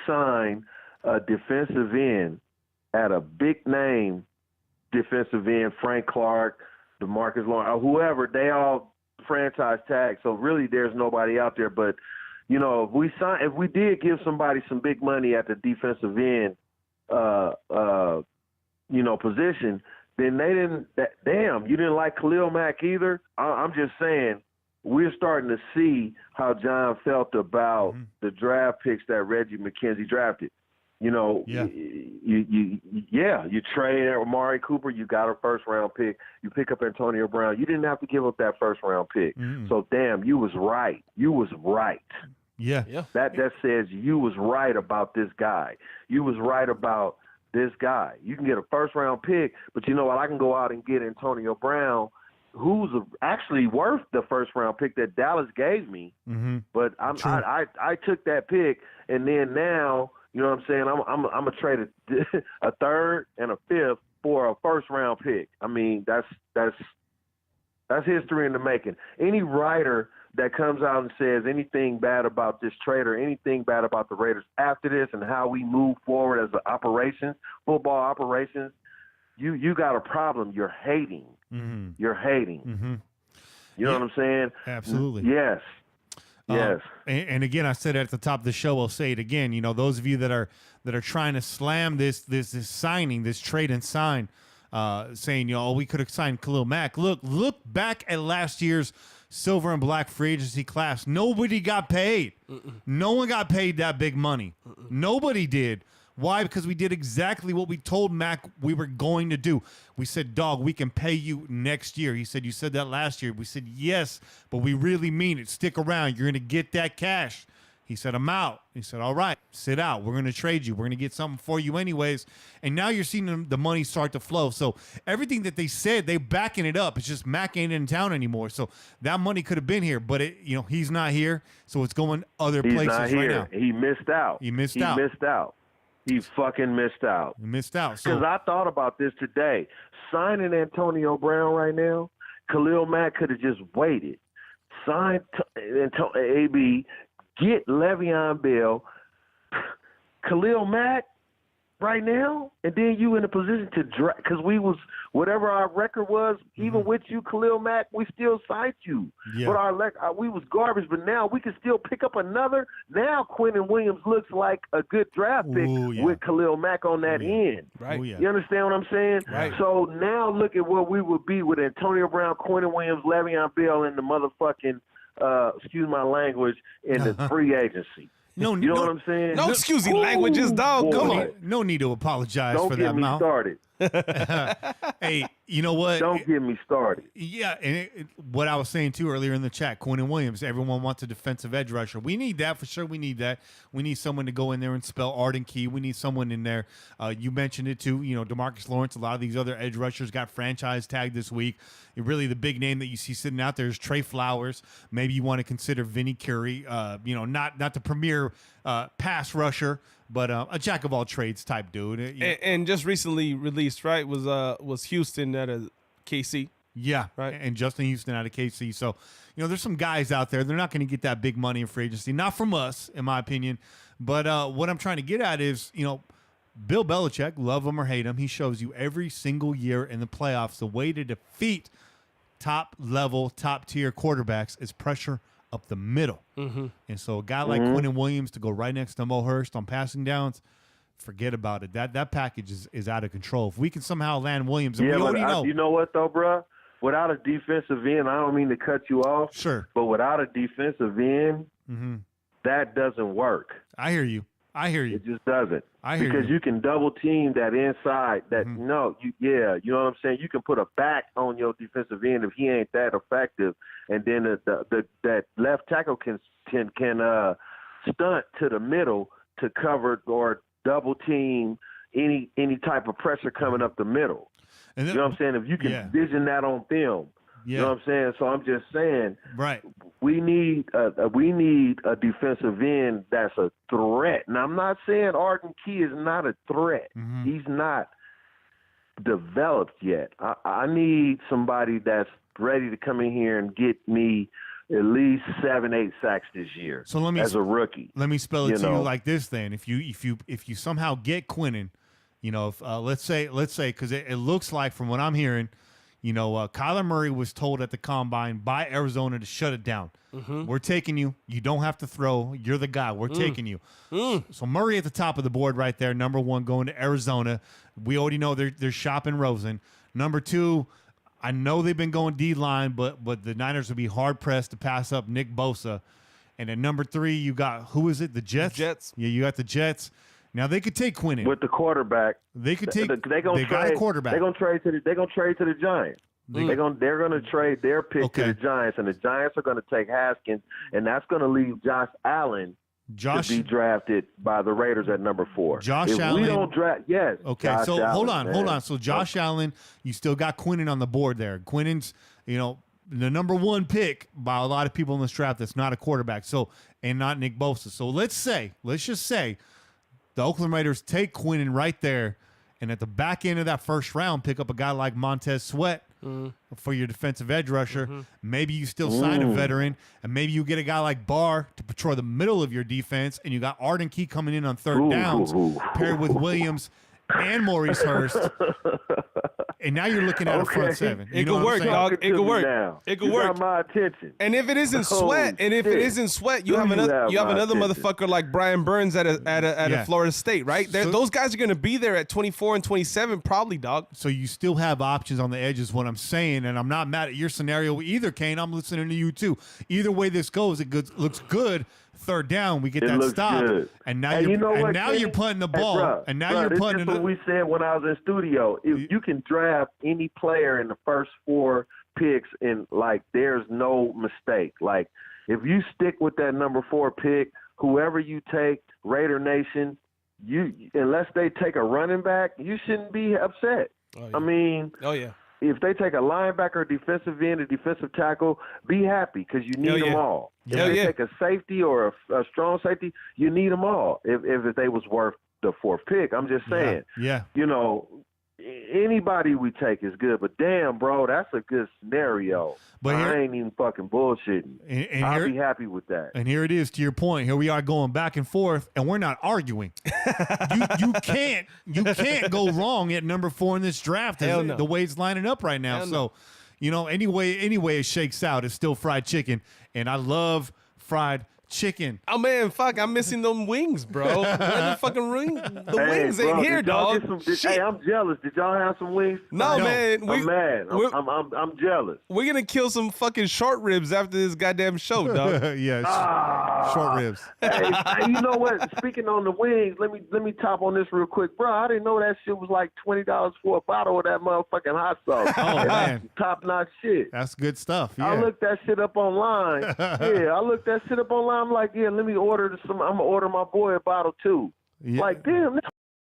sign a defensive end at a big name defensive end, Frank Clark, DeMarcus Lawrence, or whoever, they all franchise tag. So really there's nobody out there. But, if we did give somebody some big money at the defensive end, position, then they didn't. You didn't like Khalil Mack either. I'm just saying, we're starting to see how John felt about the draft picks that Reggie McKenzie drafted. You trade Amari Cooper, you got a first round pick. You pick up Antonio Brown. You didn't have to give up that first round pick. So you was right. You was right. Yeah. That says you was right about this guy. You was right about this guy. You can get a first-round pick, but you know what? I can go out and get Antonio Brown, who's actually worth the first-round pick that Dallas gave me. But I took that pick, and then now, you know what I'm saying? I'm gonna trade a third and a fifth for a first-round pick. I mean, that's history in the making. Any writer that comes out and says anything bad about this trade or anything bad about the Raiders after this and how we move forward as football operations, you got a problem. You're hating. You're hating. You know what I'm saying? Absolutely. Yes. Yes. And again, I said it at the top of the show. I'll say it again. Those of you that are trying to slam this signing, this trade and sign, saying, you know, oh, we could have signed Khalil Mack. Look back at last year's silver and black free agency class. Nobody got paid. No one got paid that big money. Nobody did. Why? Because we did exactly what we told Mac we were going to do. We said, dog, we can pay you next year. He said, you said that last year. We said, yes, but we really mean it. Stick around. You're going to get that cash. He said, I'm out. He said, all right, sit out. We're going to trade you. We're going to get something for you anyways. And now you're seeing the money start to flow. So everything that they said, they backing it up. It's just Mac ain't in town anymore. So that money could have been here, but he's not here. So it's going other places not here. right now. He missed out. He missed out. He fucking missed out. He missed out. Because I thought about this today. Signing Antonio Brown right now, Khalil Mack could have just waited. Sign AB, get Le'Veon Bell, Khalil Mack right now, and then you in a position to draft. Because we was, whatever our record was, even with you, Khalil Mack, we still signed you. Yeah. But we was garbage, but now we can still pick up another. Now Quentin Williams looks like a good draft pick with Khalil Mack on that end. Right. You understand what I'm saying? Right. So now look at what we would be with Antonio Brown, Quentin Williams, Le'Veon Bell, and the motherfucking, excuse my language, in the free agency. You know what I'm saying? No excuse languages, dog. Come on. No need to apologize for that. Don't get me started. Hey, you know what? Don't get me started. Yeah, and what I was saying too earlier in the chat, Quentin Williams, everyone wants a defensive edge rusher. We need that for sure. We need that. We need someone to go in there and spell Arden Key. We need someone in there. You mentioned it too. You know, DeMarcus Lawrence. A lot of these other edge rushers got franchise tagged this week. Really, the big name that you see sitting out there is Trey Flowers. Maybe you want to consider Vinny Curry. You know, not the premier pass rusher, but a jack of all trades type dude. And just recently released, right, was Houston at a KC. Yeah, right. And Justin Houston out of KC. So, you know, there's some guys out there. They're not going to get that big money in free agency. Not from us, in my opinion. But what I'm trying to get at is, you know, Bill Belichick, love him or hate him, he shows you every single year in the playoffs the way to defeat top-level, top-tier quarterbacks is pressure up the middle. And so a guy like Quentin Williams to go right next to Mo Hurst on passing downs, forget about it. That package is out of control. If we can somehow land Williams, and we already know. You know what, though, bro? Without a defensive end, I don't mean to cut you off. Sure. But without a defensive end, that doesn't work. I hear you. It just doesn't. I hear because you can double team that inside. That you know what I'm saying. You can put a back on your defensive end if he ain't that effective, and then that left tackle can stunt to the middle to cover or double team any type of pressure coming up the middle. And you know what I'm saying? If you can vision that on film. You know what I'm saying? So I'm just saying, right? We need a defensive end that's a threat. Now I'm not saying Arden Key is not a threat. He's not developed yet. I need somebody that's ready to come in here and get me at least 7-8 sacks this year. So as a rookie, let me spell it to you like this. Then, if you somehow get Quinnen, you know, if, let's say, because it looks like from what I'm hearing. You know, Kyler Murray was told at the Combine by Arizona to shut it down. We're taking you. You don't have to throw. You're the guy. We're taking you. So Murray at the top of the board right there, number one, going to Arizona. We already know they're shopping Rosen. Number two, I know they've been going D-line, but the Niners would be hard-pressed to pass up Nick Bosa. And at number three, you got, who is it, the Jets? Jets. Yeah, you got the Jets. Now they could take Quinnen with the quarterback. They could take. They got a quarterback. They're gonna trade to the Giants. They're gonna trade their pick to the Giants, and the Giants are gonna take Haskins, and that's gonna leave Josh Allen to be drafted by the Raiders at number 4. If Allen. We don't draft. Yes. Okay. Josh So Allen, hold on. So Josh Allen, you still got Quinnen on the board there. Quinnen's, you know, the number one pick by a lot of people in this draft. That's not a quarterback. So and not Nick Bosa. So let's just say. The Oakland Raiders take Quinnen right there, and at the back end of that first round, pick up a guy like Montez Sweat for your defensive edge rusher. Maybe you still sign a veteran, and maybe you get a guy like Barr to patrol the middle of your defense, and you got Arden Key coming in on third downs, paired with Williams and Maurice Hurst. And now you're looking at a front seven. It could work, dog. It could work. It could work. Got my attention. And if it isn't Sweat, you have another motherfucker like Brian Burns at Florida State, right? Those guys are gonna be there at 24 and 27, probably, dog. So you still have options on the edges. What I'm saying, and I'm not mad at your scenario either, Kane. I'm listening to you too. Either way this goes, looks good. Third down, we get that stop, good. And now you're punting the ball, you're punting. This is what we said when I was in studio. If you can draft any player in the first 4 picks, and like there's no mistake. Like if you stick with that number 4 pick, whoever you take, Raider Nation, unless they take a running back, you shouldn't be upset. Oh, yeah. I mean, if they take a linebacker, defensive end, a defensive tackle, be happy because you need them all. If they take a safety or a strong safety, you need them all. If they was worth the 4th pick, I'm just saying. Yeah. You know, anybody we take is good, but damn, bro, that's a good scenario. But I ain't even fucking bullshitting. And I'll be happy with that. And here it is, to your point. Here we are going back and forth, and we're not arguing. you can't go wrong at number 4 in this draft the way it's lining up right now. So, you know, anyway it shakes out, it's still fried chicken, and I love fried chicken. Oh man, fuck! I'm missing them wings, bro. Where the fucking ring? The wings ain't here, dog. Hey, I'm jealous. Did y'all have some wings? No, man. I'm mad. I'm jealous. We're gonna kill some fucking short ribs after this goddamn show, dog. Short ribs. Hey, you know what? Speaking on the wings, let me top on this real quick, bro. I didn't know that shit was like $20 for a bottle of that motherfucking hot sauce. Oh man, top notch shit. That's good stuff. Yeah. I looked that shit up online. I'm like, let me order some. I'm gonna order my boy a bottle too. Yeah. Like, damn,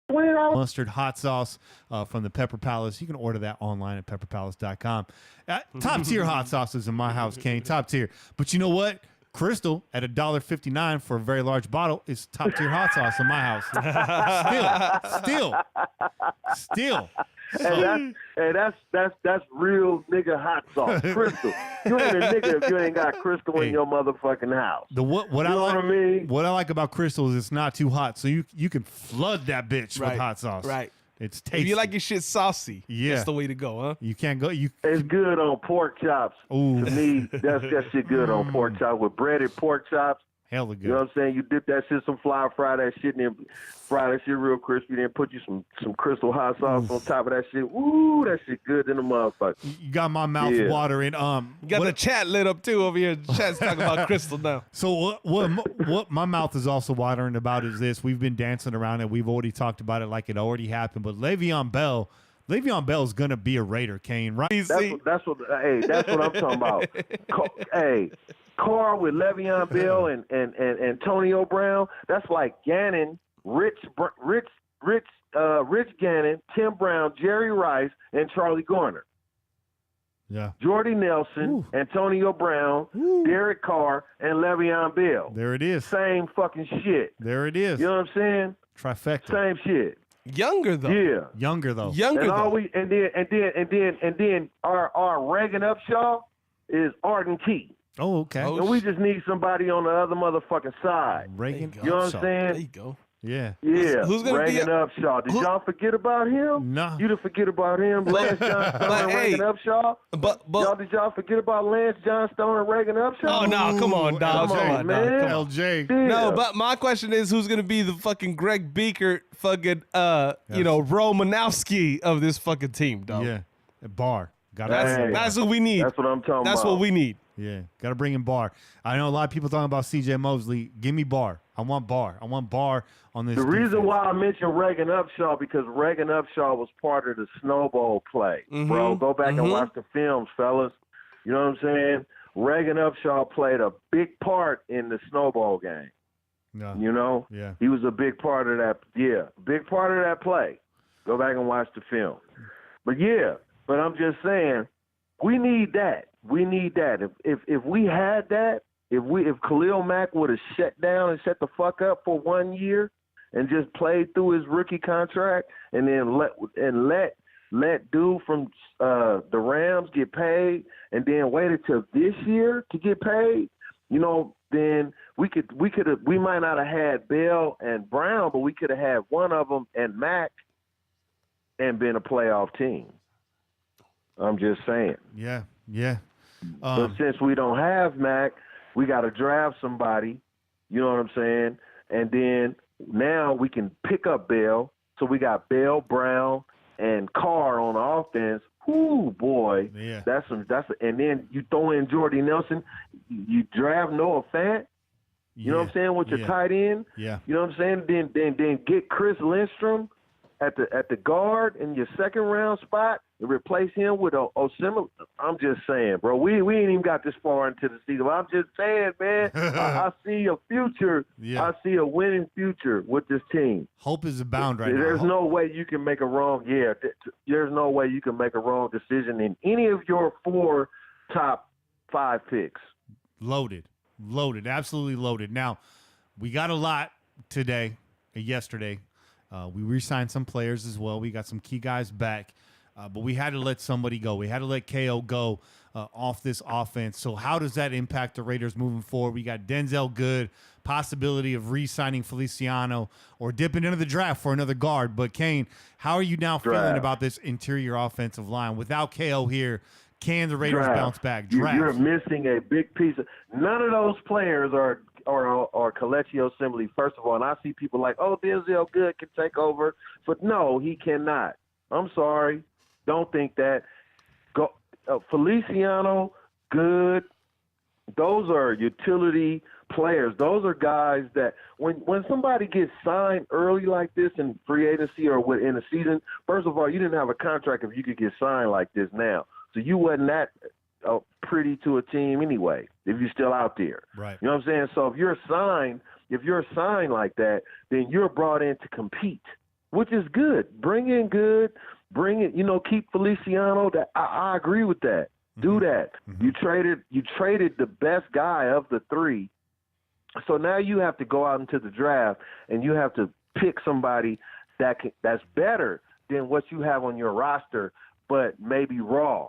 mustard hot sauce from the Pepper Palace. You can order that online at pepperpalace.com. Top tier hot sauces in my house, Kane. Top tier. But you know what? Crystal at $1.59 for a very large bottle is top tier hot sauce in my house. Still. And that's real nigga hot sauce. Crystal. You ain't a nigga if you ain't got Crystal in your motherfucking house. What I like about Crystal is it's not too hot, so you can flood that bitch with hot sauce. Right. It's tasty. If you like your shit saucy, that's the way to go, huh? You can't go. It's good on pork chops. Ooh. To me, that's shit good on pork chops with breaded pork chops. Hella good. You know what I'm saying? You dip that shit some flour, fry that shit, and then fry that shit real crispy, then put you some Crystal hot sauce on top of that shit. Ooh, that shit good in the motherfucker. You got my mouth watering. You got the chat lit up too over here. The chat's talking about Crystal now. So what my mouth is also watering about is this. We've been dancing around it. We've already talked about it like it already happened. But Le'Veon Bell is gonna be a Raider, Kane, right? That's what I'm talking about. Carr with Le'Veon Bell and Antonio Brown. That's like Gannon, Rich Gannon, Tim Brown, Jerry Rice, and Charlie Garner. Yeah. Jordy Nelson, Antonio Brown, Derek Carr, and Le'Veon Bell. There it is. Same fucking shit. There it is. You know what I'm saying? Trifecta. Same shit. Younger though. Yeah. Younger though. And then our Reagan Upshaw is Arden Key. Oh, okay. And we just need somebody on the other motherfucking side. Reagan You know what I'm saying? There you go. Yeah. Yeah. Who's gonna Reagan Upshaw. Did y'all forget about him? No. You didn't forget about him? Lance Johnstone and Reagan Upshaw? Did y'all forget about Lance Johnstone and Reagan Upshaw? Oh, no. Come on, dog. Come on, man. LJ. Yeah. No, but my question is who's going to be the fucking Greg Beaker fucking, Romanowski of this fucking team, dog? Yeah. Barr. That's what we need. That's what I'm talking about. That's what we need. Yeah, got to bring in Barr. I know a lot of people talking about C.J. Mosley. Give me Barr. I want Barr. I want Barr on this. The reason why I mentioned Reagan Upshaw because Reagan Upshaw was part of the snowball play, bro. Go back and watch the films, fellas. You know what I'm saying? Reagan Upshaw played a big part in the snowball game. No. You know? Yeah. He was a big part of that. Yeah, big part of that play. Go back and watch the film. But I'm just saying, we need that. We need that. If we had that, if Khalil Mack would have shut down and shut the fuck up for 1 year and just played through his rookie contract and then let dude from the Rams get paid and then waited till this year to get paid, then we might not have had Bell and Brown, but we could have had one of them and Mack and been a playoff team. I'm just saying. Yeah. But since we don't have Mac, we got to draft somebody. You know what I'm saying? And then now we can pick up Bell. So we got Bell, Brown, and Carr on offense. Ooh, boy. Yeah. And then you throw in Jordy Nelson. You draft Noah Fant. You know what I'm saying? With your tight end. Yeah. You know what I'm saying? Then get Chris Lindstrom at the guard in your second round spot and replace him with Osemele. I'm just saying, bro. We ain't even got this far into the season. I'm just saying, man. I see a future. Yeah. I see a winning future with this team. Hope is abound right now. There's no way you can make a wrong. Yeah, there's no way you can make a wrong decision in any of your 4 top 5 picks. Loaded, absolutely loaded. Now, we got a lot yesterday. We re-signed some players as well. We got some key guys back, but we had to let somebody go. We had to let KO go off this offense. So how does that impact the Raiders moving forward? We got Denzel Good, possibility of re-signing Feliciano or dipping into the draft for another guard. But, Kane, how are you now feeling about this interior offensive line? Without KO here, can the Raiders bounce back? Draft. You're missing a big piece. None of those players are Kelechi Osemele, first of all. And I see people like, oh, Denzel Good can take over. But no, he cannot. I'm sorry. Don't think that. Feliciano, Good, those are utility players. Those are guys that when somebody gets signed early like this in free agency or in a season, first of all, you didn't have a contract if you could get signed like this now. So you wasn't that pretty to a team anyway if you're still out there. Right. You know what I'm saying? So if you're signed like that, then you're brought in to compete, which is good. Bring in Good. Bring it, keep Feliciano. That I agree with that. Do that. Mm-hmm. You traded the best guy of the 3. So now you have to go out into the draft and you have to pick somebody that's better than what you have on your roster, but maybe raw.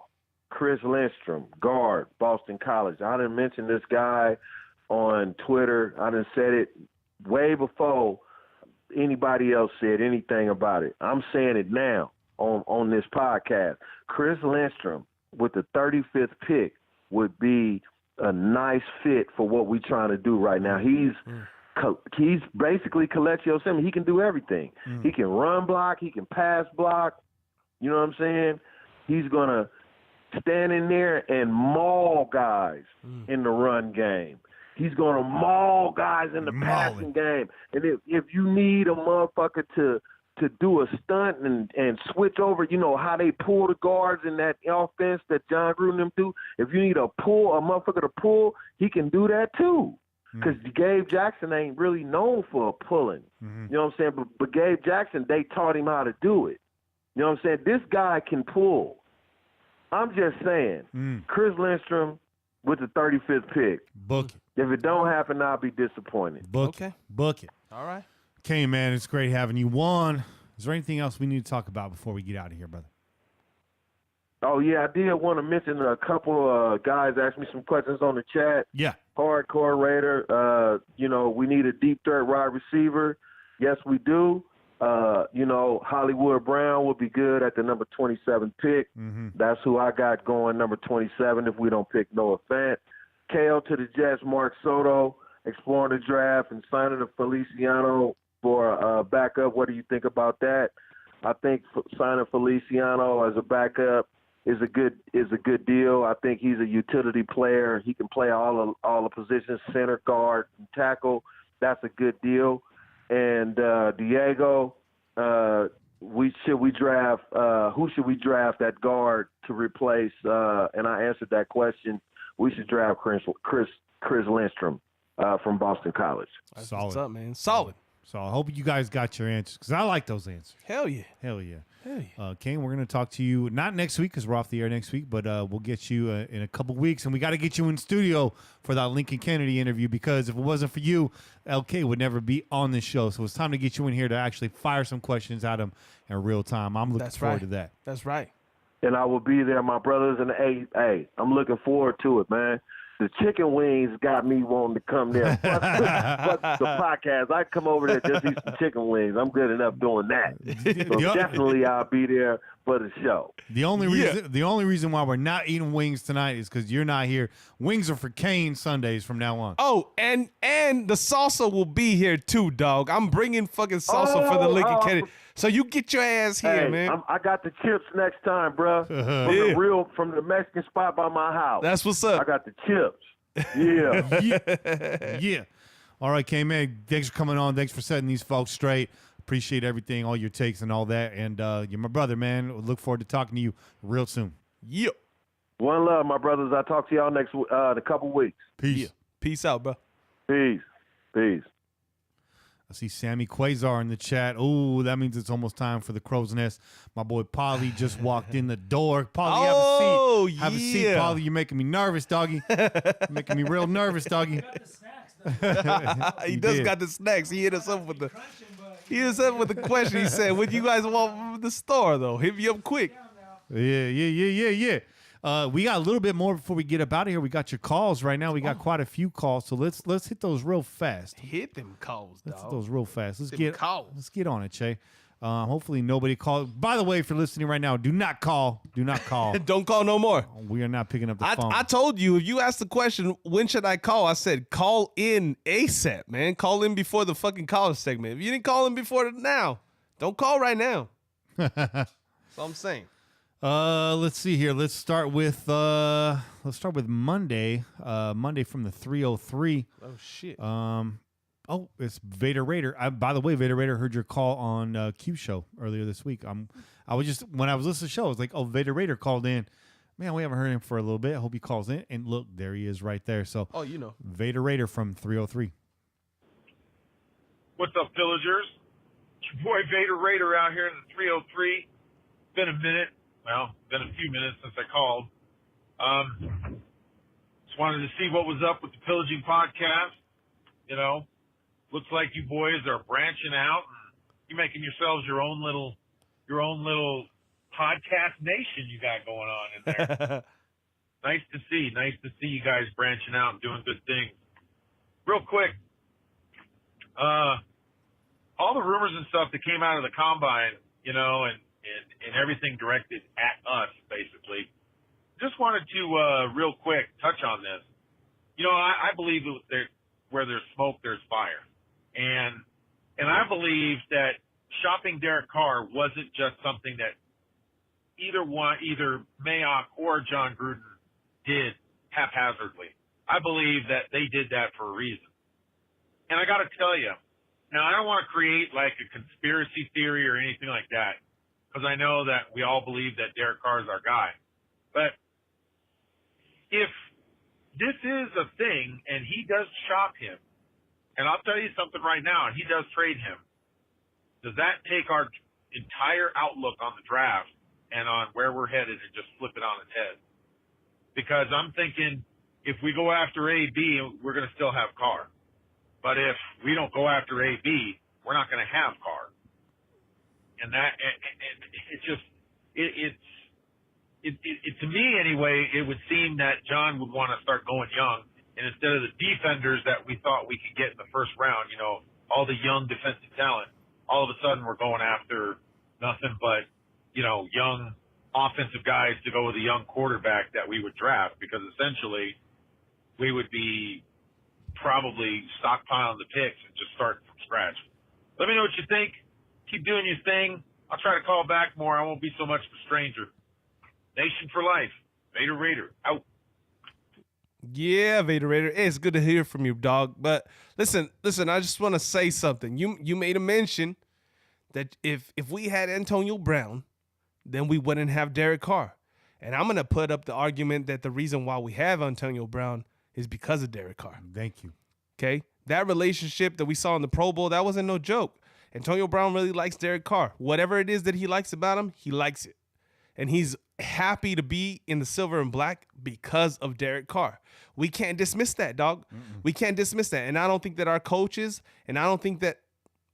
Chris Lindstrom, guard, Boston College. I didn't mention this guy on Twitter. I done said it way before anybody else said anything about it. I'm saying it now on this podcast. Chris Lindstrom with the 35th pick would be a nice fit for what we're trying to do right now. He's basically Kelechi Osemele. He can do everything. He can run block. He can pass block. You know what I'm saying? He's going to stand in there and maul guys in the run game. He's going to maul guys in the passing game. And if you need a motherfucker to do a stunt and switch over, how they pull the guards in that offense that John Gruden them do. If you need a motherfucker to pull, he can do that too. Because Gabe Jackson ain't really known for pulling. You know what I'm saying? But Gabe Jackson, they taught him how to do it. You know what I'm saying? This guy can pull. I'm just saying, Chris Lindstrom with the 35th pick. Book it. If it don't happen, I'll be disappointed. Book it. All right. Kane, man, it's great having you on. Is there anything else we need to talk about before we get out of here, brother? Oh, yeah, I did want to mention a couple guys asked me some questions on the chat. Yeah. Hardcore Raider, we need a deep threat wide receiver. Yes, we do. Hollywood Brown would be good at the number 27 pick. That's who I got going, number 27, if we don't pick Noah Fant. KO to the Jets, Mark Soto, exploring the draft and signing a Feliciano for backup. What do you think about that? I think signing Feliciano as a backup is a good deal. I think he's a utility player. He can play all the positions, center, guard, and tackle. That's a good deal. And Diego, who should we draft at guard to replace? And I answered that question. We should draft Chris Lindstrom from Boston College. That's Solid. What's up, man? Solid. So I hope you guys got your answers because I like those answers. Hell yeah. Kane, we're going to talk to you not next week because we're off the air next week, but we'll get you in a couple weeks. And we got to get you in studio for that Lincoln Kennedy interview because if it wasn't for you, LK would never be on this show. So it's time to get you in here to actually fire some questions at him in real time. I'm looking forward to that. That's right. And I will be there, my brothers. And hey, I'm looking forward to it, man. The chicken wings got me wanting to come there. Fuck the podcast. I come over there just eat some chicken wings. I'm good enough doing that. So definitely I'll be there. for the show. The only reason why we're not eating wings tonight is because you're not here. Wings are for Kane Sundays from now on. Oh, and the salsa will be here too, dog. I'm bringing fucking salsa for the Lincoln Kennedy. So you get your ass here, man. I got the chips next time, bro. From the Mexican spot by my house. That's what's up. I got the chips. Yeah. Yeah. All right, K-Man, thanks for coming on. Thanks for setting these folks straight. Appreciate everything, all your takes and all that. And you're my brother, man. Look forward to talking to you real soon. Yeah. One love, my brothers. I'll talk to y'all in a couple weeks. Peace. Yeah. Peace out, bro. Peace. I see Sammy Quasar in the chat. Oh, that means it's almost time for the crow's nest. My boy Polly just walked in the door. Polly, have a seat. Have a seat, Polly. You're making me nervous, doggy. Making me real nervous, doggy. He does got the snacks. He hit us up with the question. He said, "What do you guys want from the store, though? Hit me up quick." Yeah. We got a little bit more before we get up out of here. We got your calls right now. We got quite a few calls, so let's hit those real fast. Hit them calls, dog. Let's hit those real fast. Let's calls. get on it, Che. Hopefully nobody called. By the way, if you're listening right now, do not call. Do not call. Don't call no more. We are not picking up the phone. I told you, if you asked the question, when should I call? I said, call in ASAP, man. Call in before the fucking college segment. If you didn't call in before now, don't call right now. That's all I'm saying. Let's see here. Let's start with Monday. Monday from the 303. Oh shit. Oh, it's Vader Raider. By the way, Vader Raider, heard your call on Q Show earlier this week. I was just, when I was listening to the show, I was like, oh, Vader Raider called in. Man, we haven't heard him for a little bit. I hope he calls in. And look, there he is right there. So, Vader Raider from 303. What's up, Pillagers? It's your boy Vader Raider out here in the 303. Been a minute. Well, been a few minutes since I called. Just wanted to see what was up with the Pillaging Podcast. You know, looks like you boys are branching out and you're making yourselves your own little podcast nation you got going on in there. Nice to see you guys branching out and doing good things. Real quick, all the rumors and stuff that came out of the combine, you know, and everything directed at us, basically. Just wanted to real quick touch on this. You know, I believe that where there's smoke, there's fire. And I believe that shopping Derek Carr wasn't just something that either Mayock or John Gruden did haphazardly. I believe that they did that for a reason. And I got to tell you, now I don't want to create like a conspiracy theory or anything like that, because I know that we all believe that Derek Carr is our guy. But if this is a thing and he does shop him, and I'll tell you something right now, and he does trade him, does that take our entire outlook on the draft and on where we're headed and just flip it on its head? Because I'm thinking if we go after AB, we're going to still have Carr. But if we don't go after AB, we're not going to have Carr. And that, to me anyway, it would seem that John would want to start going young. And instead of the defenders that we thought we could get in the first round, you know, all the young defensive talent, all of a sudden we're going after nothing but, you know, young offensive guys to go with a young quarterback that we would draft, because essentially we would be probably stockpiling the picks and just start from scratch. Let me know what you think. Keep doing your thing. I'll try to call back more. I won't be so much of a stranger. Nation for life. Vader Raider, out. Yeah, Vader Raider. It's good to hear from you, dog. But listen, I just want to say something. You made a mention that if we had Antonio Brown, then we wouldn't have Derek Carr. And I'm going to put up the argument that the reason why we have Antonio Brown is because of Derek Carr. Thank you. Okay? That relationship that we saw in the Pro Bowl, that wasn't no joke. Antonio Brown really likes Derek Carr. Whatever it is that he likes about him, he likes it. And he's happy to be in the silver and black because of Derek Carr. We can't dismiss that, dog. We can't dismiss that. And I don't think that our coaches, and I don't think that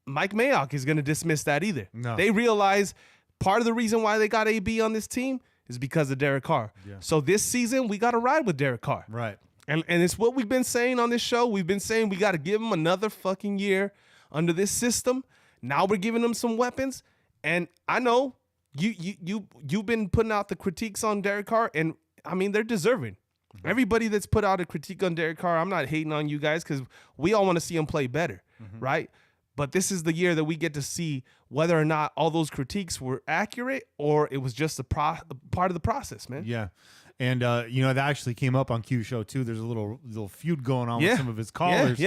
Mike Mayock is going to dismiss that either. No. They realize part of the reason why they got AB on this team is because of Derek Carr. Yeah. So this season, we got to ride with Derek Carr. Right. And it's what we've been saying on this show. We've been saying we got to give him another fucking year under this system. Now we're giving him some weapons. And I know you've been putting out the critiques on Derek Carr, and I mean they're deserving. Everybody that's put out a critique on Derek Carr, I'm not hating on you guys because we all want to see him play better, right? But this is the year that we get to see whether or not all those critiques were accurate or it was just a part of the process, man. Yeah. And, that actually came up on Q Show, too. There's a little feud going on with some of his callers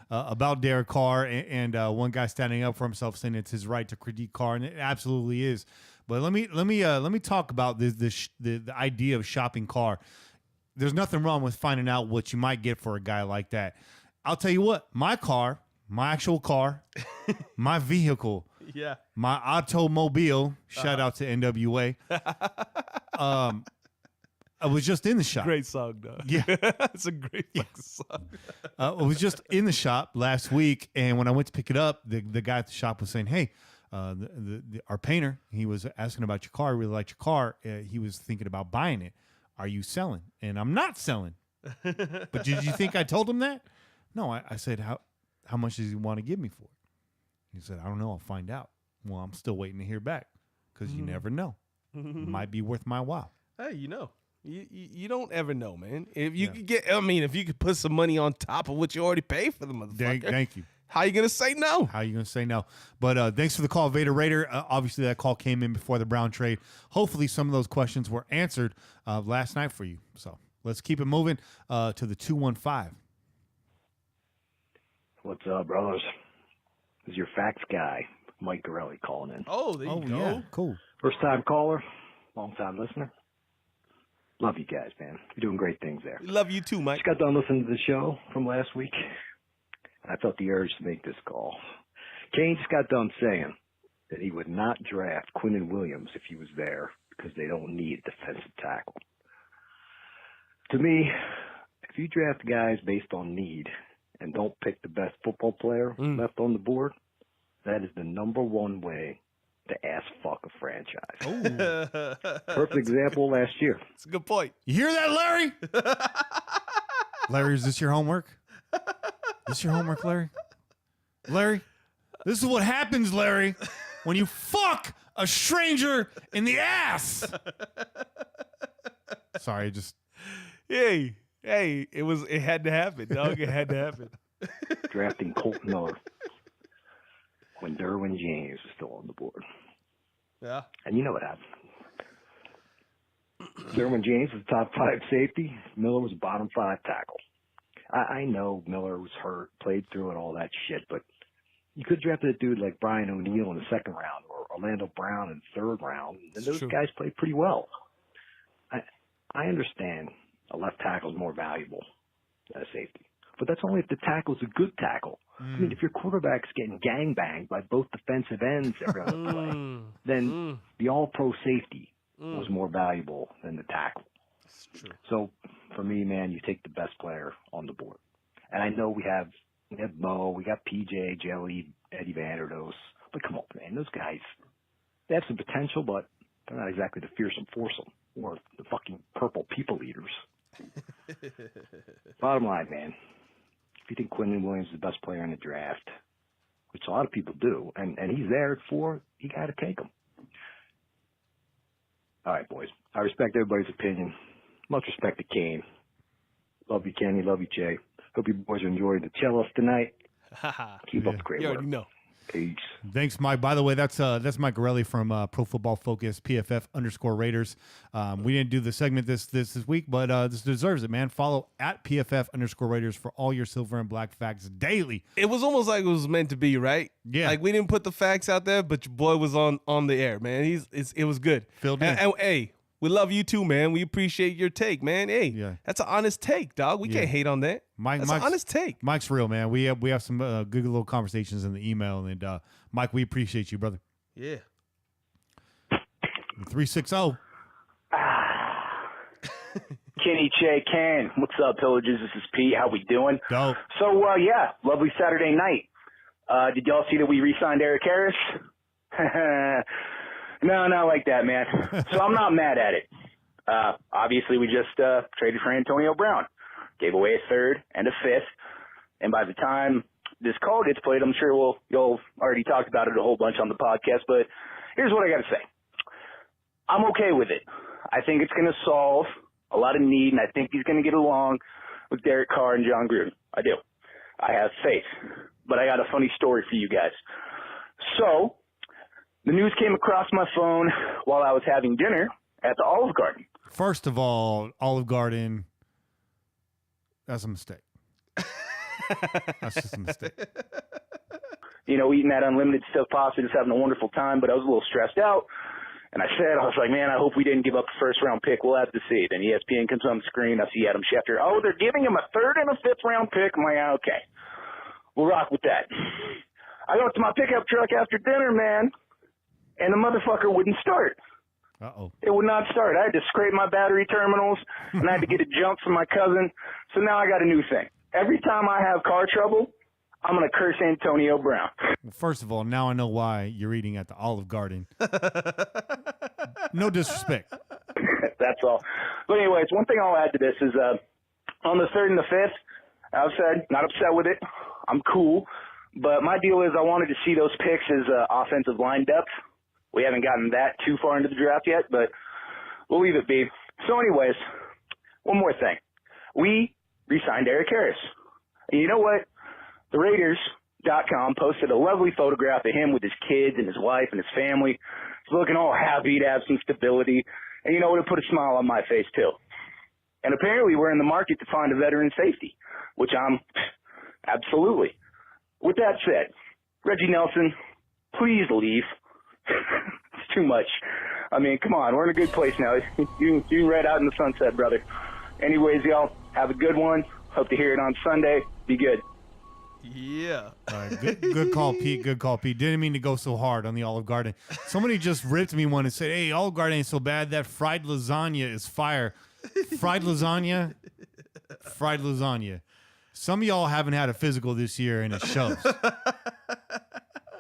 about Derek Carr and one guy standing up for himself saying it's his right to critique Carr, and it absolutely is. But let me talk about the idea of shopping Carr. There's nothing wrong with finding out what you might get for a guy like that. I'll tell you what, my actual car, my vehicle, my automobile, shout out to NWA. I was just in the shop. Great song, though. Yeah. It's a great song. I was just in the shop last week, and when I went to pick it up, the guy at the shop was saying, hey, our painter, he was asking about your car. I really liked your car. He was thinking about buying it. Are you selling? And I'm not selling. But did you think I told him that? No, I said, how much does he want to give me for it? He said, I don't know. I'll find out. Well, I'm still waiting to hear back because you never know. It might be worth my while. Hey, you don't ever know, man. If you could if you could put some money on top of what you already paid for the motherfucker. Thank you. How you going to say no? How you going to say no? But thanks for the call, Vader Raider. Obviously, that call came in before the Brown trade. Hopefully, some of those questions were answered last night for you. So let's keep it moving to the 215. What's up, brothers? This is your facts guy, Mike Gorelli, calling in. Oh, there you go. Yeah, cool. First-time caller, long-time listener. Love you guys, man. You're doing great things there. We love you too, Mike. Just got done listening to the show from last week. I felt the urge to make this call. Kane just got done saying that he would not draft Quinnen Williams if he was there because they don't need defensive tackle. To me, if you draft guys based on need and don't pick the best football player left on the board, that is the number one way to ass fuck a franchise. Perfect example last year. It's a good point. You hear that, Larry? Larry, is this your homework? Is this your homework, Larry? Larry, this is what happens, Larry, when you fuck a stranger in the ass. Sorry, just... Hey, it had to happen, dog. It had to happen. Drafting Colt Miller when Derwin James was still on the board. Yeah. And you know what happened. Derwin James was top 5 safety. Miller was bottom 5 tackle. I know Miller was hurt, played through it, all that shit, but you could draft a dude like Brian O'Neill in the 2nd round or Orlando Brown in the 3rd round, and those guys played pretty well. I understand a left tackle is more valuable than a safety, but that's only if the tackle's a good tackle. I mean, if your quarterback's getting gangbanged by both defensive ends every other play, then the all-pro safety was more valuable than the tackle. That's true. So, for me, man, you take the best player on the board. And I know we have Mo, we got PJ, Jelly, Eddie Vanderdoes. But come on, man, those guys, they have some potential, but they're not exactly the fearsome foursome or the fucking purple people eaters. Bottom line, man, if you think Quinnen Williams is the best player in the draft, which a lot of people do, and he's there at 4, you got to take him. All right, boys. I respect everybody's opinion. Much respect to Kane. Love you, Kenny. Love you, Jay. Hope you boys are enjoying the cellos tonight. Keep up the great You work. already know. Peace. Thanks, Mike. By the way, that's Mike Gorelli from Pro Football Focus, PFF_Raiders. We didn't do the segment this week, but this deserves it, man. Follow at PFF_Raiders for all your silver and black facts daily. It was almost like it was meant to be, right? Yeah. Like we didn't put the facts out there, but your boy was on the air, man. It was good. Filled in. And hey, we love you too, man. We appreciate your take, man. Hey, that's an honest take, dog. We can't hate on that. That's an honest take. Mike's real, man. We have some good little conversations in the email, and Mike, we appreciate you, brother. Yeah. 360. Kenny, Che, Kane. What's up, Pillagers? This is Pete. How we doing? Go. So, lovely Saturday night. Did y'all see that we re-signed Eric Harris? No, not like that, man. So I'm not mad at it. Obviously, we just traded for Antonio Brown. Gave away a 3rd and a 5th. And by the time this call gets played, I'm sure you'll already talked about it a whole bunch on the podcast. But here's what I got to say. I'm okay with it. I think it's going to solve a lot of need, and I think he's going to get along with Derek Carr and John Gruden. I do. I have faith. But I got a funny story for you guys. So, the news came across my phone while I was having dinner at the Olive Garden. First of all, Olive Garden, that's a mistake. That's just a mistake. You know, eating that unlimited stuffed pasta, just having a wonderful time, but I was a little stressed out. And I was like, man, I hope we didn't give up the first-round pick. We'll have to see. Then ESPN comes on the screen. I see Adam Schefter. Oh, they're giving him a third and a fifth-round pick. I'm like, okay, we'll rock with that. I go up to my pickup truck after dinner, man, and the motherfucker wouldn't start. Uh-oh. It would not start. I had to scrape my battery terminals, and I had to get a jump from my cousin. So now I got a new thing. Every time I have car trouble, I'm going to curse Antonio Brown. Well, first of all, now I know why you're eating at the Olive Garden. No disrespect. That's all. But anyways, one thing I'll add to this is on the third and the fifth, I've said, not upset with it. I'm cool. But my deal is I wanted to see those picks as offensive line depth. We haven't gotten that too far into the draft yet, but we'll leave it be. So anyways, one more thing. We re-signed Eric Harris. And you know what? The Raiders.com posted a lovely photograph of him with his kids and his wife and his family. He's looking all happy to have some stability. And you know what? It put a smile on my face, too. And apparently we're in the market to find a veteran safety, which I'm absolutely. With that said, Reggie Nelson, please leave. It's too much. I mean, come on. We're in a good place now. You can ride out in the sunset, brother. Anyways, y'all, have a good one. Hope to hear it on Sunday. Be good. Yeah. All right, good call, Pete. Good call, Pete. Didn't mean to go so hard on the Olive Garden. Somebody just ripped me one and said, hey, Olive Garden ain't so bad. That fried lasagna is fire. Fried lasagna? Fried lasagna. Some of y'all haven't had a physical this year, and it shows.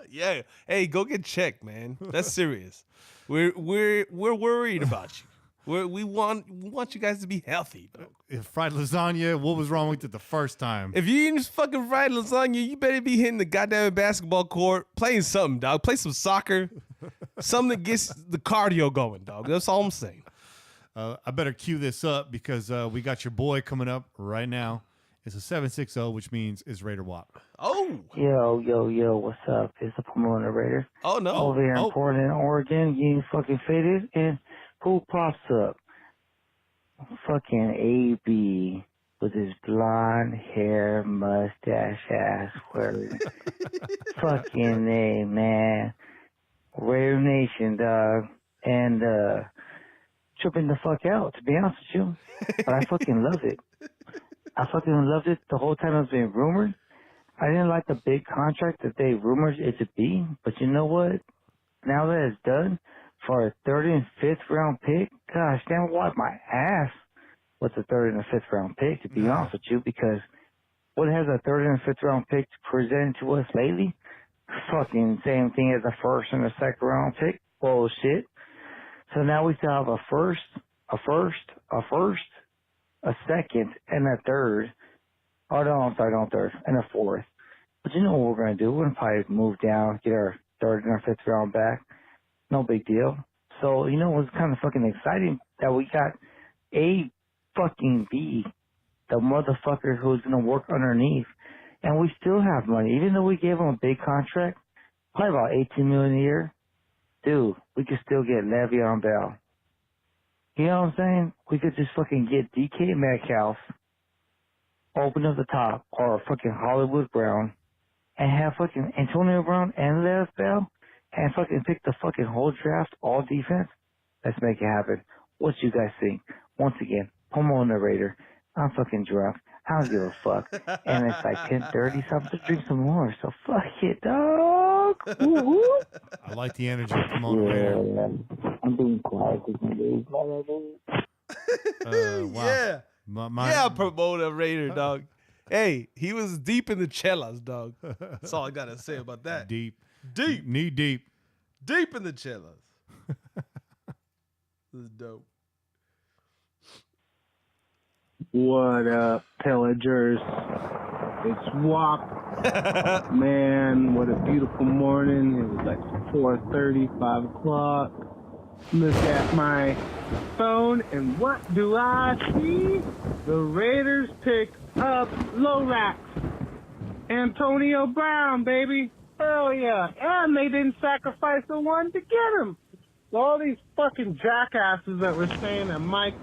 Yeah. Hey, go get checked, man. That's serious. We're worried about you. We want you guys to be healthy, bro. If fried lasagna, what was wrong with it the first time? If you eating fucking fried lasagna, you better be hitting the goddamn basketball court, playing something, dog. Play some soccer, something that gets the cardio going, dog. That's all I'm saying. I better cue this up because we got your boy coming up right now. It's a 760, which means it's Raider WAP. Oh. Yo, what's up? It's the Pomona Raider. Oh, no. Over here in Portland, Oregon, getting fucking faded. And who pops up? Fucking AB with his blonde hair, mustache ass wearing. Fucking A, man. Raider Nation, dog. And tripping the fuck out, to be honest with you. But I fucking love it. I fucking loved it the whole time it was being rumored. I didn't like the big contract that they rumored it to be, but you know what? Now that it's done, for a third and fifth round pick, gosh, damn, wipe my ass with the third and the fifth round pick, to be honest with you, because what has a third and fifth round pick presented to us lately? Fucking same thing as a first and a second round pick. Bullshit. So now we still have a first, a second, and a third. Oh, no, I'm sorry, not third, and a fourth. But you know what we're going to do? We're going to probably move down, get our third and our fifth round back. No big deal. So, you know what's kind of fucking exciting? That we got A fucking B, the motherfucker who's going to work underneath. And we still have money. Even though we gave him a big contract, probably about $18 million a year, dude, we could still get Le'Veon Bell. You know what I'm saying? We could just fucking get DK Metcalf, open up the top, or fucking Hollywood Brown, and have fucking Antonio Brown and Lev Bell, and fucking pick the fucking whole draft, all defense. Let's make it happen. What you guys think? Once again, Homo Narrator. I'm fucking drunk. I don't give a fuck. And it's like 10:30, so I'm to drink some more. So fuck it, dog. Woo-hoo. I like the energy. Come on, Raider. I'm being quiet because my days. Wow. Yeah. Yeah, promoter Raider, dog. Hey, he was deep in the cellas, dog. That's all I got to say about that. Deep. Knee deep. Deep in the cellas. This is dope. What up, pillagers? It's WAP. Man, what a beautiful morning. It was like 4:30, 5 o'clock. Look at my phone, and what do I see? The Raiders picked up Lorax. Antonio Brown, baby. Hell yeah. And they didn't sacrifice the one to get him. All these fucking jackasses that were saying that Mike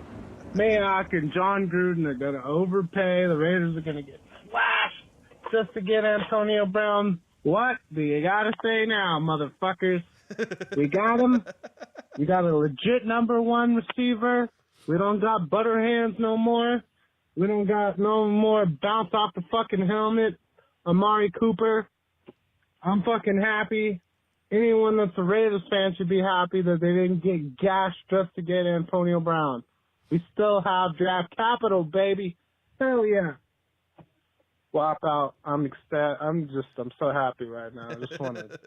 Mayock and John Gruden are going to overpay, the Raiders are going to get slashed just to get Antonio Brown. What do you got to say now, motherfuckers? We got him. We got a legit number one receiver. We don't got butter hands no more. We don't got no more bounce off the fucking helmet. Amari Cooper. I'm fucking happy. Anyone that's a Raiders fan should be happy that they didn't get gashed just to get Antonio Brown. We still have draft capital, baby. Hell yeah. Swap out. I'm so happy right now. I just want to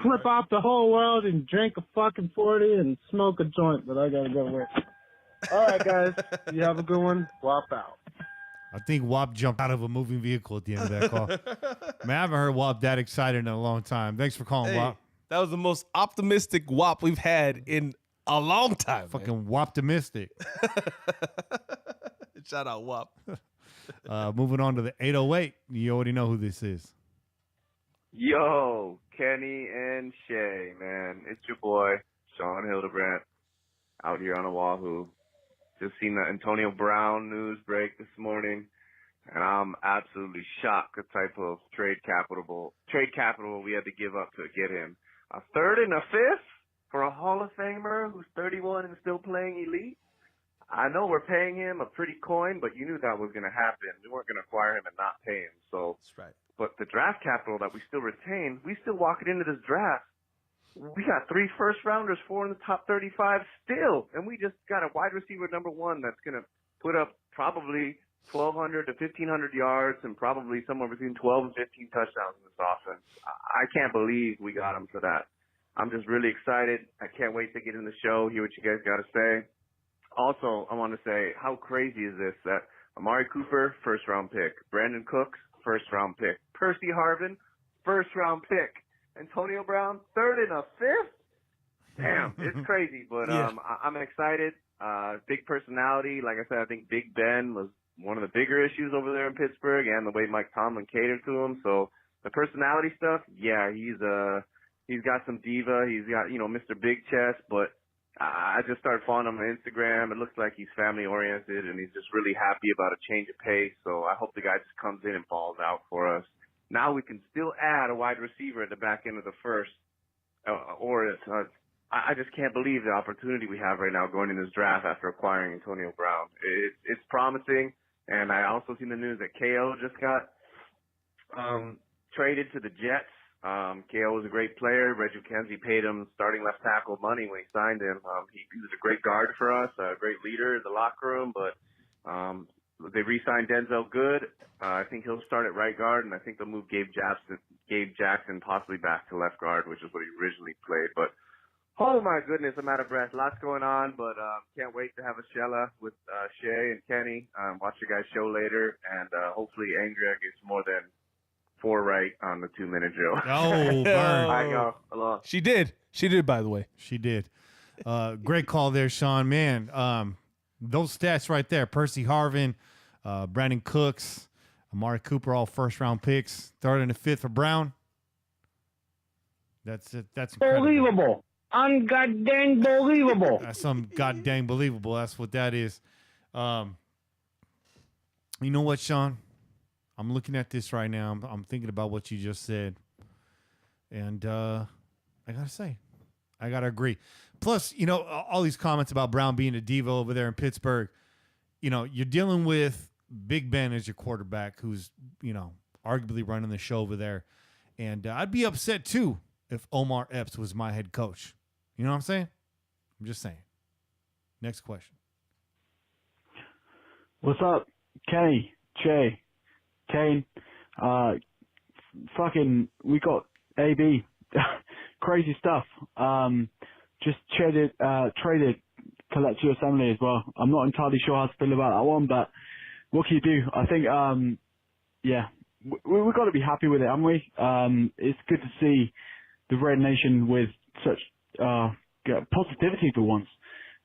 flip off the whole world and drink a fucking 40 and smoke a joint, but I gotta go work. All right, guys. You have a good one. Swap out. I think Wop jumped out of a moving vehicle at the end of that call. Man, I haven't heard Wop that excited in a long time. Thanks for calling, Wop. That was the most optimistic Wop we've had in a long time. Fucking Woptimistic. Shout out Wop. Moving on to the 808. You already know who this is. Yo, Kenny and Shay, man. It's your boy, Sean Hildebrandt, out here on Oahu. Just seen the Antonio Brown news break this morning, and I'm absolutely shocked the type of trade capital we had to give up to get him. A third and a fifth for a Hall of Famer who's 31 and still playing elite? I know we're paying him a pretty coin, but you knew that was going to happen. We weren't going to acquire him and not pay him. So, that's right. But the draft capital that we still retain, we still walking into this draft. We got 3 first-rounders, 4 in the top 35 still, and we just got a wide receiver number 1 that's going to put up probably 1,200 to 1,500 yards and probably somewhere between 12 and 15 touchdowns in this offense. I can't believe we got him for that. I'm just really excited. I can't wait to get in the show, hear what you guys got to say. Also, I want to say, how crazy is this that Amari Cooper, first-round pick, Brandon Cooks, first-round pick, Percy Harvin, first-round pick, Antonio Brown, third and a fifth? Damn, it's crazy, but I'm excited. Big personality. Like I said, I think Big Ben was one of the bigger issues over there in Pittsburgh, and the way Mike Tomlin catered to him. So the personality stuff, yeah, he's got some diva. He's got, Mr. Big Chest, but I just started following him on Instagram. It looks like he's family-oriented, and he's just really happy about a change of pace. So I hope the guy just comes in and balls out for us. Now we can still add a wide receiver at the back end of the first. I just can't believe the opportunity we have right now going in this draft after acquiring Antonio Brown. It's promising. And I also seen the news that KO just got traded to the Jets. KO was a great player. Reggie McKenzie paid him starting left tackle money when he signed him. He was a great guard for us, a great leader in the locker room, but they re-signed Denzel Good. I think he'll start at right guard, and I think they'll move Gabe Jackson possibly back to left guard, which is what he originally played. But oh my goodness, I'm out of breath. Lots going on, but can't wait to have a Shella with Shay and Kenny. Watch your guys' show later, and hopefully Angria gets more than 4 right on the 2-minute drill. Oh, burn. I go. Hello. She did, by the way. She did. Great call there, Sean. Man, those stats right there, Percy Harvin, Brandon Cooks, Amari Cooper, all first-round picks, 3rd and the 5th for Brown. That's it. That's incredible. Unbelievable. Un-goddamn believable. That's some goddamn believable. That's what that is. You know what, Sean? I'm looking at this right now. I'm thinking about what you just said. And I got to say, I got to agree. Plus, all these comments about Brown being a diva over there in Pittsburgh, you're dealing with Big Ben as your quarterback who's, arguably running the show over there. And I'd be upset, too, if Omar Epps was my head coach. You know what I'm saying? I'm just saying. Next question. What's up, Kenny, Jay, Kane? We got AB. Crazy stuff. Just traded Kelechi Osemele as well. I'm not entirely sure how to feel about that one, but what can you do? I think, we've got to be happy with it, haven't we? It's good to see the Red Nation with such positivity for once.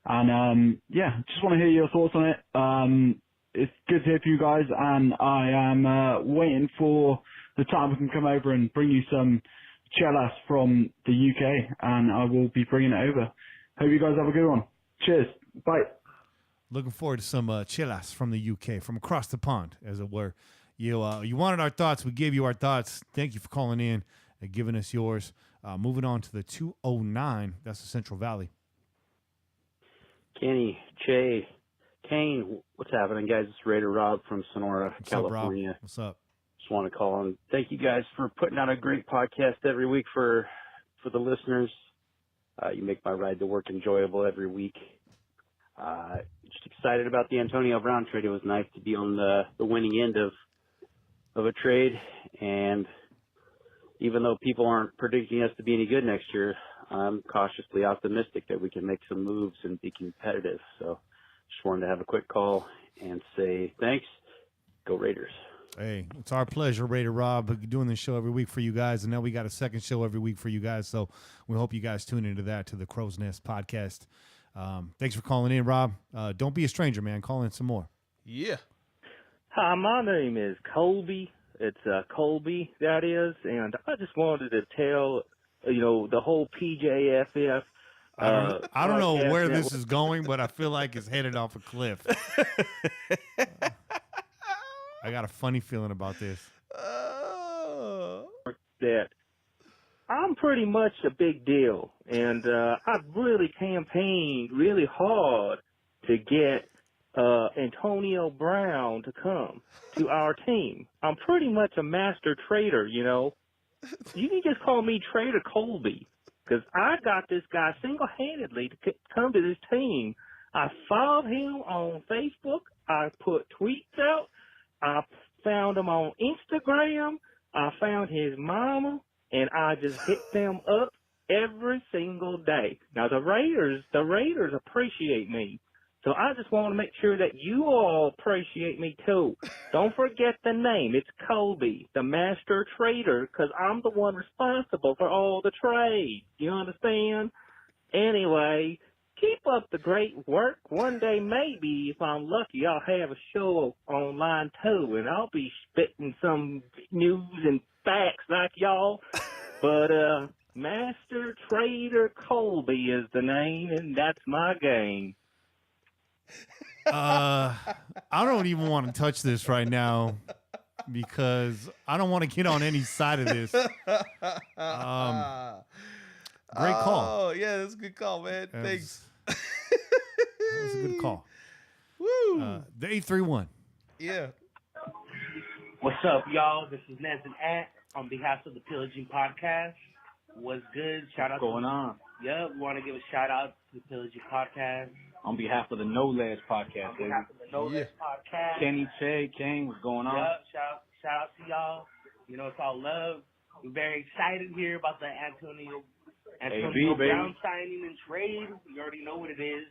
And just want to hear your thoughts on it. It's good to hear from you guys, and I am waiting for the time we can come over and bring you some chelas from the UK, and I will be bringing it over. Hope you guys have a good one. Cheers. Bye. Looking forward to some chelas from the UK, from across the pond, as it were. You wanted our thoughts. We gave you our thoughts. Thank you for calling in and giving us yours. Moving on to the 209. That's the Central Valley. Kenny, Jay, Kane, what's happening, guys? It's Raider Rob from Sonora, California. What's up? Just want to call and thank you guys for putting out a great podcast every week for the listeners. You make my ride to work enjoyable every week. Just excited about the Antonio Brown trade. It was nice to be on the winning end of a trade, and even though people aren't predicting us to be any good next year, I'm cautiously optimistic that we can make some moves and be competitive. So just wanted to have a quick call and say thanks. Go Raiders. Hey, it's our pleasure, Raider Rob, doing this show every week for you guys. And now we got a second show every week for you guys. So we hope you guys tune into that, to the Crow's Nest podcast. Thanks for calling in, Rob. Don't be a stranger, man. Call in some more. Yeah. Hi, my name is Colby. It's Colby, that is. And I just wanted to tell, the whole PJFF. I don't know where this is going, but I feel like it's headed off a cliff. I got a funny feeling about this. That I'm pretty much a big deal, and I've really campaigned really hard to get Antonio Brown to come to our team. I'm pretty much a master trader, You can just call me Trader Colby, because I got this guy single-handedly to come to this team. I followed him on Facebook. I put tweets out. I found him on Instagram. I found his mama, and I just hit them up every single day. Now, the Raiders appreciate me. So I just want to make sure that you all appreciate me, too. Don't forget the name. It's Colby, the master trader, because I'm the one responsible for all the trades. You understand? Anyway, keep up the great work. One day, maybe, if I'm lucky, I'll have a show online, too, and I'll be spitting some news and facts like y'all. But Master Trader Colby is the name, and that's my game. I don't even want to touch this right now because I don't want to get on any side of this. Great call. Oh, yeah, that's a good call, man. Thanks. That was a good call. Woo. The 831. Yeah. What's up, y'all? This is Nancy At on behalf of the Pillaging Podcast. What's good? Shout out. What's going on? Yep, we want to give a shout out to the Pillaging Podcast. On behalf of the No Ledge Podcast, baby. On behalf of the No Ledge Podcast. Kenny, Che, Kane, what's going on? Yep, shout out to y'all. It's all love. We're very excited here about the Antonio Brown signing and trade. You already know what it is.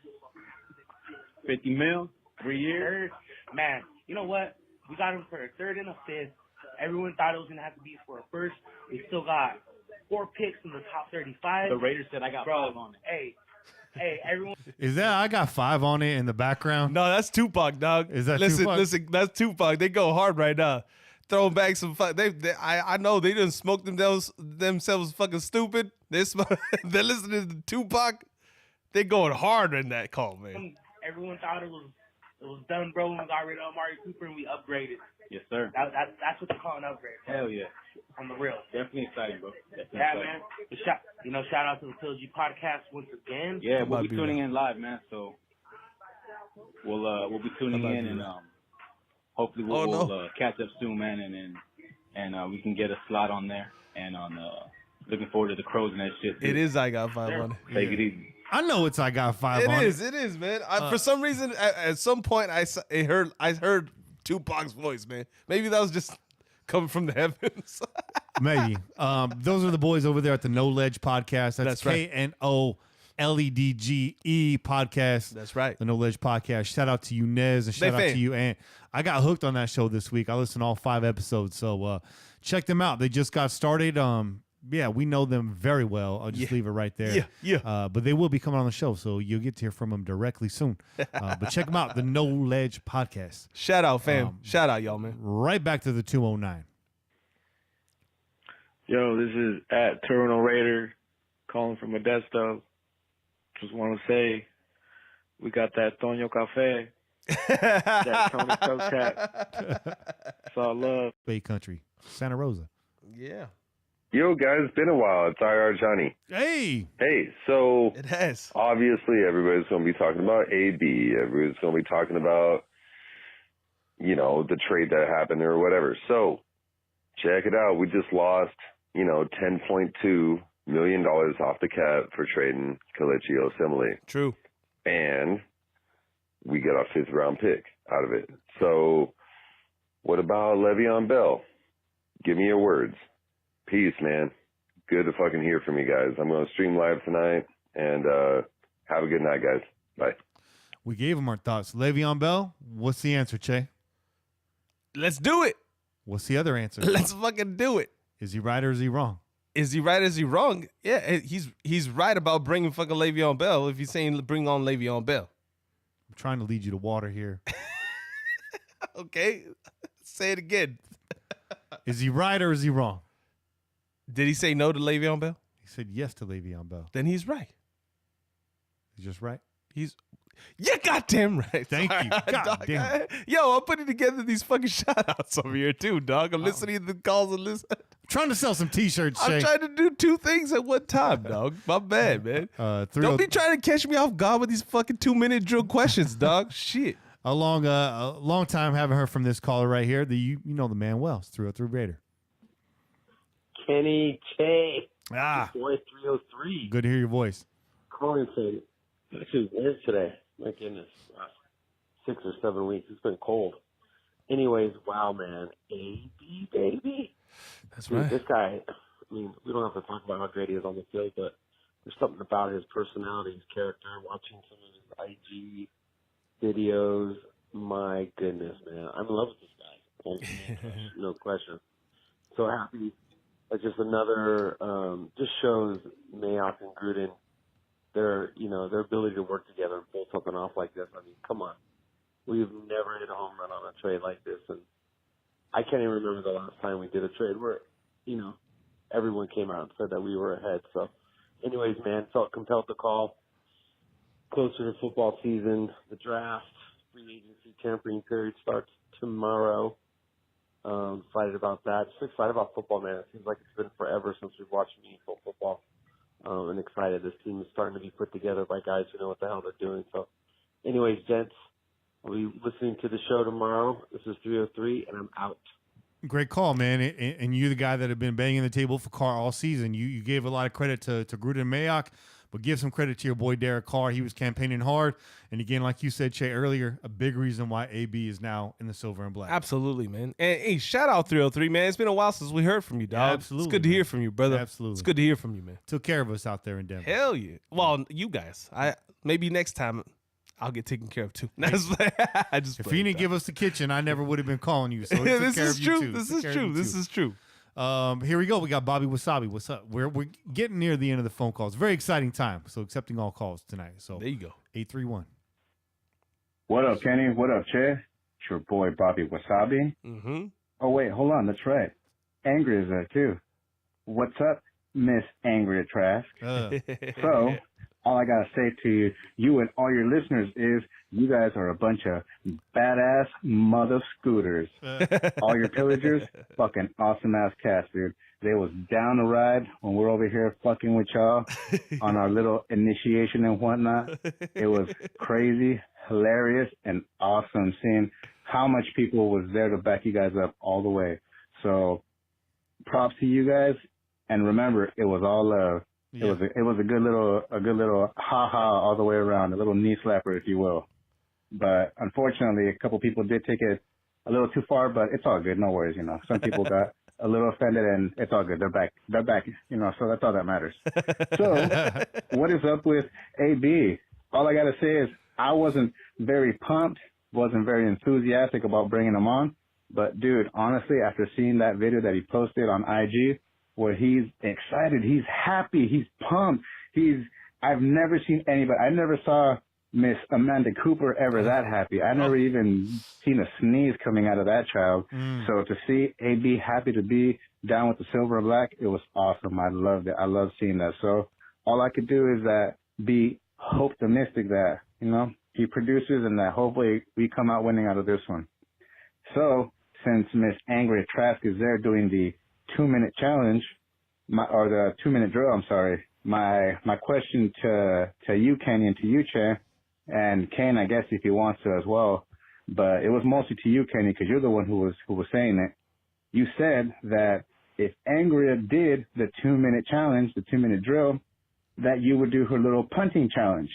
$50 million, 3 years. Man, you know what? We got him for a third and a fifth. Everyone thought it was going to have to be for a first. We still got 4 picks in the top 35. The Raiders said I got 5 on it. Hey, everyone. Is that I got 5 on it in the background? No, that's Tupac, dog. Is that Tupac? Listen, that's Tupac. They go hard right now. Throwing back some fun. I know they didn't smoke themselves fucking stupid. They're listening to Tupac. They going hard in that call, man. Everyone thought it was done, bro. We got rid of Amari Cooper and we upgraded. Yes, sir. That's what they call an upgrade. Hell yeah. On the real. Definitely excited, bro. Yeah, man. Shout out to the Pillaging Podcast once again. Yeah, we'll be tuning in live, man. So we'll be tuning in and hopefully we'll catch up soon, man. And we can get a slot on there. And looking forward to the Crows and that shit. It is I got 5 on it. Take it easy. I know it's I got 5 on it. It is, man. For some reason, at some point, I heard Tupac's voice, man. Maybe that was just coming from the heavens. Maybe. Those are the boys over there at the No Ledge Podcast. That's right. KNOLEDGE Podcast. That's right. The No Ledge Podcast. Shout out to you, Nez, and shout out to you, Ant. I got hooked on that show this week. I listened to all 5 episodes, so check them out. They just got started. yeah, we know them very well. I'll just leave it right there. Yeah. But they will be coming on the show, so you'll get to hear from them directly soon. But check them out, the No Ledge Podcast. Shout out, fam. Shout out, y'all, man. Right back to the 209. Yo, this is at Terminal Raider calling from Modesto. Just want to say we got that Toño Cafe, that Tony Coke hat. It's all love. Bay Country, Santa Rosa. Yeah. Yo, guys, it's been a while. It's IR Johnny. Hey. Hey, so it has. Obviously, everybody's going to be talking about AB. Everybody's going to be talking about, you know, the trade that happened or whatever. So check it out. We just lost, you know, $10.2 million off the cap for trading Kelechi Osemele. True. And we got our 5th round pick out of it. So what about Le'Veon Bell? Give me your words. Peace, man. Good to fucking hear from you guys. I'm going to stream live tonight, and have a good night, guys. Bye. We gave him our thoughts. Le'Veon Bell, what's the answer, Che? Let's do it. What's the other answer? Let's fucking do it. Is he right or is he wrong? Is he right or is he wrong? Yeah, he's right about bringing fucking Le'Veon Bell if he's saying bring on Le'Veon Bell. I'm trying to lead you to water here. Okay. Say it again. Is he right or is he wrong? Did he say no to Le'Veon Bell? He said yes to Le'Veon Bell. Then he's right. He's just right. You goddamn right. Thank you. God damn. Yo, I'm putting together these fucking shout-outs over here too, dog. I'm listening to the calls and listen. Trying to sell some T-shirts, Shay. I'm trying to do 2 things at one time, dog. My bad, man. Don't be trying to catch me off guard with these fucking 2-minute drill questions, dog. Shit. A long time haven't heard from this caller right here. You know the man well. It's 303 Raider. Kenny Che. Ah. Boy 303. Good to hear your voice. Calling saying, actually, where's today? My goodness. 6 or 7 weeks. It's been cold. Anyways, wow, man. AB, baby. That's Dude, right. This guy, I mean, we don't have to talk about how great he is on the field, but there's something about his personality, his character, watching some of his IG videos. My goodness, man. I'm in love with this guy. No question. So happy. It's just another, just shows Mayock and Gruden, their ability to work together and pull something off like this. I mean, come on. We've never hit a home run on a trade like this. And I can't even remember the last time we did a trade where, everyone came out and said that we were ahead. So anyways, man, felt compelled to call. Closer to football season, the draft, free agency tampering period starts tomorrow. Excited about that. Just excited about football, man. It seems like it's been forever since we've watched meaningful football. And excited. This team is starting to be put together by guys who know what the hell they're doing. So anyways, gents, I'll be listening to the show tomorrow. This is 303, and I'm out. Great call, man. And you're the guy that have been banging the table for Carr all season. You gave a lot of credit to Gruden and Mayock, but give some credit to your boy Derek Carr. He was campaigning hard. And again, like you said, Che, earlier, a big reason why AB is now in the silver and black. Absolutely, man. And hey, shout out 303, man. It's been a while since we heard from you, dog. Yeah, absolutely. It's good to hear from you, brother. Absolutely. It's good to hear from you, man. Took care of us out there in Denver. Hell yeah. Well, you guys. Maybe next time I'll get taken care of too. If you didn't give us the kitchen, I never would have been calling you. So he took care of you too. This is true. This is true. Here we go. We got Bobby Wasabi. What's up? We're getting near the end of the phone calls. Very exciting time. So accepting all calls tonight. So there you go. 831. What up, Kenny? What up, Che? It's your boy Bobby Wasabi. Mm-hmm. Oh wait, hold on. That's right. Angry is there too. What's up, Miss Angry Trask? So all I gotta say to you and all your listeners is you guys are a bunch of badass mother scooters. All your pillagers, fucking awesome ass cats, dude. They was down the ride when we're over here fucking with y'all on our little initiation and whatnot. It was crazy, hilarious, and awesome seeing how much people was there to back you guys up all the way. So props to you guys, and remember, it was all love. Yeah. It was a good little ha-ha all the way around, a little knee slapper, if you will. But unfortunately, a couple people did take it a little too far, but it's all good. No worries, Some people got a little offended, and it's all good. They're back, so that's all that matters. So what is up with AB? All I got to say is I wasn't very pumped, wasn't very enthusiastic about bringing him on. But, dude, honestly, after seeing that video that he posted on IG, where he's excited, he's happy, he's pumped. I've never seen anybody. I never saw Miss Amanda Cooper ever that happy. I never even seen a sneeze coming out of that child. So to see AB happy to be down with the silver and black, it was awesome. I loved it. I love seeing that. So all I could do is be optimistic that, you know, he produces and that hopefully we come out winning out of this one. So since Miss Angry Trask is there doing the 2-minute challenge, or the 2-minute drill, I'm sorry, my question to you, Kenny, and to you, Che, and Kane, I guess if he wants to as well, but it was mostly to you, Kenny, because you're the one who was saying it. You said that if Angria did the 2-minute challenge, the 2-minute drill, that you would do her little punting challenge.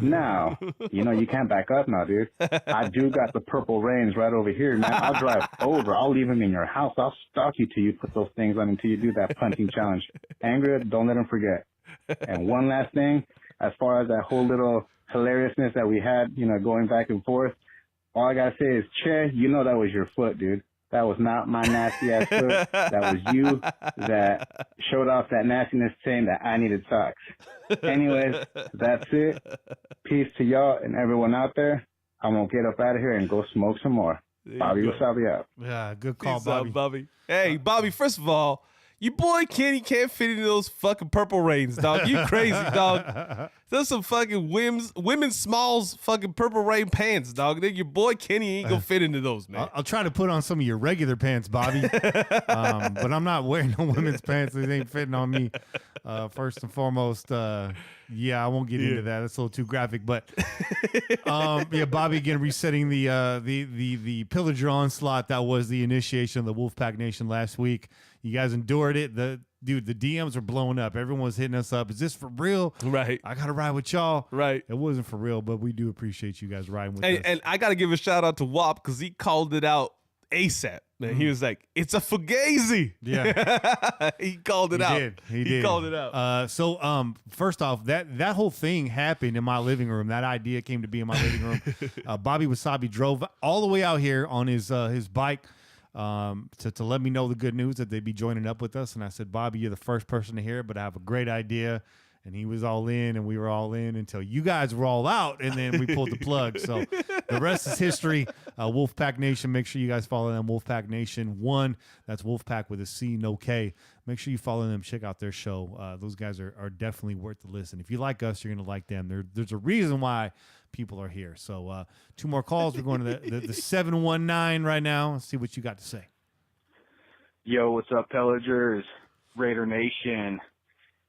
Now, you know, you can't back up now, dude. I do got the purple reins right over here, man. I'll drive over. I'll leave them in your house. I'll stalk you till you put those things on until you do that punting challenge. Angria, don't let them forget. And one last thing, as far as that whole little hilariousness that we had, you know, going back and forth, all I gotta say is, Che, you know that was your foot, dude. That was not my nasty ass foot. That was you that showed off that nastiness saying that I needed socks. Anyways, that's it. Peace to y'all and everyone out there. I'm going to get up out of here and go smoke some more. Bobby Wasabi out. Yeah, good call, Peace Bobby. out, Bobby. Hey, Bobby, first of all, your boy Kenny can't fit into those fucking purple reins, dog. You crazy, dog. Those some fucking women's smalls fucking purple rain pants, dog. Your boy Kenny ain't gonna fit into those, man. I'll try to put on some of your regular pants, Bobby. But I'm not wearing no women's pants. They ain't fitting on me. First and foremost, yeah, I won't get into that. That's a little too graphic. But yeah, Bobby again resetting the pillager onslaught that was the initiation of the Wolfpack Nation last week. You guys endured it. The DMs are blowing up. Everyone was hitting us up. Is this for real? Right. I got to ride with y'all. Right. It wasn't for real, but we do appreciate you guys riding with us. And I got to give a shout out to WAP because he called it out ASAP. Man, he was like, it's a fugazi. Yeah. He called it out. He did. Called it out. So first off, that whole thing happened in my living room. That idea came to be in my living room. Bobby Wasabi drove all the way out here on his bike to let me know the good news that they'd be joining up with us. And I said, Bobby, you're the first person to hear it, but I have a great idea. And he was all in, and we were all in until you guys were all out, and then we pulled the plug. So the rest is history. Wolfpack Nation, make sure you guys follow them. Wolfpack Nation 1. That's Wolfpack with a C, no K. Make sure you follow them. Check out their show. Those guys are definitely worth the listen. If you like us, you're going to like them. There's a reason why people are here. So 2 more calls. We're going to the 719 right now. Let's see what you got to say. Yo, what's up, Pillagers? Raider Nation.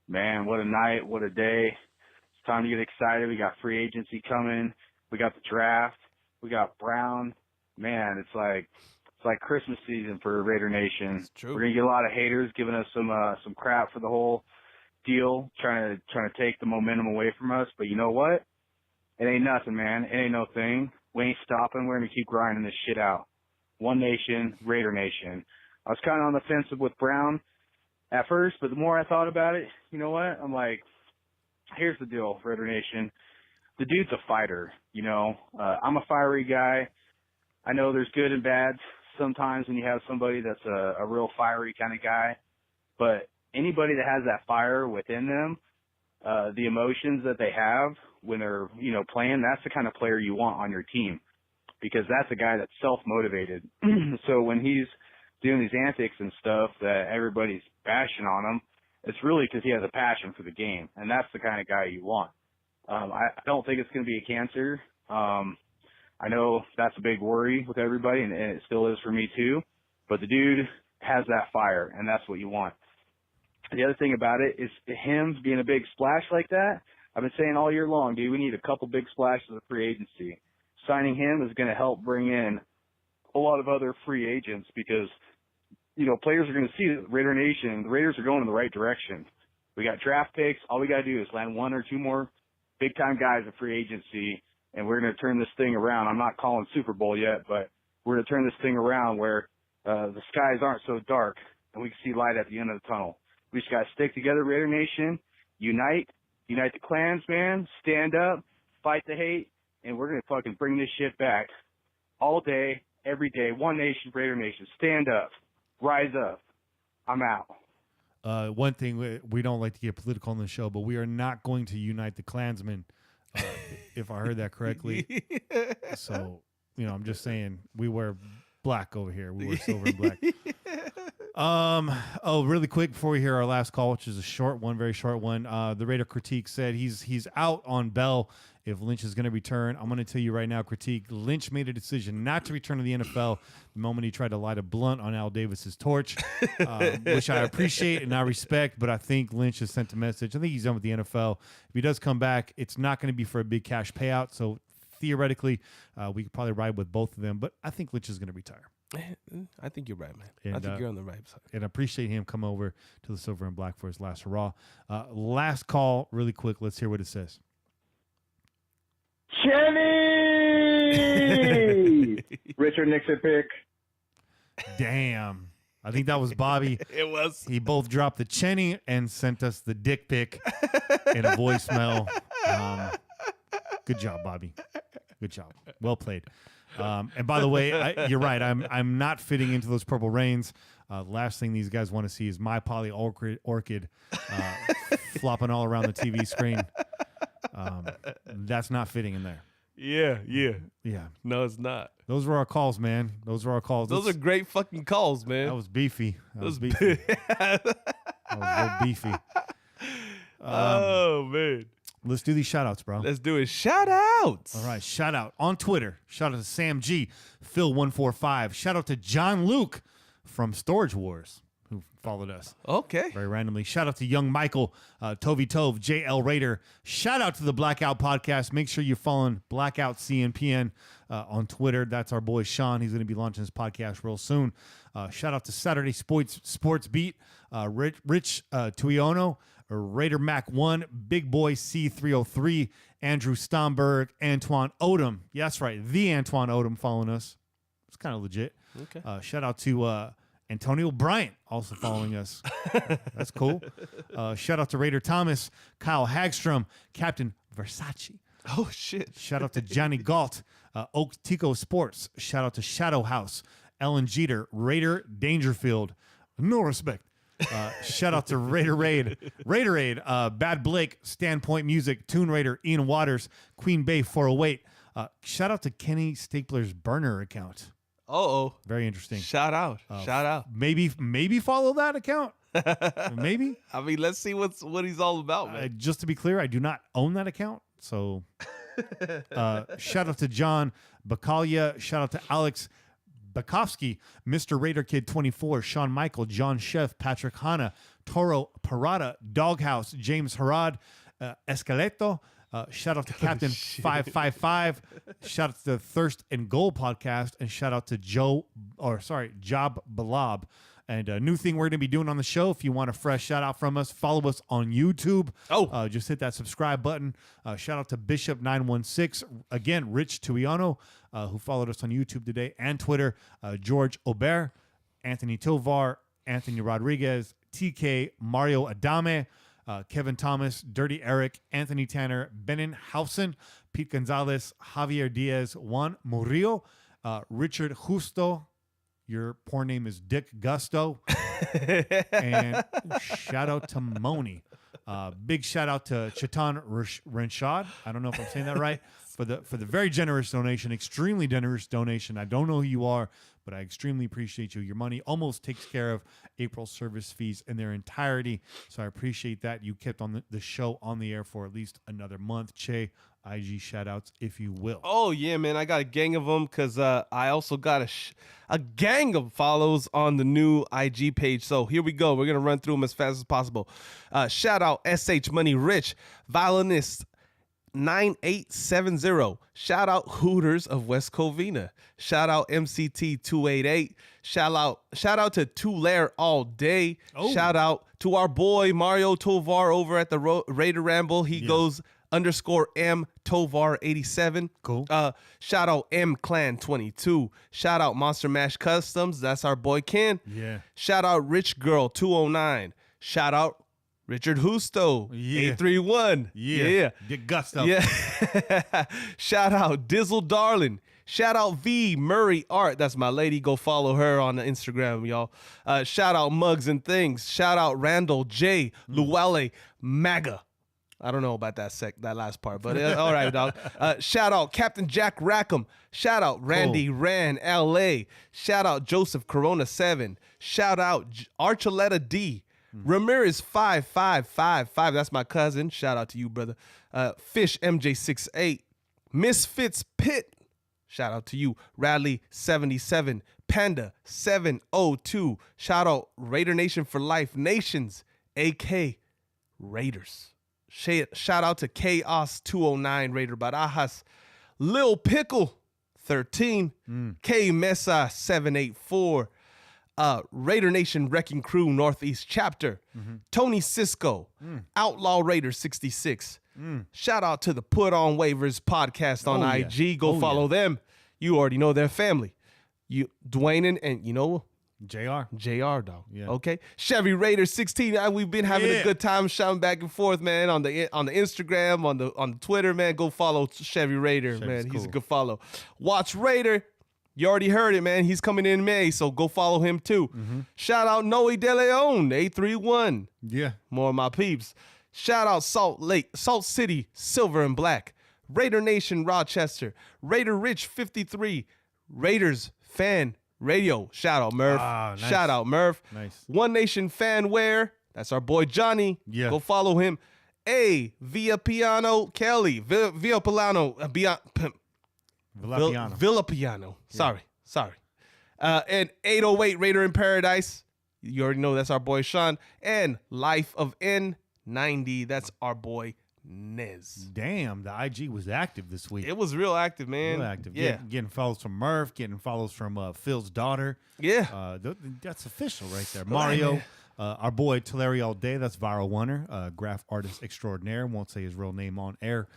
Man, what a night, what a day. It's time to get excited. We got free agency coming. We got the draft. We got Brown. Man, it's like Christmas season for Raider Nation. It's true. We're gonna get a lot of haters giving us some crap for the whole deal, trying to take the momentum away from us. But you know what? It ain't nothing, man. It ain't no thing. We ain't stopping. We're gonna keep grinding this shit out. One nation, Raider Nation. I was kind of on the fence with Brown at first, but the more I thought about it, you know what? I'm like, here's the deal, Raider Nation. The dude's a fighter, you know. I'm a fiery guy. I know there's good and bad sometimes when you have somebody that's a real fiery kind of guy, but anybody that has that fire within them, the emotions that they have when they're, you know, playing, that's the kind of player you want on your team, because that's a guy that's self-motivated. So when he's doing these antics and stuff that everybody's bashing on him, it's really because he has a passion for the game, and that's the kind of guy you want. I don't think it's going to be a cancer. I know that's a big worry with everybody, and it still is for me too, but the dude has that fire, and that's what you want. The other thing about it is him being a big splash like that. I've been saying all year long, dude, we need a couple big splashes of free agency. Signing him is going to help bring in a lot of other free agents, because you know, players are going to see that Raider Nation, the Raiders are going in the right direction. We got draft picks. All we got to do is land 1 or 2 more big-time guys in free agency, and we're going to turn this thing around. I'm not calling Super Bowl yet, but we're going to turn this thing around where the skies aren't so dark, and we can see light at the end of the tunnel. We just got to stick together, Raider Nation, unite the clans, man, stand up, fight the hate, and we're going to fucking bring this shit back all day, every day. One nation, Raider Nation, stand up. Rise up. I'm out. One thing, we don't like to get political on the show, but we are not going to unite the Klansmen, if I heard that correctly. So, I'm just saying, we wear black over here. We wear silver and black. Really quick before we hear our last call, which is a short one, very short one. The Raider Critique said he's out on Bell if Lynch is going to return. I'm going to tell you right now, Critique, Lynch made a decision not to return to the NFL the moment he tried to light a blunt on Al Davis's torch, which I appreciate and I respect, but I think Lynch has sent a message. I think he's done with the NFL. If he does come back, it's not going to be for a big cash payout, so theoretically, we could probably ride with both of them, but I think Lynch is going to retire. I think you're right, man. And, I think you're on the right side. And I appreciate him come over to the Silver and Black for his last hurrah. Last call, really quick. Let's hear what it says. Chenny! Richard Nixon pick. Damn. I think that was Bobby. It was. He both dropped the Chenny and sent us the dick pic in a voicemail. Good job, Bobby. Good job. Well played. And by the way, you're right. I'm not fitting into those purple rains. Last thing these guys want to see is my poly orchid flopping all around the TV screen. That's not fitting in there. Yeah. No, it's not. Those were our calls, man. Those are great fucking calls, man. That was beefy. That was beefy. That was real beefy. Oh, man. Let's do these shout-outs, bro. Let's do it. Shout-outs. All right, shout-out on Twitter. Shout-out to Sam G, Phil145. Shout-out to John Luke from Storage Wars, who followed us. Okay. Very randomly. Shout-out to Young Michael, Tovi Tove, JL Raider. Shout-out to the Blackout Podcast. Make sure you're following Blackout CNPN on Twitter. That's our boy Sean. He's going to be launching his podcast real soon. Shout-out to Saturday Sports Beat, Rich Tuiono, Raider Mac 1, Big Boy C303, Andrew Stomberg, Antoine Odom. Yeah, that's right. The Antoine Odom following us. It's kind of legit. Okay. Shout out to Antonio Bryant also following us. That's cool. Shout out to Raider Thomas, Kyle Hagstrom, Captain Versace. Oh, shit. Shout out to Johnny Galt, Oak Tico Sports. Shout out to Shadow House, Ellen Jeter, Raider Dangerfield. No respect. Shout out to Raider Aid, Bad Blake, Standpoint Music, Toon Raider, Ian Waters, Queen Bay 408. Shout out to Kenny Stapler's burner account. Uh-oh. Very interesting. Shout out. Maybe follow that account. Maybe. I mean, let's see what he's all about, man. Just to be clear, I do not own that account. So shout out to John Bacallia. Shout out to Alex Bukowski, Mr. Raider Kid 24, Sean Michael, John Chef, Patrick Hanna, Toro Parada, Doghouse, James Harad, Escaleto. Shout out to Captain 555. Shout out to the Thirst and Goal podcast, and shout out to Job Balab. And a new thing we're going to be doing on the show, if you want a fresh shout out from us, follow us on YouTube. Just hit that subscribe button. Shout out to Bishop916. Again, Rich Tuiano, who followed us on YouTube today and Twitter. George Aubert, Anthony Tovar, Anthony Rodriguez, TK, Mario Adame, Kevin Thomas, Dirty Eric, Anthony Tanner, Benin Hausen, Pete Gonzalez, Javier Diaz, Juan Murillo, Richard Justo. Your porn name is Dick Gusto. And shout out to Moni. Big shout out to Chetan Renshad. I don't know if I'm saying that right. For the very generous donation, extremely generous donation. I don't know who you are, but I extremely appreciate you. Your money almost takes care of April's service fees in their entirety. So I appreciate that. You kept on the show on the air for at least another month. Che, IG shout outs, if you will. Oh, yeah, man. I got a gang of them because I also got a gang of follows on the new IG page. So here we go. We're going to run through them as fast as possible. Shout out SH Money Rich, Violinist 9870. Shout out Hooters of West Covina. Shout out MCT 288. Shout out to Tulare all day. Oh. Shout out to our boy Mario Tovar over at the Raider Ramble. He goes _M Tovar 87. Cool. Shout out M Clan 22. Shout out Monster Mash Customs. That's our boy Ken. Yeah. Shout out Rich Girl 209. Shout out Richard Husto 831. Yeah. Get gusto. Yeah. Shout out Dizzle Darling. Shout out V Murray Art. That's my lady. Go follow her on the Instagram, y'all. Shout out Mugs and Things. Shout out Randall J. Luwale Maga. I don't know about that last part, but all right, dog. Shout out Captain Jack Rackham. Shout out Randy Ran LA. Shout out Joseph Corona 7. Shout out Archuleta D. Ramirez 5555. That's my cousin. Shout out to you, brother. Fish MJ68. Misfits Pit. Shout out to you. Radley 77. Panda 702. Shout out Raider Nation for Life Nations. AK Raiders. Shout out to Chaos 209 Raider Barajas. Lil Pickle 13. K Mesa 784. Raider Nation Wrecking Crew Northeast Chapter. Tony Cisco. Outlaw Raider 66. Shout out to the Put On Waivers podcast on IG. Go follow them. You already know their family. You Dwayne and you know JR, dog. Yeah. Okay. Chevy Raider 16. We've been having a good time shouting back and forth, man, on the Instagram, on the Twitter, man. Go follow Chevy Raider, man. He's a good follow. Watch Raider. You already heard it, man. He's coming in May, so go follow him too. Shout out Noe De Leon, 831. Yeah. More of my peeps. Shout out Salt City, Silver and Black. Raider Nation Rochester. Raider Rich 53. Raiders Fan Radio. Shout out Murph. Nice. Shout out Murph. Nice. One Nation Fanware. That's our boy Johnny. Yeah. Go follow him. Via Piano Kelly. Via Pilano. Villa Piano. Sorry. And 808 Raider in Paradise. You already know that's our boy Sean. And Life of N90. That's our boy Nez. Damn, the IG was active this week. It was real active, man. Real active. Yeah. Getting follows from Murph, getting follows from Phil's daughter. Yeah. That's official right there. Mario, our boy Tulare All Day, that's Viral Wonder, graph artist extraordinaire. Won't say his real name on air.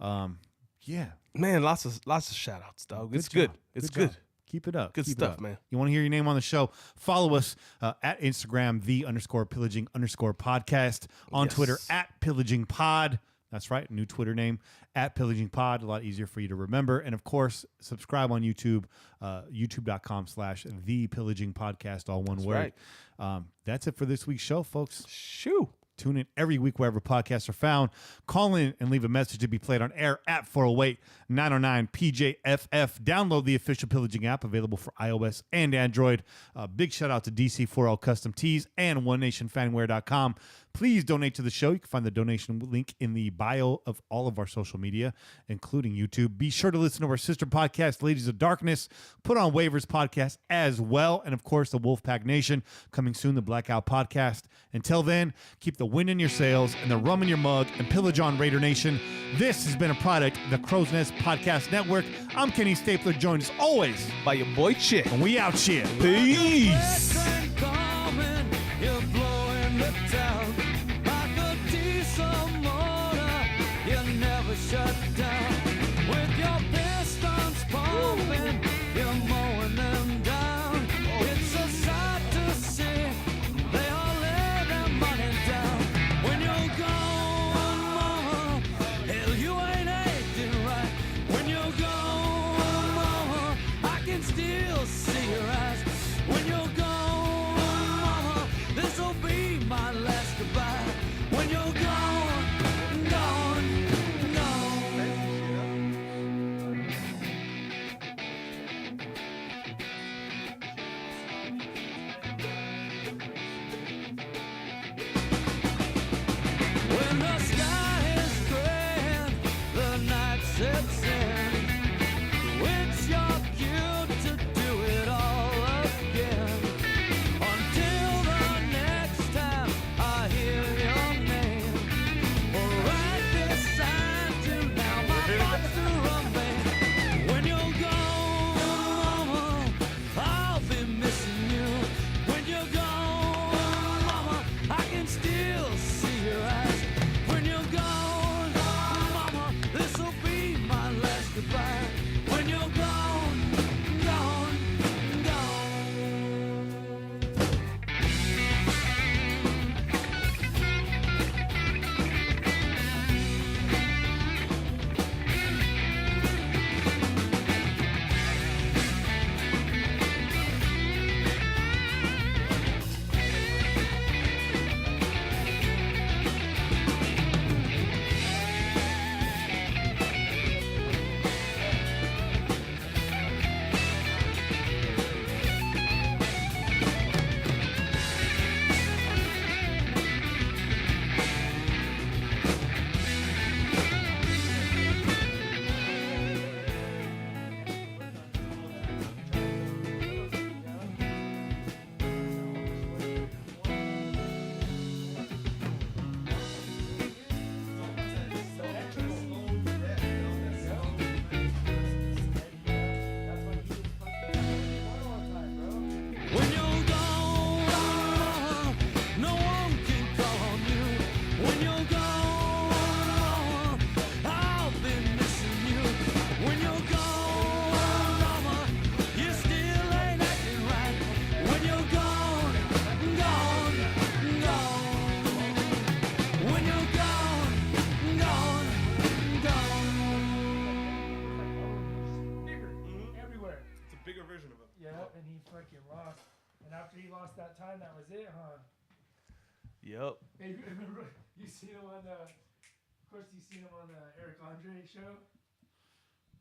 Yeah. Man, lots of shout outs, dog. It's good. It's good. Keep it up. Good Keep stuff, man. You want to hear your name on the show? Follow us at Instagram, _pillaging_podcast. On Twitter, at Pillaging Pod. That's right, new Twitter name, at Pillaging Pod. A lot easier for you to remember. And, of course, subscribe on YouTube, youtube.com/The Pillaging Podcast, all one word. Right. That's it for this week's show, folks. Shoo. Tune in every week wherever podcasts are found. Call in and leave a message to be played on air at 408-909-PJFF. Download the official Pillaging app available for iOS and Android. Big shout out to DC4L Custom Tees and OneNationFanwear.com. Please donate to the show. You can find the donation link in the bio of all of our social media, including YouTube. Be sure to listen to our sister podcast, Ladies of Darkness, Put On Waivers podcast as well. And, of course, the Wolfpack Nation, coming soon, the Blackout Podcast. Until then, keep the wind in your sails and the rum in your mug and pillage on, Raider Nation. This has been a product of the Crow's Nest Podcast Network. I'm Kenny Stapler, joined as always by your boy Chick. And we out here. Peace. Shut down with your pistons pumping, you're mowing them down. It's a sight to see. They all lay their money down. When you're gone, mama, hell, you ain't acting right. When you're gone, mama, I can still see your eyes. When you're gone. And after he lost that time, that was it, huh? Yep. Hey, remember you seen him on the, of course you seen him on the Eric Andre show.